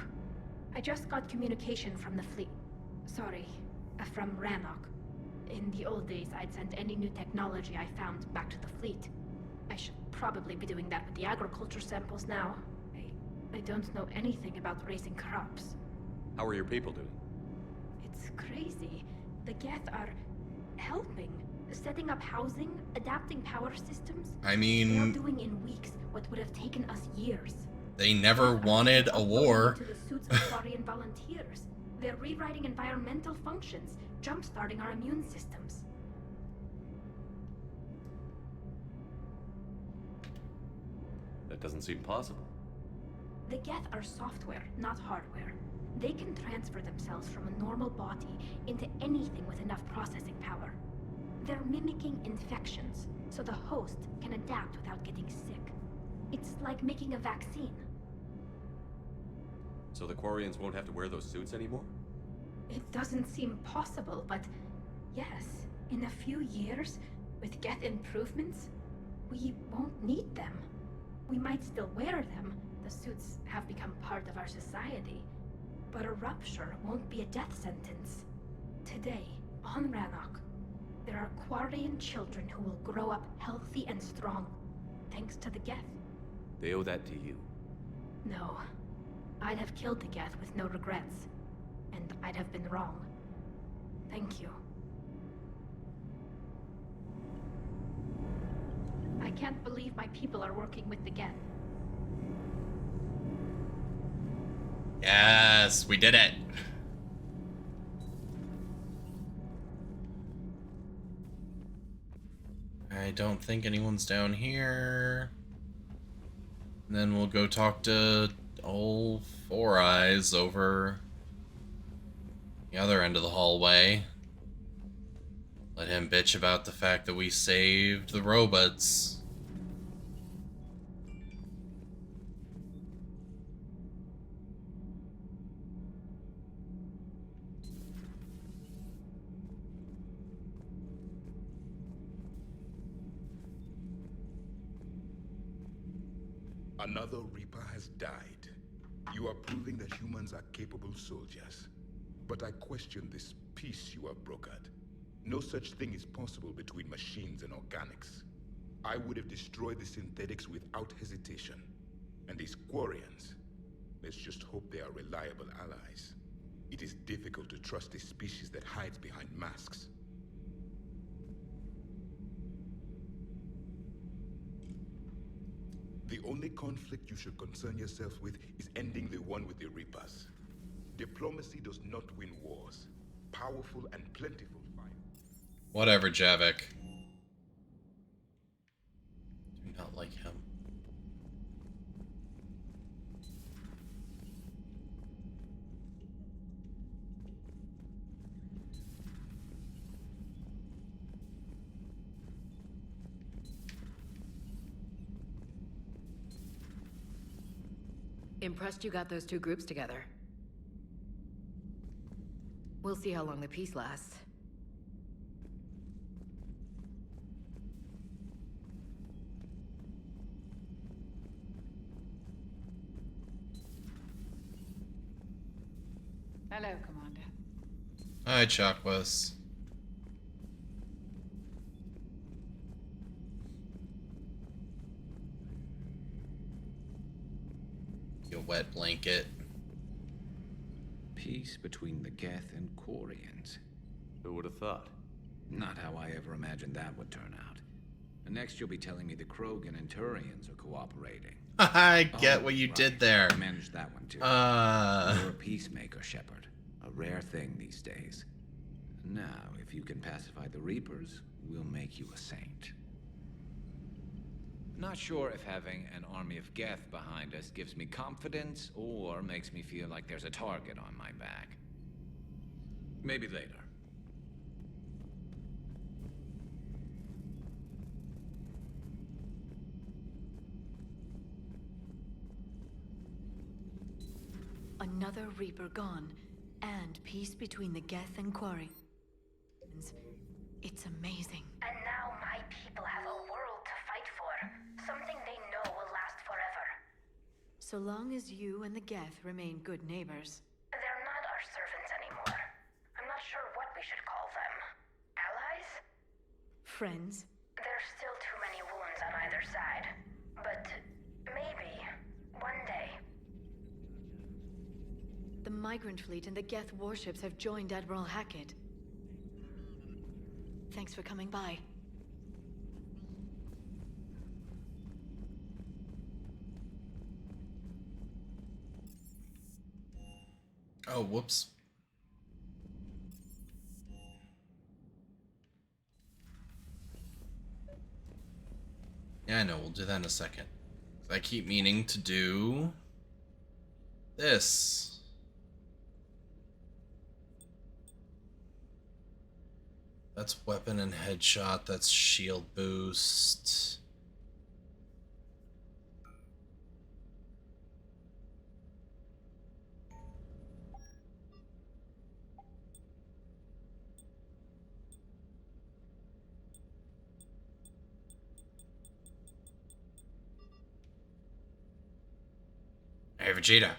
I just got communication from the fleet. Sorry. From Rannoch. In the old days, I'd sent any new technology I found back to the fleet. I should probably be doing that with the agriculture samples now. I don't know anything about raising crops. How are your people doing? It's crazy. The Geth are helping. Setting up housing, adapting power systems. I mean, they're doing in weeks what would have taken us years. They never wanted a war. To the suits of Quarian volunteers. They're rewriting environmental functions, jump-starting our immune systems. That doesn't seem possible. The Geth are software, not hardware. They can transfer themselves from a normal body into anything with enough processing power. They're mimicking infections, so the host can adapt without getting sick. It's like making a vaccine. So the Quarians won't have to wear those suits anymore? It doesn't seem possible, but yes, in a few years, with Geth improvements, we won't need them. We might still wear them. The suits have become part of our society. But a rupture won't be a death sentence. Today, on Rannoch, there are Quarian children who will grow up healthy and strong, thanks to the Geth. They owe that to you. No. I'd have killed the Geth with no regrets. And I'd have been wrong. Thank you. I can't believe my people are working with the Geth. Yes, we did it. I don't think anyone's down here. And then we'll go talk to old Four Eyes over the other end of the hallway. Let him bitch about the fact that we saved the robots. Another Reaper has died. You are proving that humans are capable soldiers. But I question this peace you have brokered. No such thing is possible between machines and organics. I would have destroyed the synthetics without hesitation. And these Quarians, let's just hope they are reliable allies. It is difficult to trust a species that hides behind masks. The only conflict you should concern yourself with is ending the one with the Reapers. Diplomacy does not win wars. Powerful and plentiful fight. Whatever, Javik. Do not like him. Impressed you got those two groups together. We'll see how long the peace lasts. Hello, Commander. Hi, Chakwas. You wet blanket. Peace between the Geth and Quarians. Who would have thought? Not how I ever imagined that would turn out. And next you'll be telling me the Krogan and Turians are cooperating. I get what you did there. I managed that one too. You're a peacemaker, Shepard. A rare thing these days. Now, if you can pacify the Reapers, we'll make you a saint. Not sure if having an army of Geth behind us gives me confidence or makes me feel like there's a target on my back. Maybe later. Another Reaper gone, and peace between the Geth and Quarians. It's amazing. And now my people have a world to fight for. Something they know will last forever. So long as you and the Geth remain good neighbors. They're not our servants anymore. I'm not sure what we should call them. Allies? Friends. There's still too many wounds on either side. But maybe one day. The Migrant Fleet and the Geth warships have joined Admiral Hackett. Thanks for coming by. Oh, whoops. Yeah, I know, we'll do that in a second. I keep meaning to do this. That's weapon and headshot, that's shield boost. Hey, Vegeta.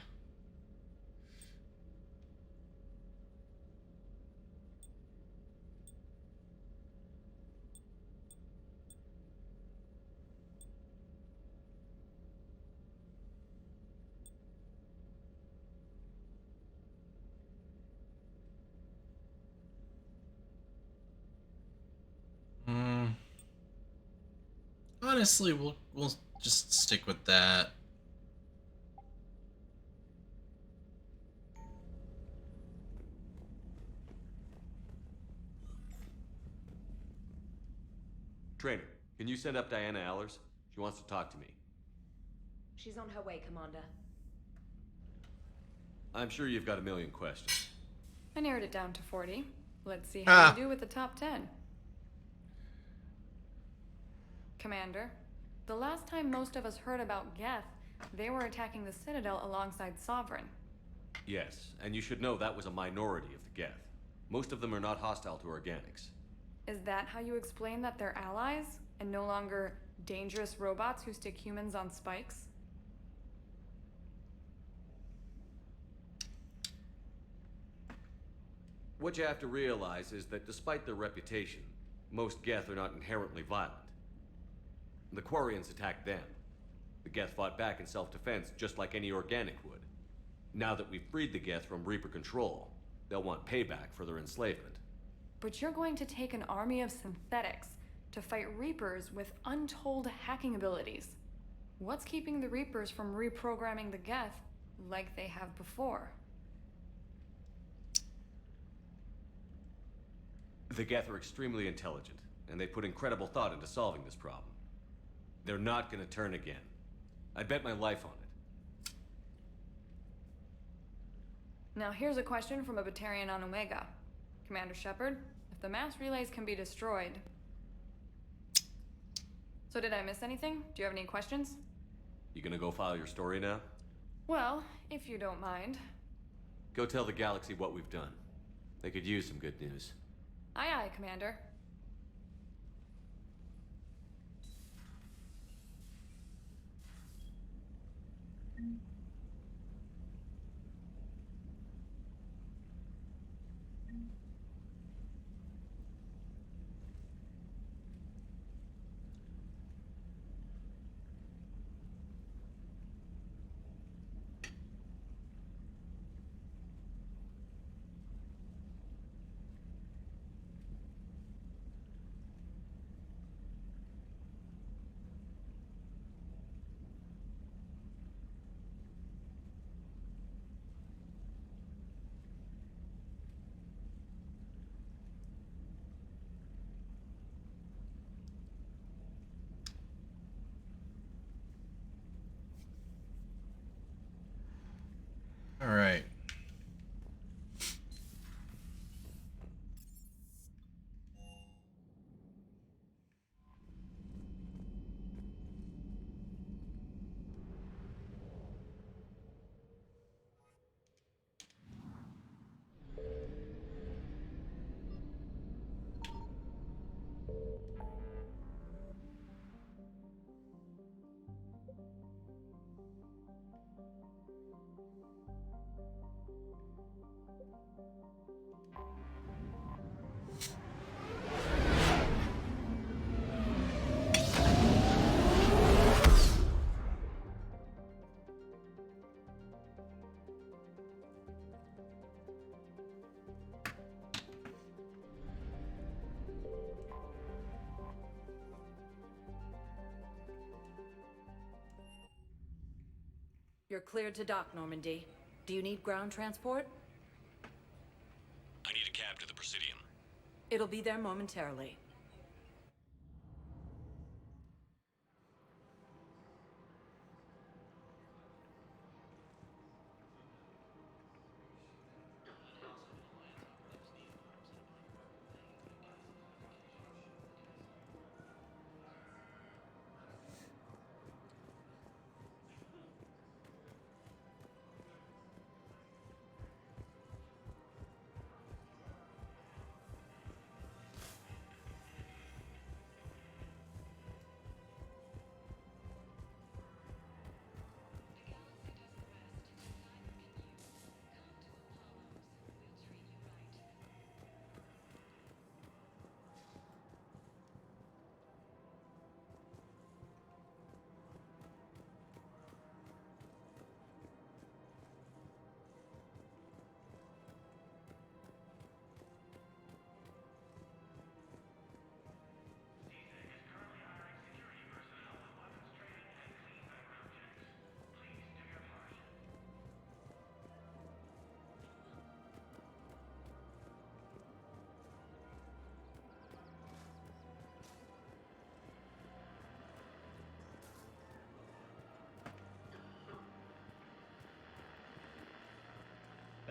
Honestly, we'll just stick with that. Trainer, can you send up Diana Allers? She wants to talk to me. She's on her way, Commander. I'm sure you've got a million questions. I narrowed it down to 40. Let's see how you do with the top 10. Commander, the last time most of us heard about Geth, they were attacking the Citadel alongside Sovereign. Yes, and you should know that was a minority of the Geth. Most of them are not hostile to organics. Is that how you explain that they're allies, and no longer dangerous robots who stick humans on spikes? What you have to realize is that despite their reputation, most Geth are not inherently violent. The Quarians attacked them. The Geth fought back in self-defense just like any organic would. Now that we've freed the Geth from Reaper control, they'll want payback for their enslavement. But you're going to take an army of synthetics to fight Reapers with untold hacking abilities. What's keeping the Reapers from reprogramming the Geth like they have before? The Geth are extremely intelligent, and they put incredible thought into solving this problem. They're not gonna turn again. I'd bet my life on it. Now here's a question from a Batarian on Omega. Commander Shepard, if the mass relays can be destroyed... So did I miss anything? Do you have any questions? You gonna go file your story now? Well, if you don't mind. Go tell the galaxy what we've done. They could use some good news. Aye aye, Commander. All right. You're cleared to dock, Normandy. Do you need ground transport? I need a cab to the Presidium. It'll be there momentarily.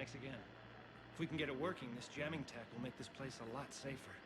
Thanks again. If we can get it working, this jamming tech will make this place a lot safer.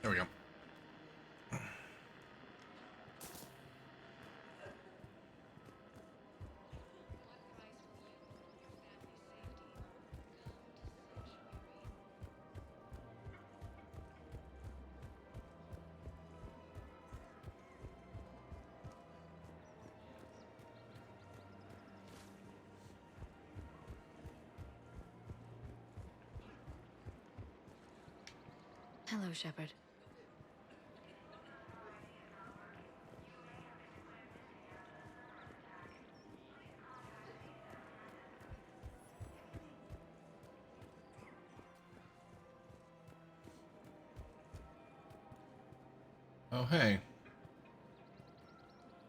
There we go. Hello, Shepard. Oh, hey.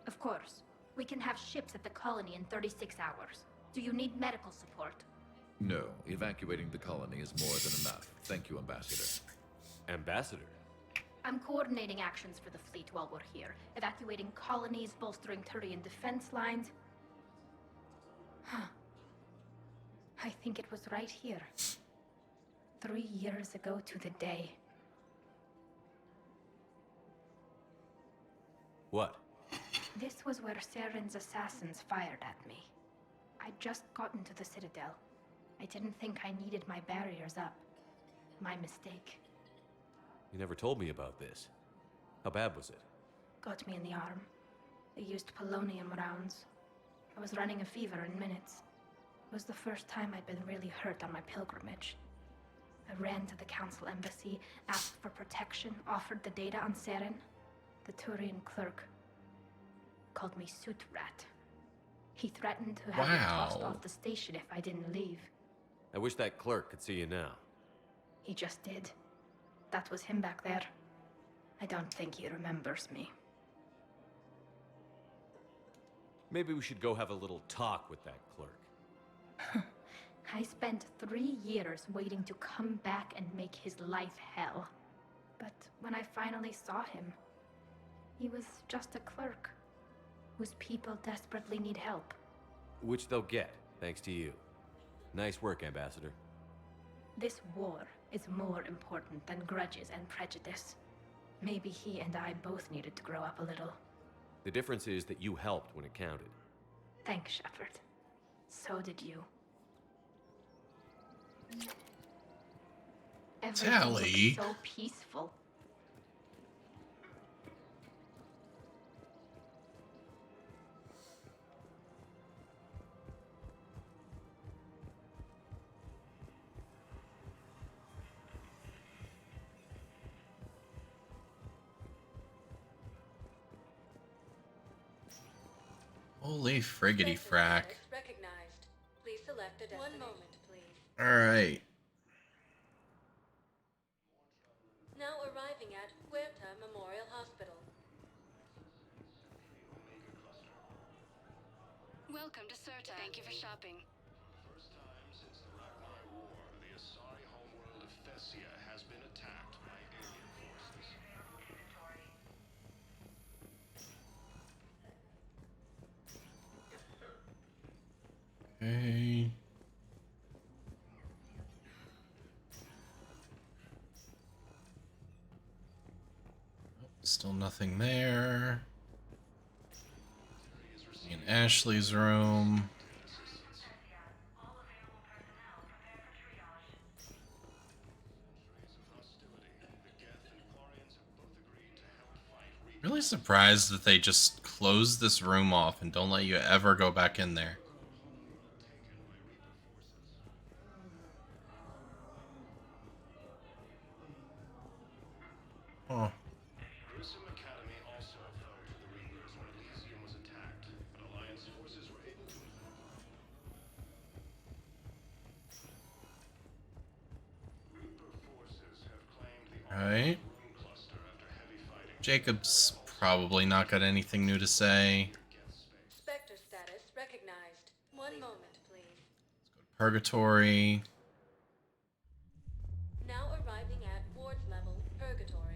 Of course. We can have ships at the colony in 36 hours. Do you need medical support? No, evacuating the colony is more than enough. Thank you, Ambassador. Ambassador? I'm coordinating actions for the fleet while we're here. Evacuating colonies, bolstering Turian defense lines. Huh. I think it was right here. 3 years ago to the day. What? This was where Saren's assassins fired at me. I'd just gotten to the Citadel. I didn't think I needed my barriers up. My mistake. You never told me about this. How bad was it? Got me in the arm. They used polonium rounds. I was running a fever in minutes. It was the first time I'd been really hurt on my pilgrimage. I ran to the Council embassy, asked for protection, offered the data on Saren. The Turian clerk called me Soot Rat. He threatened to have me tossed off the station if I didn't leave. I wish that clerk could see you now. He just did. That was him back there. I don't think he remembers me. Maybe we should go have a little talk with that clerk. I spent 3 years waiting to come back and make his life hell. But when I finally saw him, he was just a clerk whose people desperately need help. Which they'll get, thanks to you. Nice work, Ambassador. This war is more important than grudges and prejudice. Maybe he and I both needed to grow up a little. The difference is that you helped when it counted. Thanks, Shepard. So did you. Tally. So peaceful. Holy friggity frack. Recognized. Please select a destiny. 1 moment, please. Alright. Now arriving at Huerta Memorial Hospital. Welcome to Serta. Thank you for shopping. First time since the Ragnar War, the Asari homeworld of Thessia has been attacked by alien forces. Okay. Still nothing there. In Ashley's room. Really surprised that they just closed this room off and don't let you ever go back in there. Huh. Grissom Academy also fell to the Reapers when Elysium was attacked, but Alliance forces were able to Reaper forces have claimed the Alright. room cluster after heavy fighting. Jacob's probably not got anything new to say. Spectre status recognized. 1 moment, please. Purgatory. Now arriving at Ward's level, Purgatory.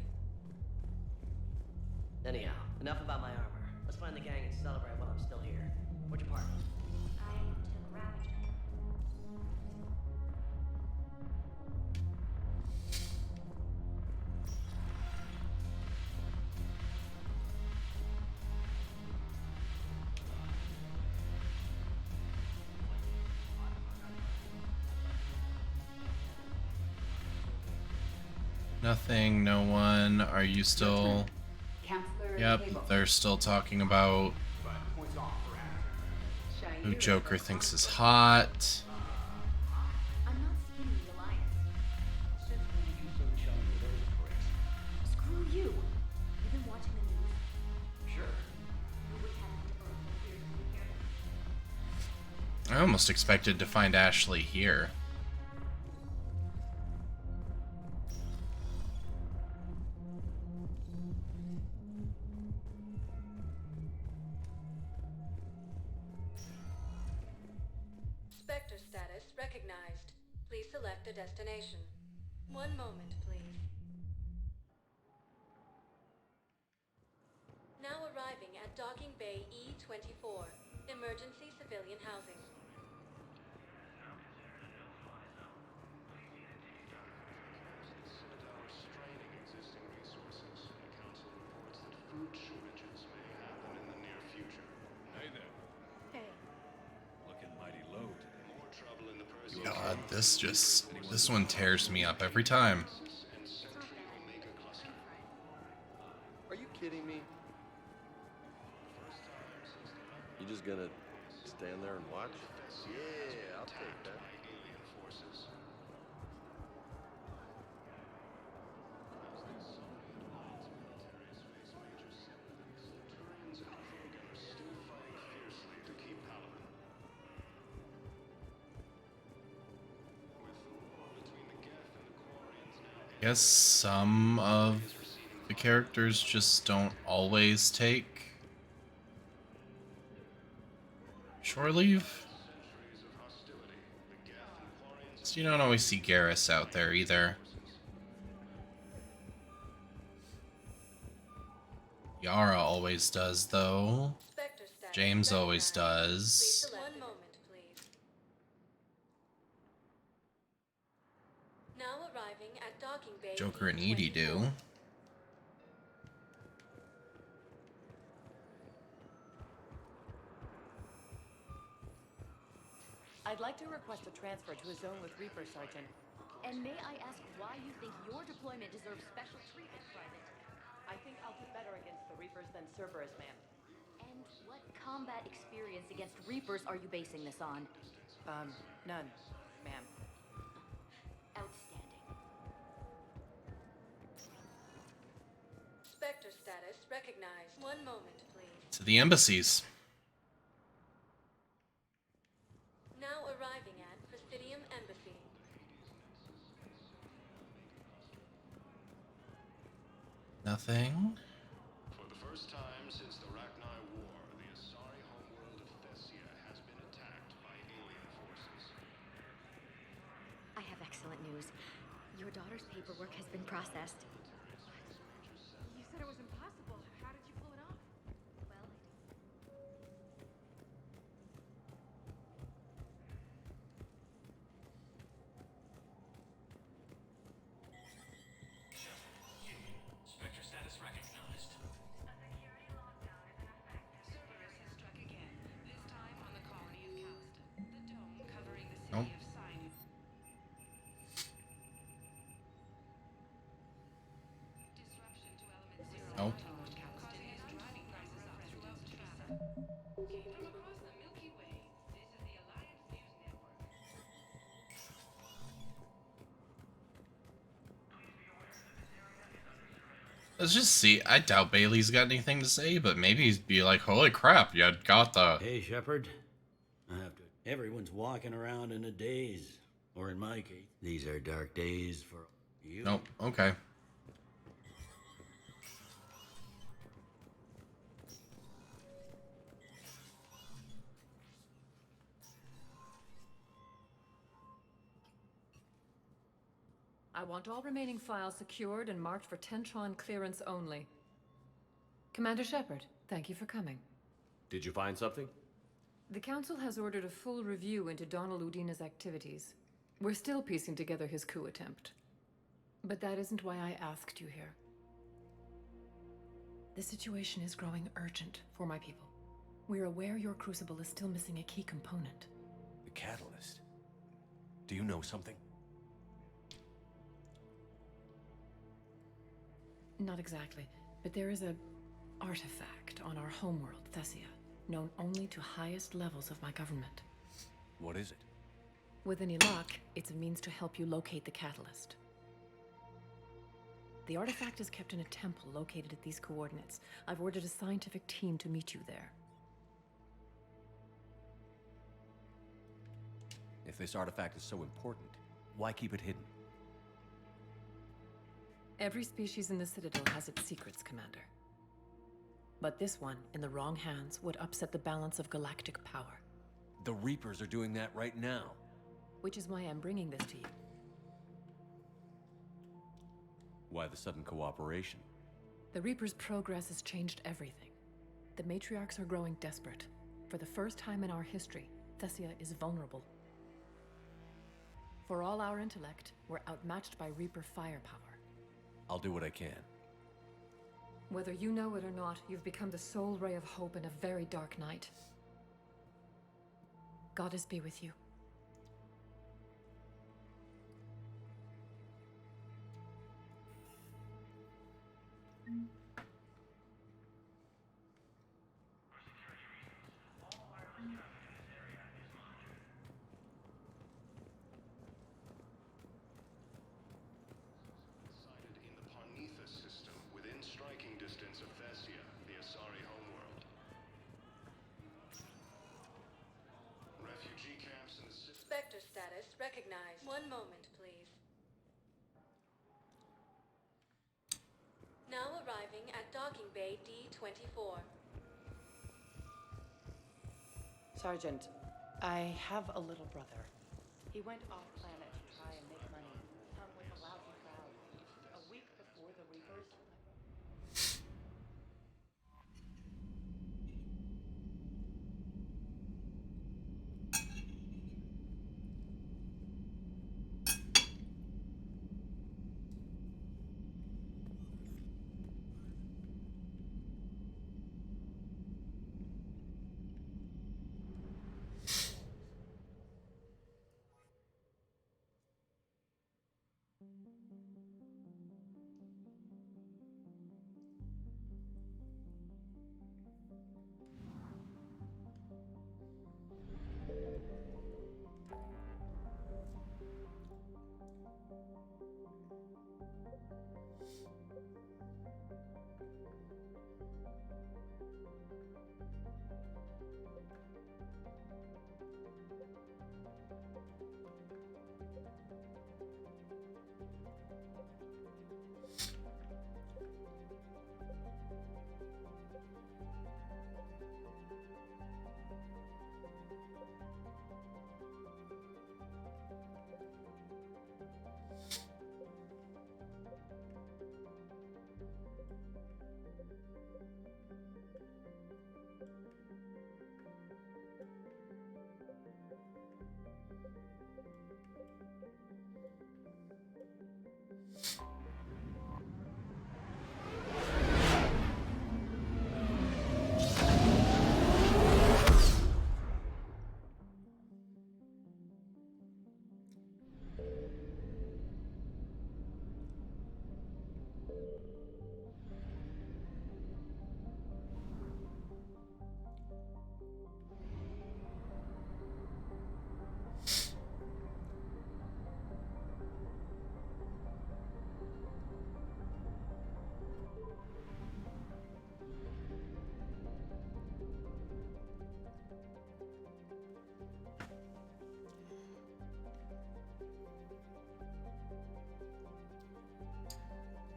Anyhow, enough about my armor. Let's find the gang and celebrate while I'm still here. Where'd you park? I took Ravager. Nothing, no one. Are you still... Counselor Yep, Cable. they're still talking about who Joker thinks is hot. I'm not scheming the Alliance. Screw you. You've been watching the news? Sure. I almost expected to find Ashley here. Spectre status recognized. Please select a destination. One moment, please. Now arriving at Docking Bay E-24, emergency civilian housing. Citadel are straining existing resources. The council reports that food shortages may happen in the near future. Hey there. Hey. Looking mighty low today. More trouble in the Perseus. God, this one tears me up every time. Are you kidding me? You just gonna stand there and watch? Yeah, I'll take that. Alien forces. Turians and Krogan are still fighting fiercely to keep Paladin. With the war between the Geth and the Quarians now Guess some of the characters just don't always take shore leave. So you don't always see Garrus out there either. Yara always does, though. James always does. One moment, please. Now arriving at Docking Bay. Joker and Edie do. I'd like to request a transfer to a zone with Reaper, Sergeant. And may I ask why you think your deployment deserves special treatment, Private? I think I'll do better against the Reapers than Cerberus, ma'am. And what combat experience against Reapers are you basing this on? None, ma'am. Outstanding. Spectre status recognized. One moment, please. To the embassies. Now arriving at Presidium Embassy. Nothing. For the first time since the Rachni War, the Asari homeworld of Thessia has been attacked by alien forces. I have excellent news. Your daughter's paperwork has been processed. You said it was impossible. How did you pull it off? Well, Spectre status recognized. A security lockdown is in effect. Cerberus has struck again, this time on the colony of Caliston. The dome covering the city Nope. of Sinai. Disruption to element zero. Nope. Causing its driving prices up throughout the travel. Came from across the Milky Way. This is the Alliance News Network. Let's just see. I doubt Bailey's got anything to say, but maybe he'd be like, holy crap, you got the... Hey, Shepard. I have to... Everyone's walking around in a daze. Or in my case, these are dark days for you. Nope, okay. I want all remaining files secured and marked for Tentron clearance only. Commander Shepard, thank you for coming. Did you find something? The Council has ordered a full review into Donald Udina's activities. We're still piecing together his coup attempt. But that isn't why I asked you here. The situation is growing urgent for my people. We're aware your crucible is still missing a key component. The catalyst. Do you know something? Not exactly, but there is a artifact on our homeworld, Thessia, known only to highest levels of my government. What is it? With any luck, it's a means to help you locate the catalyst. The artifact is kept in a temple located at these coordinates. I've ordered a scientific team to meet you there. If this artifact is so important, why keep it hidden? Every species in the Citadel has its secrets, Commander. But this one, in the wrong hands, would upset the balance of galactic power. The Reapers are doing that right now. Which is why I'm bringing this to you. Why the sudden cooperation? The Reaper's progress has changed everything. The matriarchs are growing desperate. For the first time in our history, Thessia is vulnerable. For all our intellect, we're outmatched by Reaper firepower. I'll do what I can. Whether you know it or not, you've become the sole ray of hope in a very dark night. Goddess be with you. Sighted in the Parnitha system, within striking distance of Thessia, the Asari homeworld. Refugee camps in the city. Spectre status recognized. One moment, please. Now arriving at docking bay D-24. Sergeant, I have a little brother. He went off-planet to try and make money. Come with a lousy crowd. A week before the Reapers...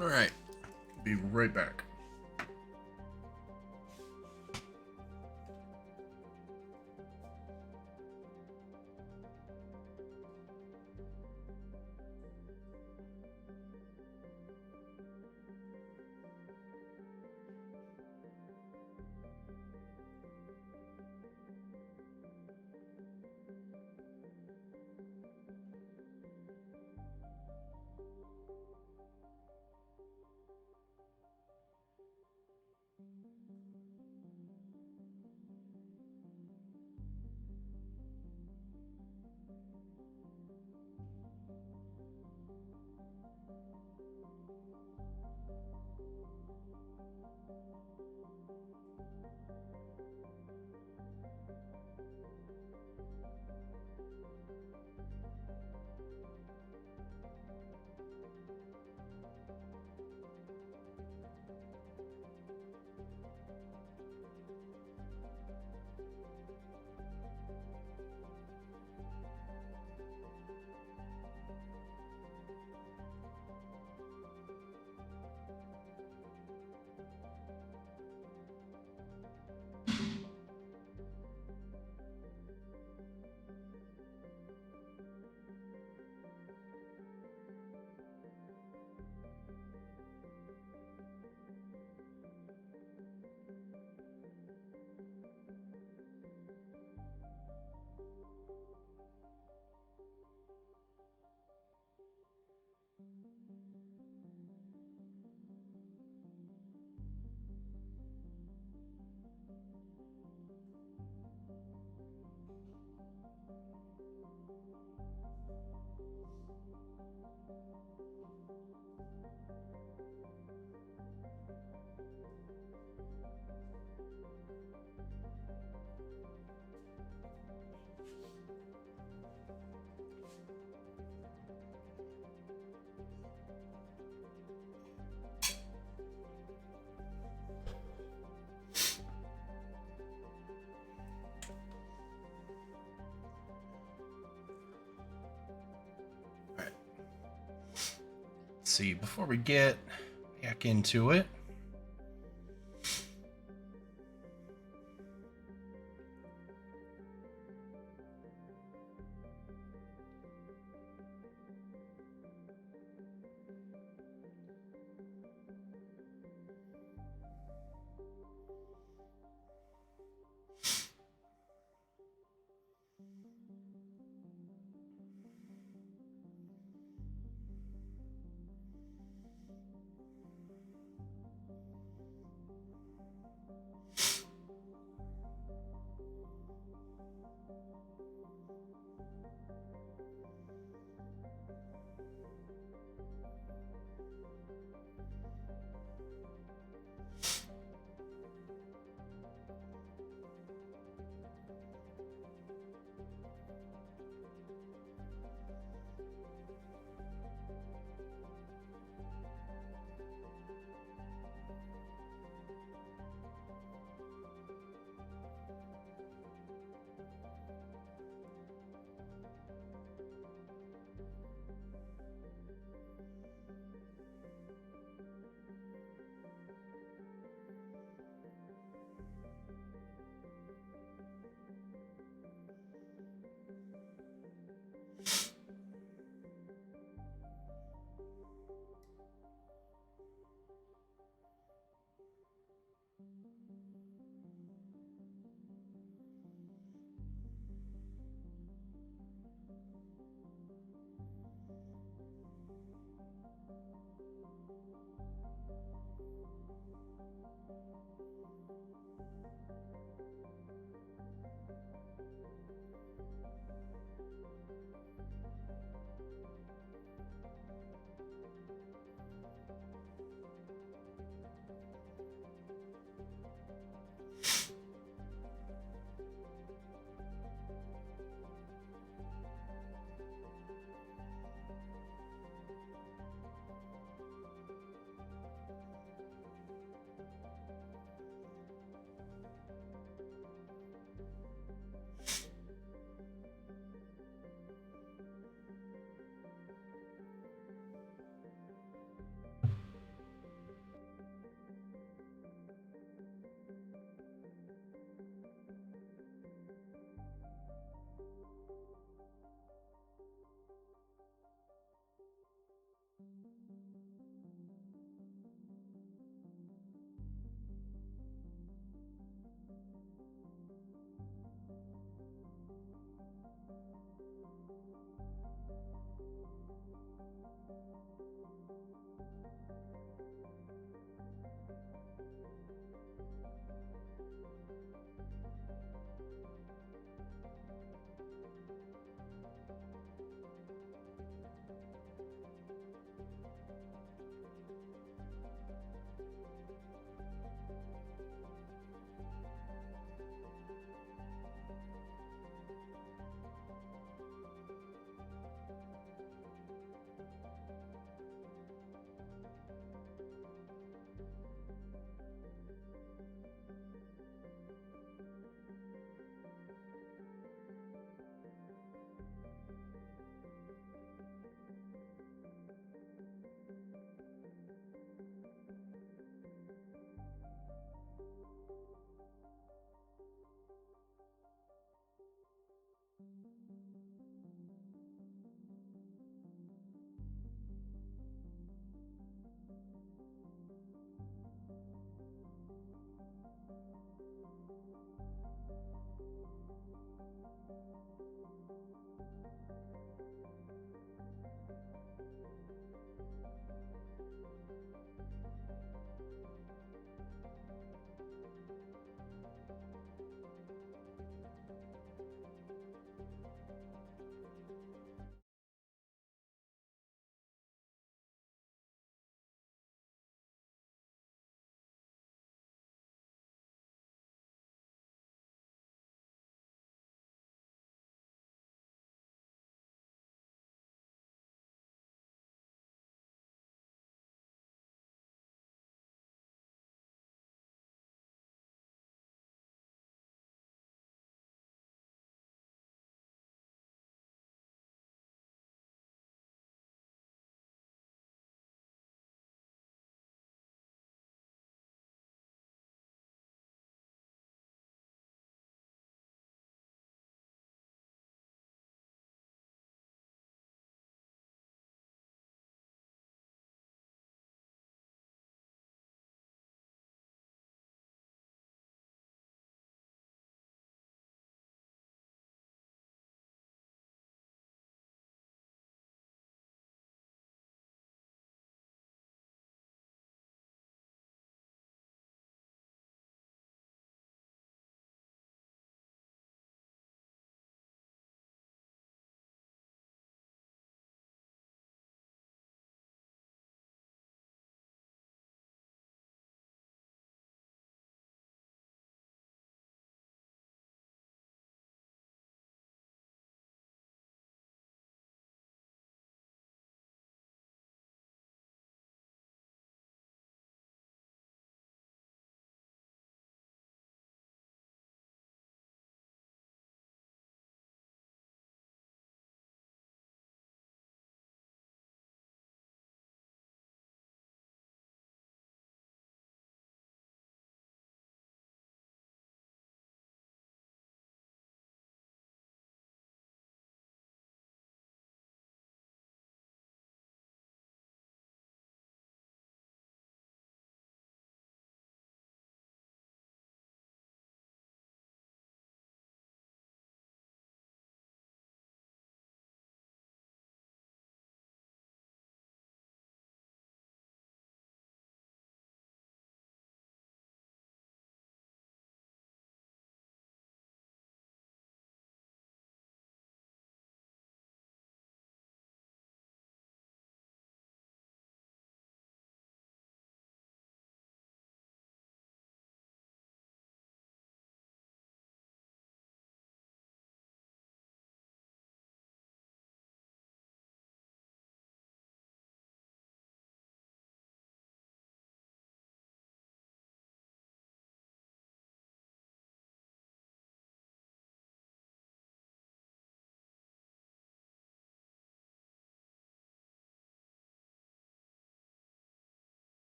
Alright. Be right back. see, before we get back into it,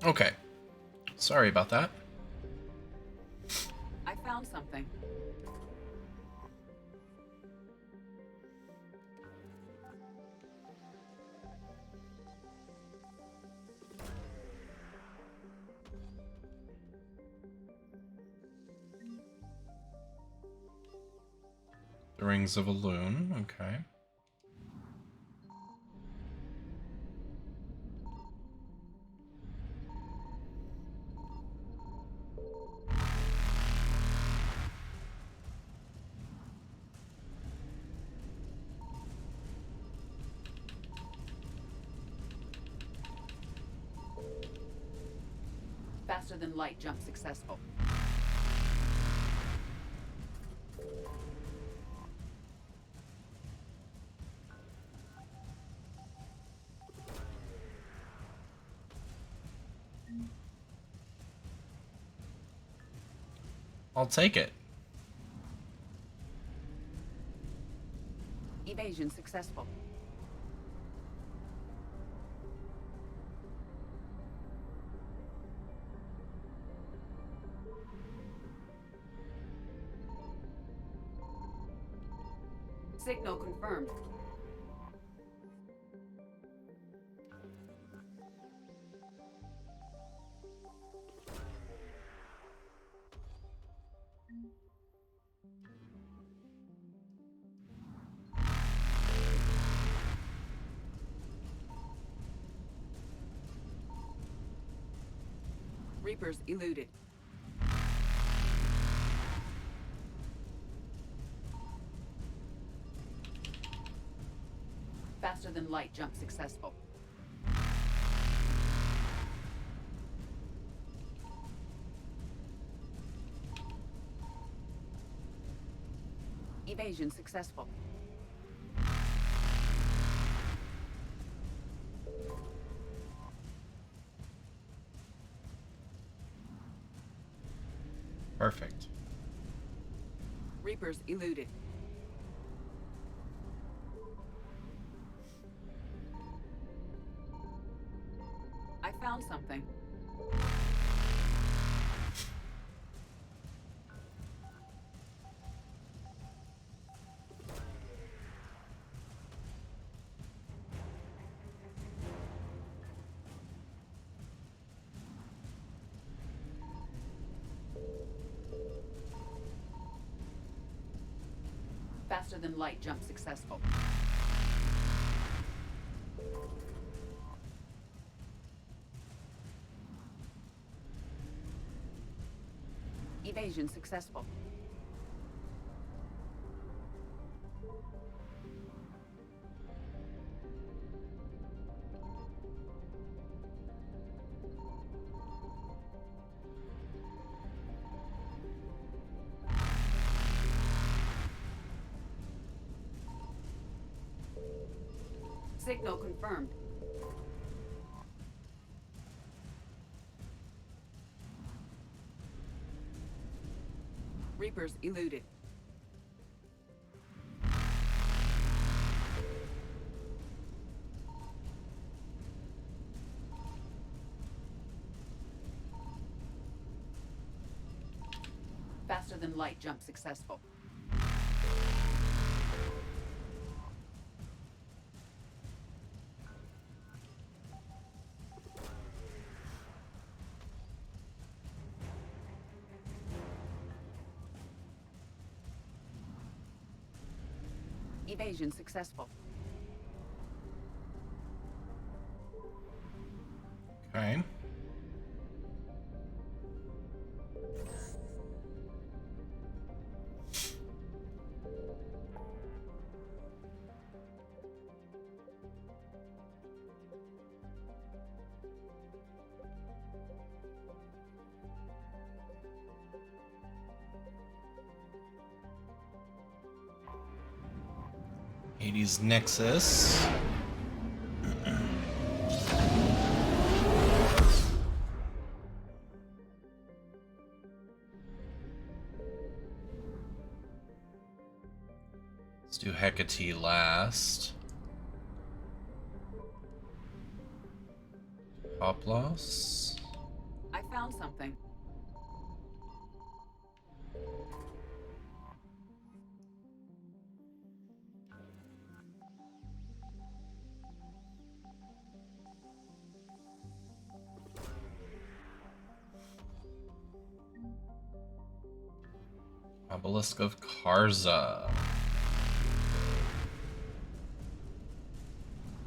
Okay. Sorry about that. I found something. The Rings of Elune, okay. Faster than light jump successful. I'll take it. Evasion successful. Signal confirmed. Reapers eluded. Faster than light jump successful. Evasion successful. Perfect. Reapers eluded. I found something. Faster than light jump successful. Evasion successful. Signal confirmed. Reapers eluded. Faster than light jump successful. Evasion successful. Okay. Hades Nexus. Let's do Hecate last. Hoplos. found something. Obelisk of Karza.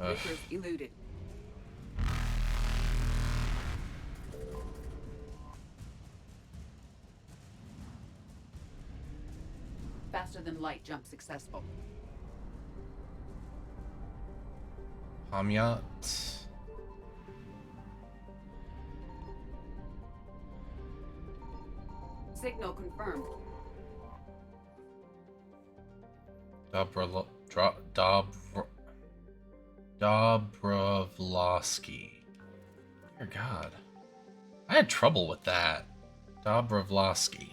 Reapers eluded. Faster than light jump successful. Hamyat. Signal confirmed. Dobrovlovsky. Dear God. I had trouble with that. Dobrovlovsky.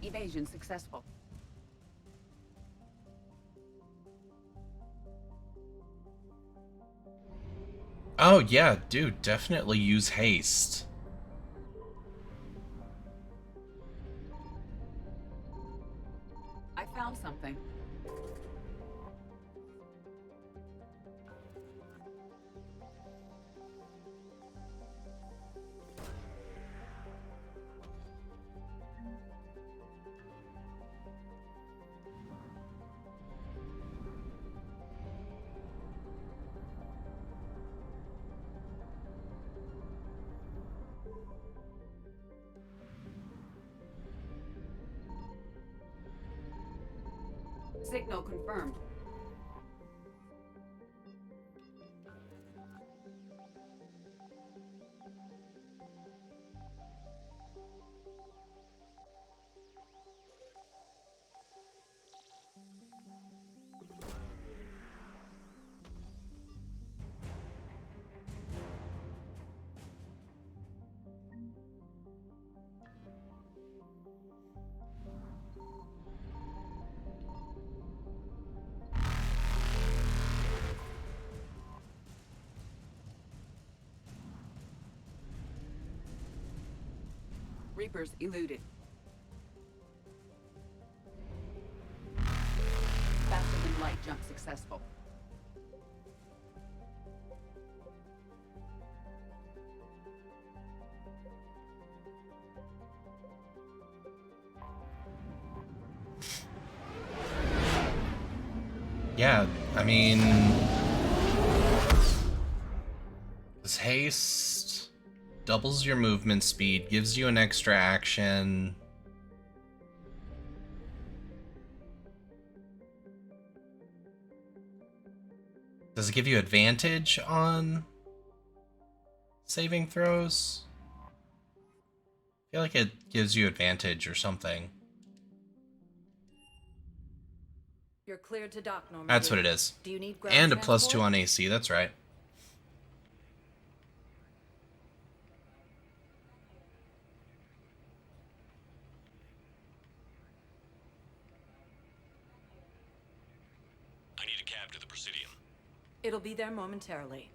Evasion successful. Oh yeah, dude, definitely use haste. I found something. Signal confirmed. Reapers eluded. Faster than light jump successful. Yeah, I mean, this haste doubles your movement speed, gives you an extra action. Does it give you advantage on saving throws? I feel like it gives you advantage or something. You're cleared to dock, Normandy. That's what it is. Do you need ground And a transport? +2 on AC, that's right. I need a cab to the Presidium. It'll be there momentarily.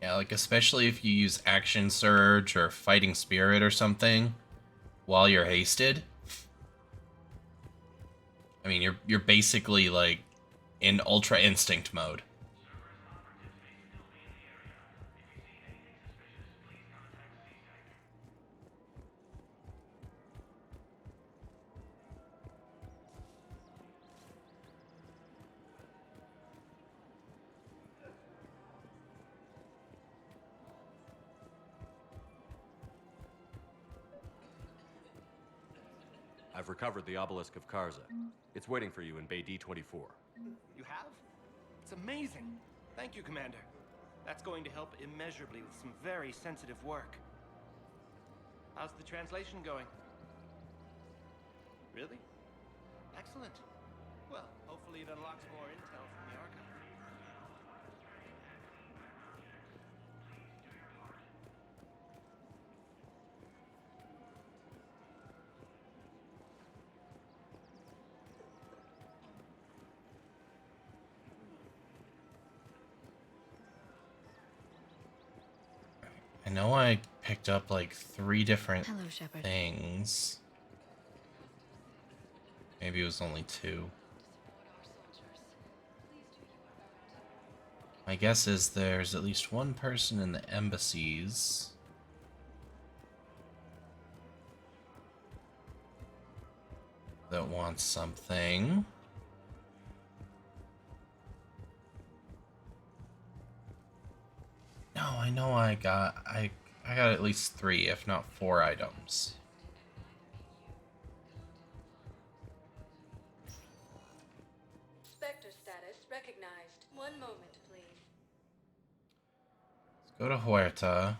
Yeah, like especially if you use Action Surge or Fighting Spirit or something while you're hasted. I mean, you're basically like in Ultra Instinct mode. I've recovered the obelisk of Karza. It's waiting for you in Bay D-24. You have? It's amazing. Thank you, Commander. That's going to help immeasurably with some very sensitive work. How's the translation going? Really? Excellent. Well, hopefully it unlocks more intel from the archive. I know I picked up like 3 different Hello, Shepard. things. Maybe it was only 2. My guess is there's at least one person in the embassies that wants something. No, I know I got at least 3, if not 4 items. Spectre status recognized. One moment, please. Let's go to Huerta.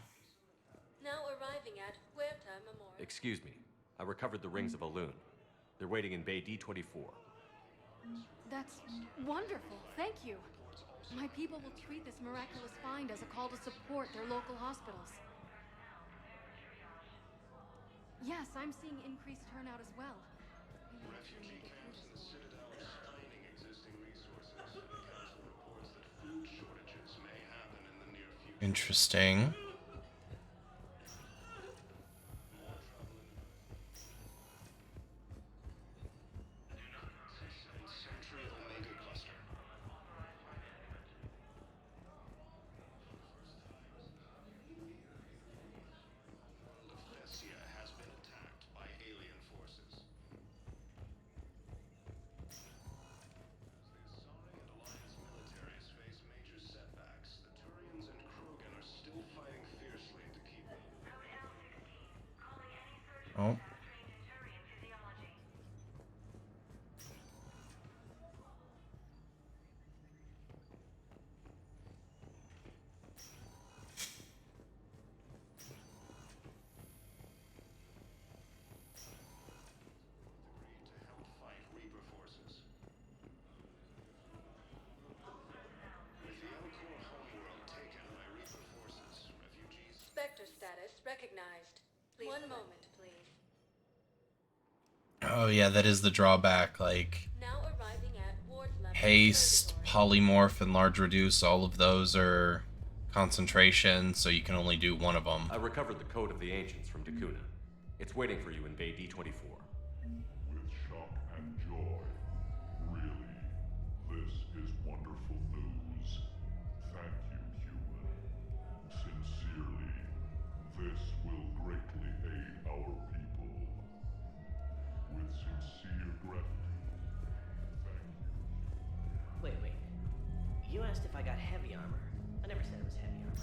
Now arriving at Huerta Memorial. Excuse me. I recovered the rings of Elune. They're waiting in Bay D-24. That's wonderful. Thank you. My people will treat this miraculous find as a call to support their local hospitals. Yes, I'm seeing increased turnout as well. Refugee camps in the Citadel are straining existing resources. The council reports that food shortages may happen in the near future. Interesting. Central Omega Cluster. Lefesia has been attacked by alien forces. As the Asari and Alliance militaries face major setbacks, the Turians and Krogan are still fighting fiercely to keep them. Oh. To help fight Reaper forces. With the Elcor homeworld taken by Reaper forces, refugees. Spectre status recognized. One moment, please. Oh yeah, that is the drawback. Like Now arriving at ward level. haste, polymorph, and large reduce. All of those are concentration, so you can only do one of them. I recovered the Code of the Ancients from Dakuna. It's waiting for you in Bay D-24. With shock and joy. Really, this is wonderful news. Thank you, human. Sincerely, this will greatly aid our people. With sincere gratitude, thank you. Wait. You asked if I got heavy armor. I never said it was heavy armor.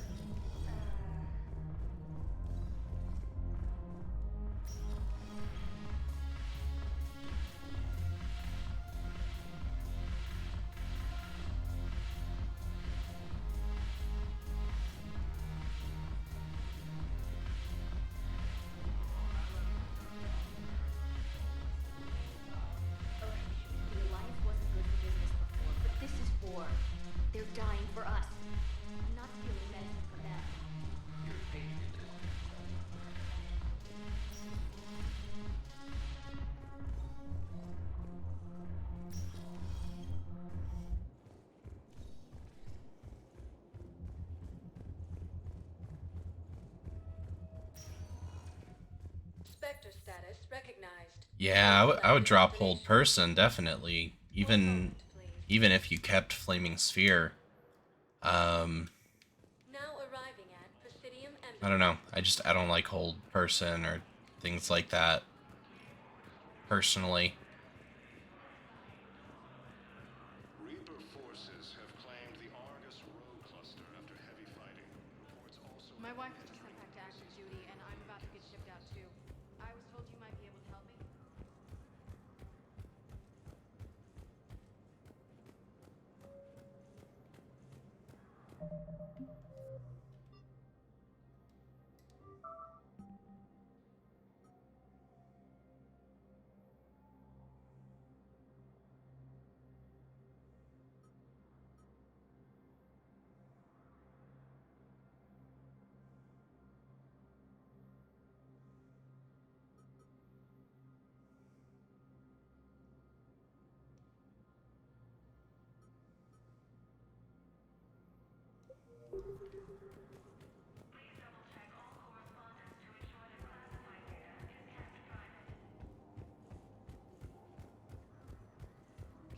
The Alliance wasn't good for business before, but this is war. They're dying for us. I'm not stealing medicine from them. You're paid to do it. Spectre status recognized. Yeah, I would drop hold person definitely, even if you kept flaming sphere. Now arriving at Presidium I don't know. I don't like hold person or things like that. Personally. Reaper forces have claimed the Argus Row cluster after heavy fighting. Reports also. My wife was just sent back to active duty, and I'm about to get shipped out too. I was told you might be able to help me.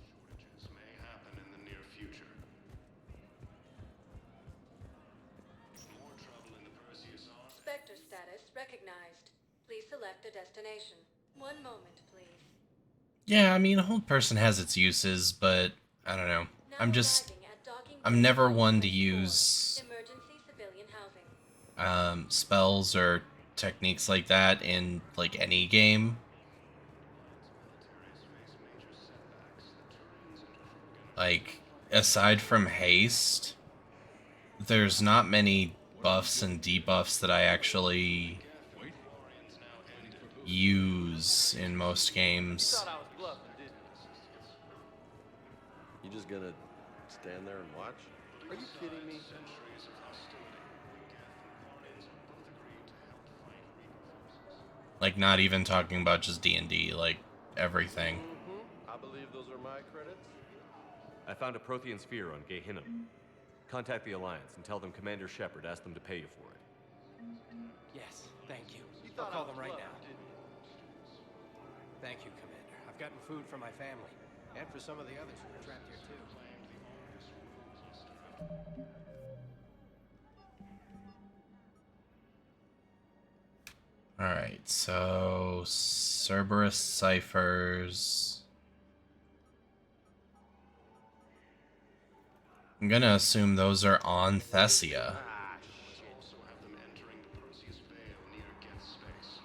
Shortages may happen in the near future. More trouble in the Perseus on. Spectre status recognized. Please select a destination. One moment, please. Yeah, I mean, a whole person has its uses, but I don't know. I'm never one to use Emergency civilian housing. spells or techniques like that in like any game. Like, aside from haste, there's not many buffs and debuffs that I actually use in most games. You just gonna stand there and watch? Are you kidding me? Like, not even talking about just D&D, like everything. I believe those are my credits. I found a Prothean sphere on Gehinnom. Contact the Alliance and tell them Commander Shepard asked them to pay you for it. Yes, thank you. I'll call them right now. Thank you, Commander. I've gotten food for my family. And for some of the others who are trapped here, too. Alright, so Cerberus ciphers. I'm gonna assume those are on Thessia. Also have them entering the Perseus Veil near Geth space.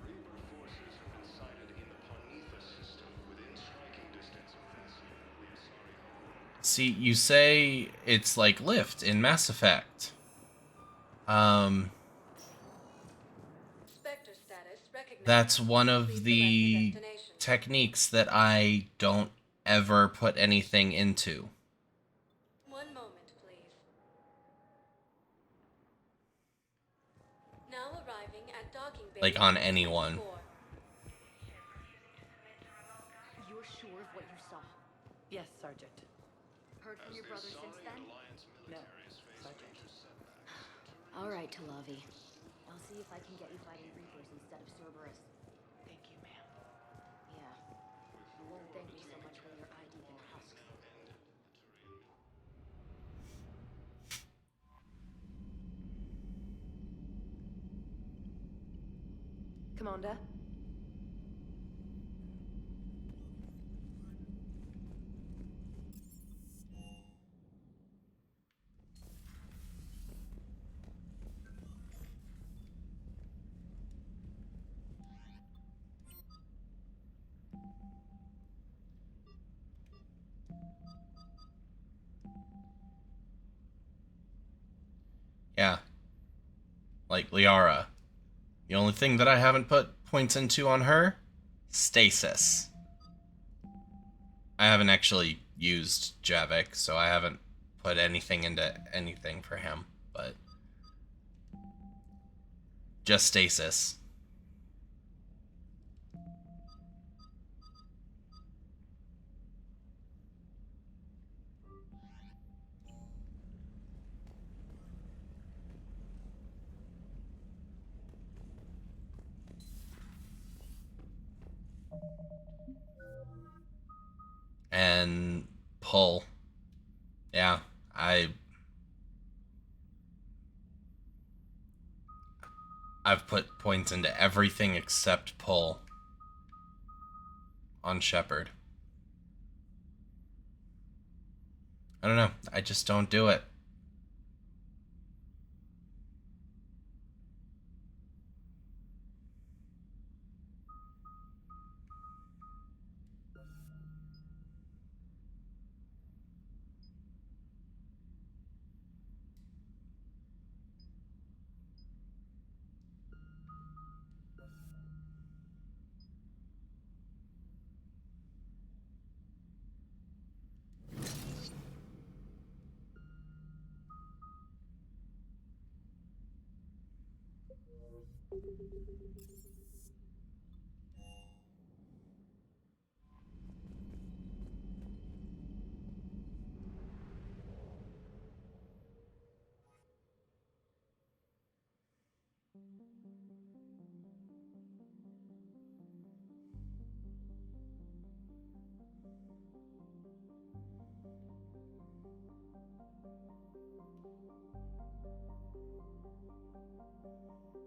Reaper forces have been sighted in the Ponetha system within striking distance of Thessia. We are sorry. See, you say it's like Lift in Mass Effect. Spectre status recognized. That's one of the techniques that I don't ever put anything into. One moment, please. Now arriving at docking bay. Like on anyone. You're sure of what you saw? Yes, Sergeant. Heard from your brother since then? No, Sergeant. All right, Talavi. I'll see if I can get you fighting Reapers instead of Cerberus. Thank you, ma'am. Yeah. You won't thank me so much when you're ID in husks. Commander? Yeah. Like Liara. The only thing that I haven't put points into on her? Stasis. I haven't actually used Javik, so I haven't put anything into anything for him, but just stasis. And pull. Yeah, I've put points into everything except pull on Shepard. I don't know. I just don't do it.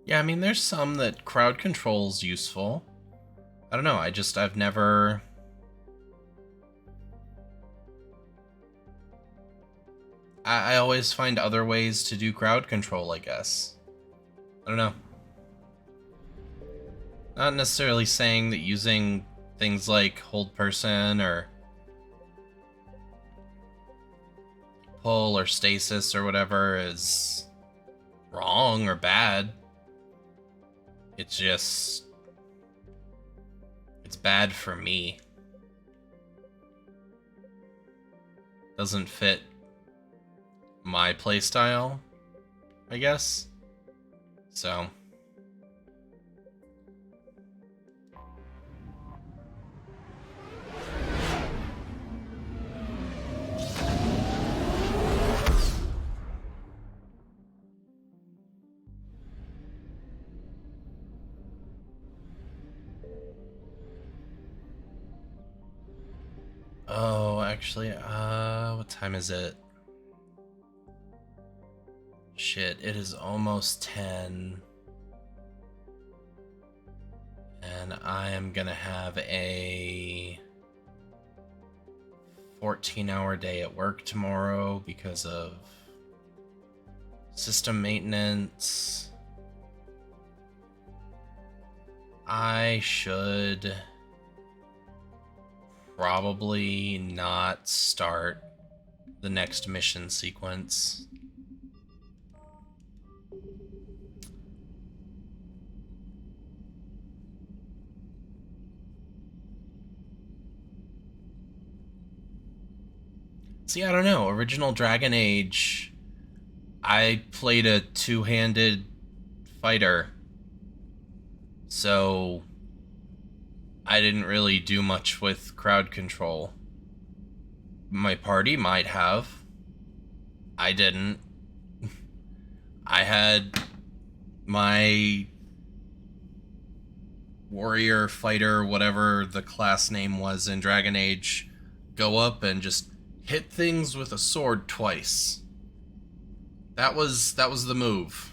Yeah, I mean, there's some that crowd control's useful. I don't know, I've never... I always find other ways to do crowd control, I guess. I don't know. Not necessarily saying that using things like hold person or pull or stasis or whatever is wrong or bad. It's just... it's bad for me. Doesn't fit my playstyle, I guess. So... Oh, actually, what time is it? Shit, it is almost 10. And I am gonna have a 14-hour day at work tomorrow because of system maintenance. I should probably not start the next mission sequence. See, I don't know. Original Dragon Age, I played a two-handed fighter, so I didn't really do much with crowd control. My party might have. I didn't. I had my warrior, fighter, whatever the class name was in Dragon Age, go up and just hit things with a sword twice. That was the move.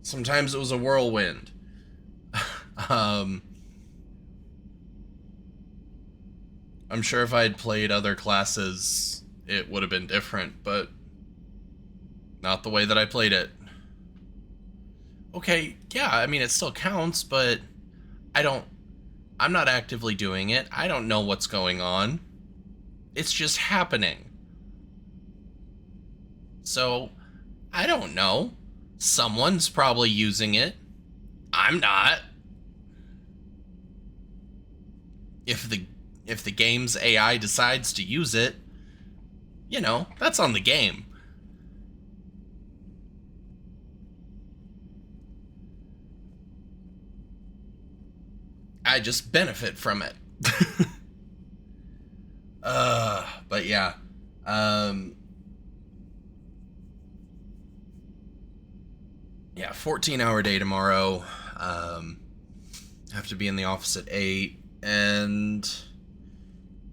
Sometimes it was a whirlwind. I'm sure if I had played other classes, it would have been different, but not the way that I played it. Okay, yeah, I mean, it still counts, but I'm not actively doing it. I don't know what's going on. It's just happening. So, I don't know. Someone's probably using it. I'm not. If the game's AI decides to use it, you know, that's on the game. I just benefit from it. But yeah. Yeah, 14-hour day tomorrow. Have to be in the office at 8, and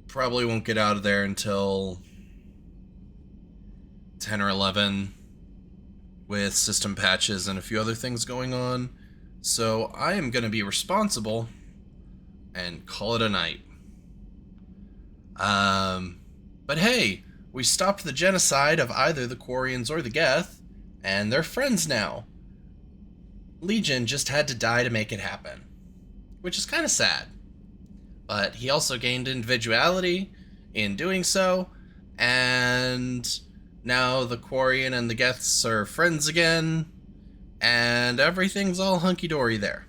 probably won't get out of there until 10 or 11 with system patches and a few other things going on. So I am going to be responsible and call it a night. But hey, we stopped the genocide of either the Quarians or the Geth, and they're friends now. Legion just had to die to make it happen, which is kind of sad. But he also gained individuality in doing so, and now the Quarian and the Geths are friends again, and everything's all hunky-dory there.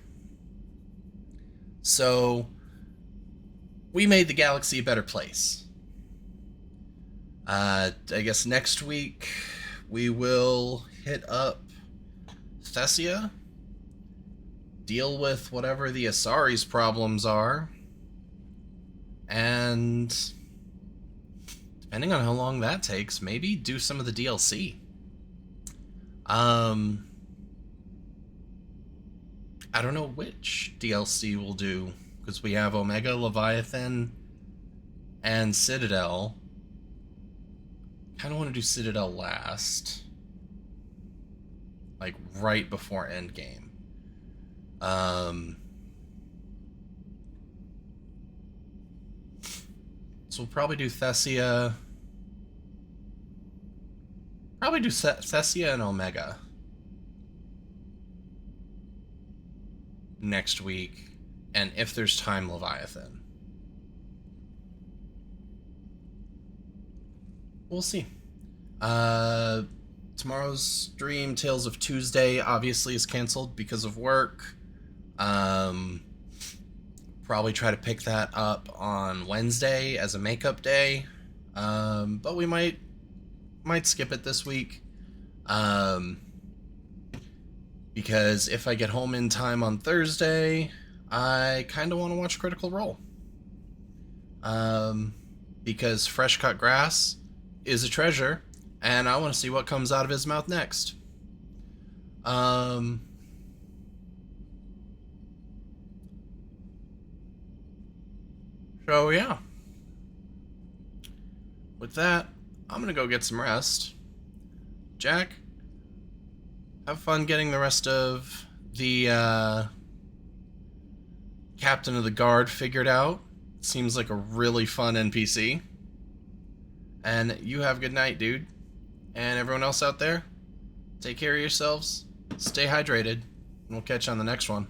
So, we made the galaxy a better place. I guess next week we will hit up Thessia, deal with whatever the Asari's problems are, and depending on how long that takes, maybe do some of the DLC. I don't know which DLC we'll do, because we have Omega, Leviathan, and Citadel. Kind of want to do Citadel last. like right before Endgame. So we'll probably do Thessia. Probably do Thessia and Omega next week, and if there's time, Leviathan. We'll see. Tomorrow's stream, Tales of Tuesday, obviously is canceled because of work. Probably try to pick that up on Wednesday as a makeup day. But we might skip it this week. Because if I get home in time on Thursday, I kind of want to watch Critical Role. Because fresh cut grass is a treasure, and I want to see what comes out of his mouth next. So yeah. With that, I'm gonna go get some rest. Jack, have fun getting the rest of the Captain of the Guard figured out. Seems like a really fun NPC. And you have a good night, dude. And everyone else out there, take care of yourselves, stay hydrated, and we'll catch you on the next one.